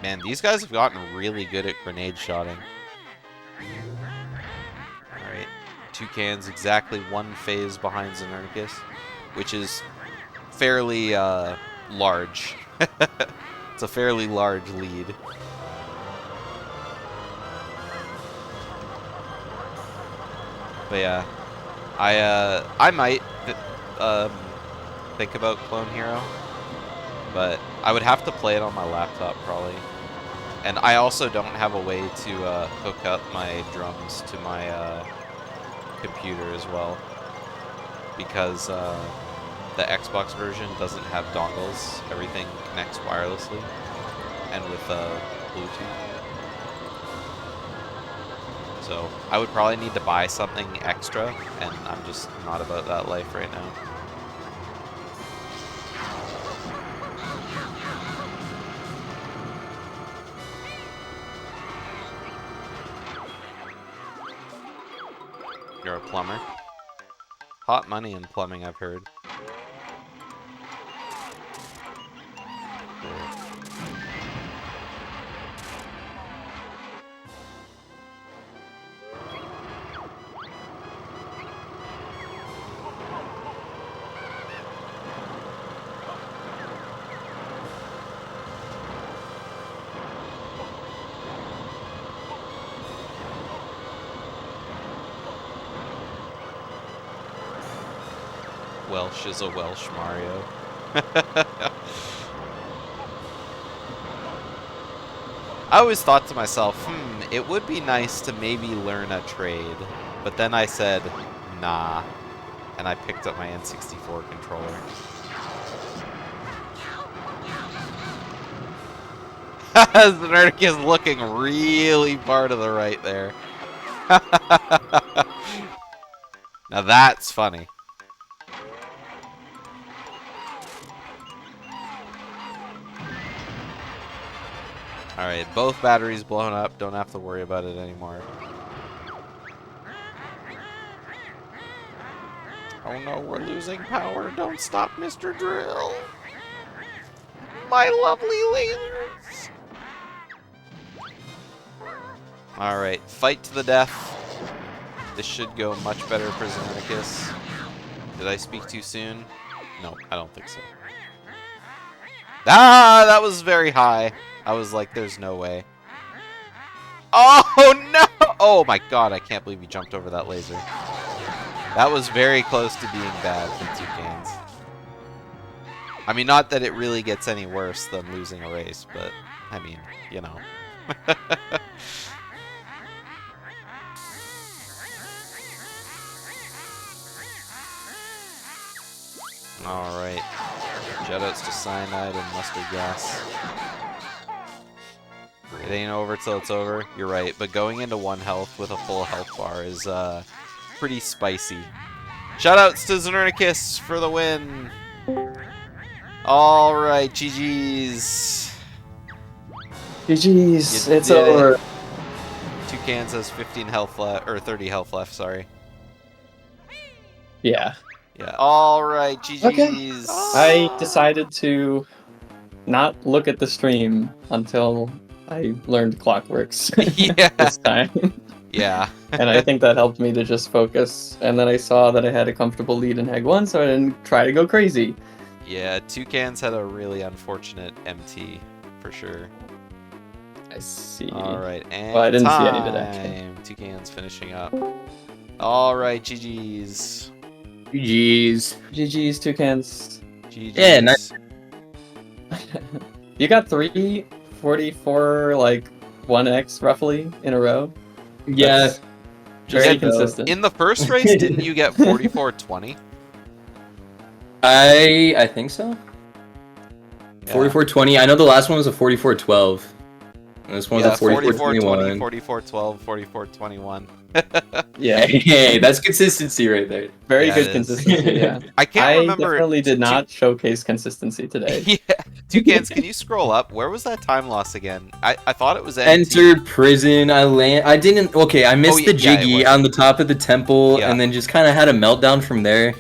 Man, these guys have gotten really good at grenade shotting. Alright, Toucans exactly 1 phase behind Znernicus, which is fairly large. It's a fairly large lead. But yeah, I might think about Clone Hero, but I would have to play it on my laptop probably. And I also don't have a way to hook up my drums to my computer as well, because the Xbox version doesn't have dongles. Everything connects wirelessly and with Bluetooth. So I would probably need to buy something extra, and I'm just not about that life right now. You're a plumber? Hot money in plumbing, I've heard. Welsh is a Welsh Mario. I always thought to myself, it would be nice to maybe learn a trade. But then I said, nah. And I picked up my N64 controller. Znernicus looking really far to the right there. Now that's funny. Alright, both batteries blown up. Don't have to worry about it anymore. Oh no, we're losing power. Don't stop, Mr. Drill. My lovely lasers. Alright, fight to the death. This should go much better for Znernicus. Did I speak too soon? No, I don't think so. Ah, that was very high. I was like, there's no way. Oh, no! Oh, my God, I can't believe he jumped over that laser. That was very close to being bad for Toucans. I mean, not that it really gets any worse than losing a race, but, I mean, you know. Alright. Shoutouts to Cyanide and Mustard Gas. It ain't over till it's over. You're right, but going into 1 health with a full health bar is pretty spicy. Shoutouts to Znernicus for the win. All right, GG's. GG's. It's over. Toucans has 15 health left, or 30 health left. Sorry. Yeah. Yeah. All right, GG's. Okay. I decided to not look at the stream until I learned Clockworks Yeah. this time. Yeah. And I think that helped me to just focus. And then I saw that I had a comfortable lead in Heg 1, so I didn't try to go crazy. Yeah, Toucans had a really unfortunate MT, for sure. I see. All right, and well, I didn't see any of it, actually. Toucans finishing up. All right, GG's. GG's. GG's, Toucans. GG's. Yeah, nice. You got 344, like, 1x roughly in a row. Yeah. That's very consistent. In the first race, didn't you get 44-20? I think so. Yeah. 44-20. I know the last one was a 44-12. And this one was a 44-21. 44-12, 44-21. Yeah. Hey, that's consistency right there. Very Yeah, good it is. consistency, yeah. I can't remember. definitely did not showcase consistency today. Yeah. Toucans, can you scroll up? Where was that time loss again? I thought it was NT. Entered prison. I didn't. Okay, I missed the jiggy it on the top of the temple, Yeah. and then just kind of had a meltdown from there.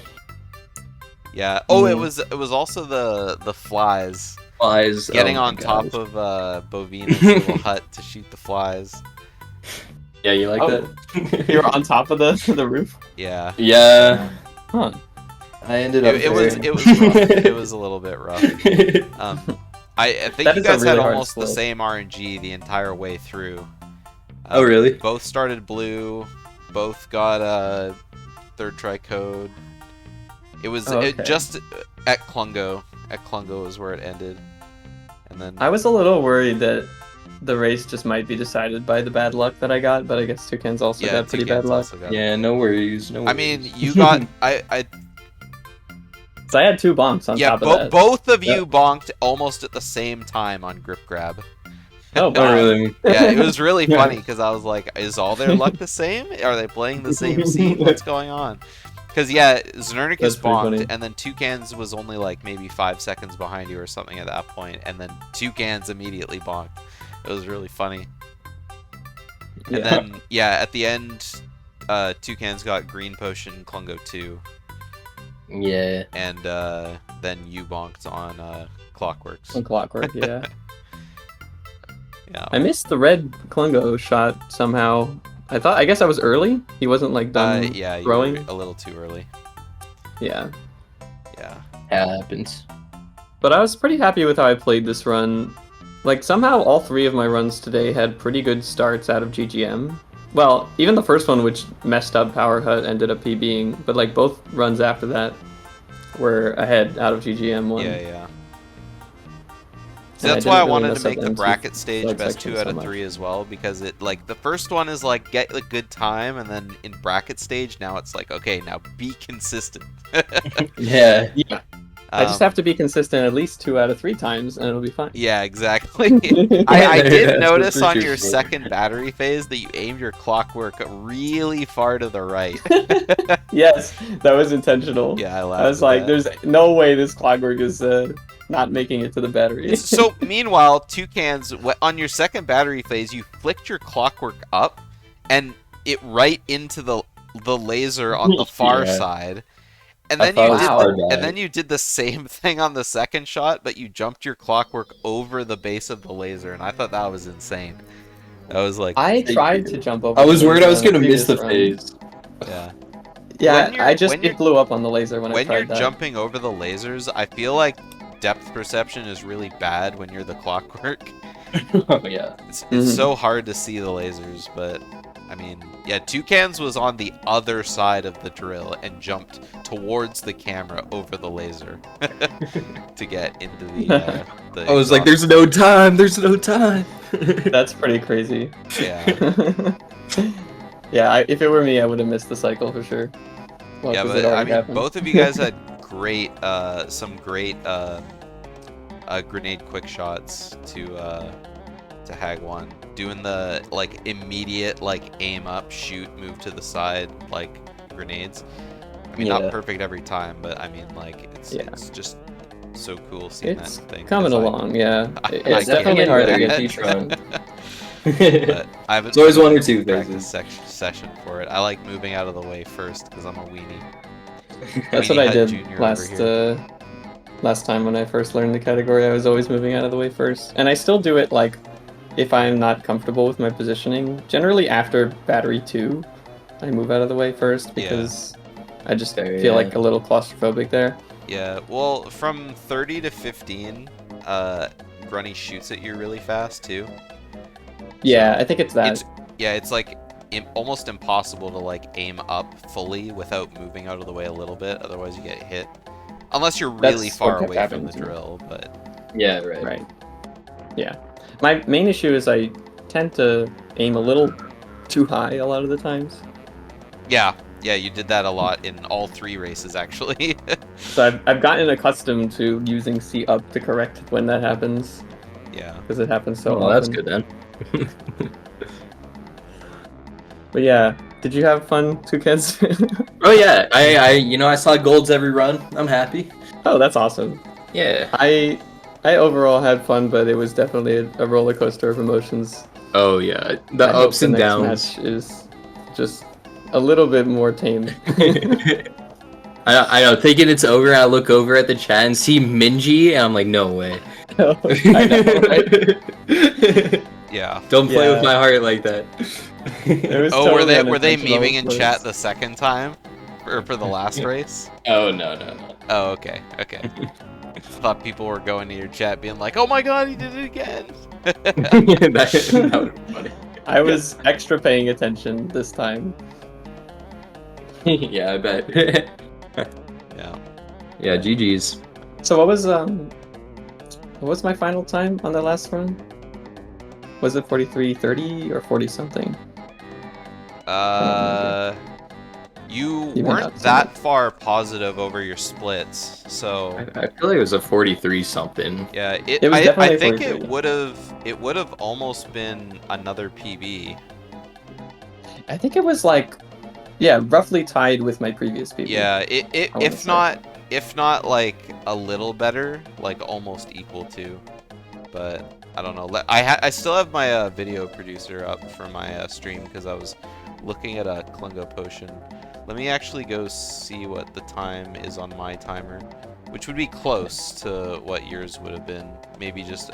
Yeah. Oh, it was also the flies. Flies. Getting oh my on top gosh. of Bovina's little hut to shoot the flies. Yeah, you like Oh. that? You're on top of the roof? Yeah. Yeah. Huh. I ended up. It was rough. It was a little bit rough. I think That you is a guys had really hard almost the split. same RNG the entire way through. Oh, really? Both started blue. Both got third try code. It was Oh, it okay. just at Klungo. At Klungo is where it ended. And then I was a little worried that the race just might be decided by the bad luck that I got, but I guess Toucans also got pretty bad Toucans luck. also got it. Yeah, no worries. No worries. I mean, you got I So I had 2 bonks on yeah, top of that. both of you bonked almost at the same time on grip grab. Oh, Oh, wow. really? Yeah, it was really funny because I was like, is all their luck the same? Are they playing the same scene? What's going on? Because, yeah, Znernicus That's pretty funny. bonked, and then Toucans was only like maybe 5 seconds behind you or something at that point, and then Toucans immediately bonked. It was really funny. And then, yeah, at the end, Toucans got green potion, Klungo 2, Yeah. and then you bonked on Clockworks. On Clockwork, yeah. Yeah. I missed the red Klungo shot somehow. I guess I was early. He wasn't like done Yeah, you throwing. were a little too early. Yeah. Yeah. Happens. But I was pretty happy with how I played this run. Like, somehow all 3 of my runs today had pretty good starts out of GGM. Well, even the first one, which messed up Power Hut, ended up PBing, but like both runs after that were ahead out of GGM 1. Yeah. And That's why I didn't really wanted mess to up make the them bracket stage flight best sections 2 out so of much. 3 as well, because it like the first one is like get a good time, and then in bracket stage now it's like, okay, now be consistent. Yeah. Yeah. I just have to be consistent at least 2 out of 3 times, and it'll be fine. Yeah, exactly. I did That's notice for on sure. your second battery phase that you aimed your Clockwork really far to the right. Yes, that was intentional. Yeah, I laughed. I was at like, that. there's no way this Clockwork is not making it to the battery. So, meanwhile, Toucans, on your second battery phase, you flicked your Clockwork up, and it right into the laser on the far Yeah. side. And I then thought you it was did hard, and right? then you did the same thing on the second shot, but you jumped your Clockwork over the base of the laser, and I thought that was insane. I was like, I tried to jump over. I was the worried I was laser on gonna miss the previous run. phase. yeah. Yeah, When you're- it blew up on the laser when I When you're tried that. jumping over the lasers, I feel like depth perception is really bad when you're the Clockwork. Oh yeah. It's Mhm. so hard to see the lasers, but I mean, yeah, Toucans was on the other side of the drill and jumped towards the camera over the laser to get into the I was like, exhaust. "There's no time. There's no time." That's pretty crazy. Yeah. Yeah, if it were me, I would have missed the cycle for sure. Well, Yeah, 'cause but it I already mean, happened. both of you guys had some great grenade quick shots to Hag 1, doing the like immediate like aim up, shoot, move to the side like grenades. I mean, Yeah. not perfect every time, but I mean, like it's just so cool seeing It's that thing. coming 'cause along, yeah. I It's can't definitely do hard to that. get each run. But I haven't It's always been one or to two practice phases. session for it. I like moving out of the way first because I'm a weenie. That's Weenie what I Hut did Junior over here. last time when I first learned the category. I was always moving out of the way first, and I still do it like if I'm not comfortable with my positioning. Generally, after battery 2, I move out of the way first because I just Fair, feel yeah. like a little claustrophobic there. Yeah, well, from 30 to 15, Grunny shoots at you really fast too. Yeah, I think it's that. It's like almost impossible to like aim up fully without moving out of the way a little bit. Otherwise, you get hit. Unless you're really That's what far kept away from happening the to me. drill, but Yeah, right. Right. Yeah. My main issue is I tend to aim a little too high a lot of the times. yeah, you did that a lot in all 3 races actually. So I've gotten accustomed to using C up to correct when that happens, Yeah. because it happens so Oh, often. that's good then. But yeah, did you have fun, Toucans? Oh yeah, I saw golds every run. I'm happy. Oh, that's awesome. Yeah. I overall had fun, but it was definitely a roller coaster of emotions. Oh yeah, the I hope ups and the next downs. match is just a little bit more tame. I know. Thinking it's over, I look over at the chat and see Minji, and I'm like, no way. I know, right? Yeah. Don't play with Yeah. my heart like that. It was Oh, totally were they unintentional, memeing in but- chat the second time? for the last race? Oh, no. Oh, okay. Thought people were going to your chat being like, "Oh my god, he did it again!" that would be funny. I was extra paying attention this time. Yeah, I bet. Yeah. Yeah, GG's. So what was my final time on the last run? Was it 43:30 or 40 something? You You may weren't not see that it. far positive over your splits, so I feel like it was a 43 something. yeah. It was I definitely think 43. it would have almost been another PB. I think it was like, yeah, roughly tied with my previous PB. Yeah. I wanna say. If not like a little better, like almost equal to. But I don't know. I still have my video producer up for my stream because I was looking at a Klungo potion. Let me actually go see what the time is on my timer, which would be close to what yours would have been. Maybe just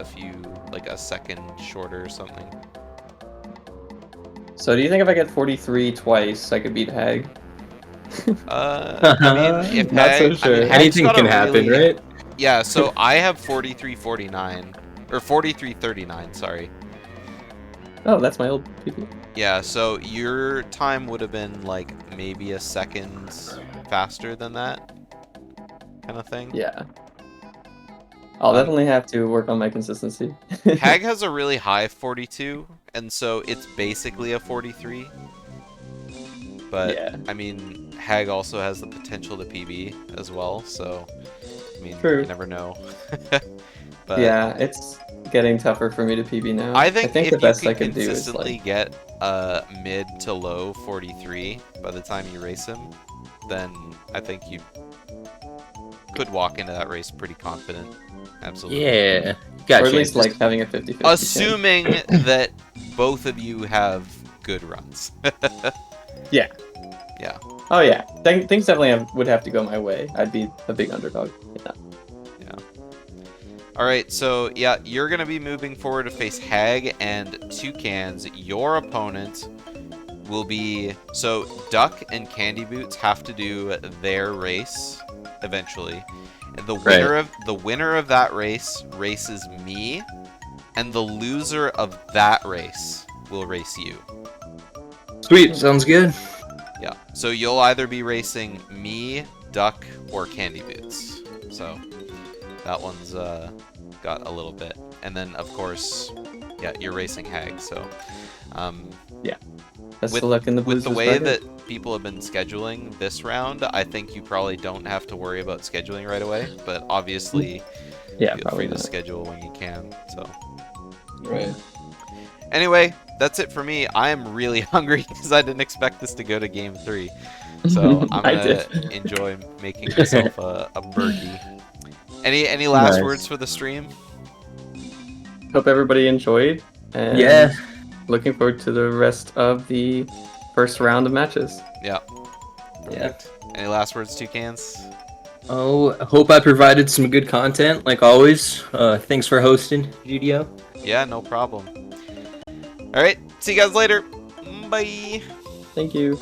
like a second shorter or something. So do you think if I get 43 twice, I could beat Hag? I mean, if Not so Hag, sure. Hag's Anything got can a happen, really, right? yeah. So I have 43:49 or 43:39. Sorry. Oh, that's my old PB. Yeah, so your time would have been like maybe a second faster than that kind of thing. Yeah. I'll definitely have to work on my consistency. Hag has a really high 42, and so it's basically a 43. But, yeah. I mean, Hag also has the potential to PB as well, so, I mean, True. you never know. But Yeah, it's getting tougher for me to PB now. I think the if best you I can could do is consistently like, get a mid to low 43 by the time you race him, then I think you could walk into that race pretty confident. Absolutely. Yeah. Got or at least chances. like having a 50-50 Assuming that both of you have good runs. Yeah. Yeah. Oh yeah, things definitely would have to go my way. I'd be a big underdog. Yeah. Alright, so yeah, you're going to be moving forward to face Hag and Toucans. Your opponent will be... So, Duck and Candy Boots have to do their race eventually. And the winner of that race races me, and the loser of that race will race you. Sweet, sounds good. Yeah, so you'll either be racing me, Duck, or Candy Boots. So that one's got a little bit. And then, of course, yeah, you're racing Hag, so... Yeah. Best of luck in the with the Blues way bracket. that people have been scheduling this round, I think you probably don't have to worry about scheduling right away. But obviously, Yeah, feel probably free to not. schedule when you can. So Right. anyway, that's it for me. I am really hungry because I didn't expect this to go to game 3. So I'm I gonna did. enjoy making myself a burgie. Any last Nice. words for the stream? Hope everybody enjoyed. And Yeah. looking forward to the rest of the first round of matches. Yeah. Yeah. Any last words, Toucans? Oh, I hope I provided some good content, like always. Thanks for hosting, GDO. Yeah, no problem. All right, see you guys later. Bye. Thank you.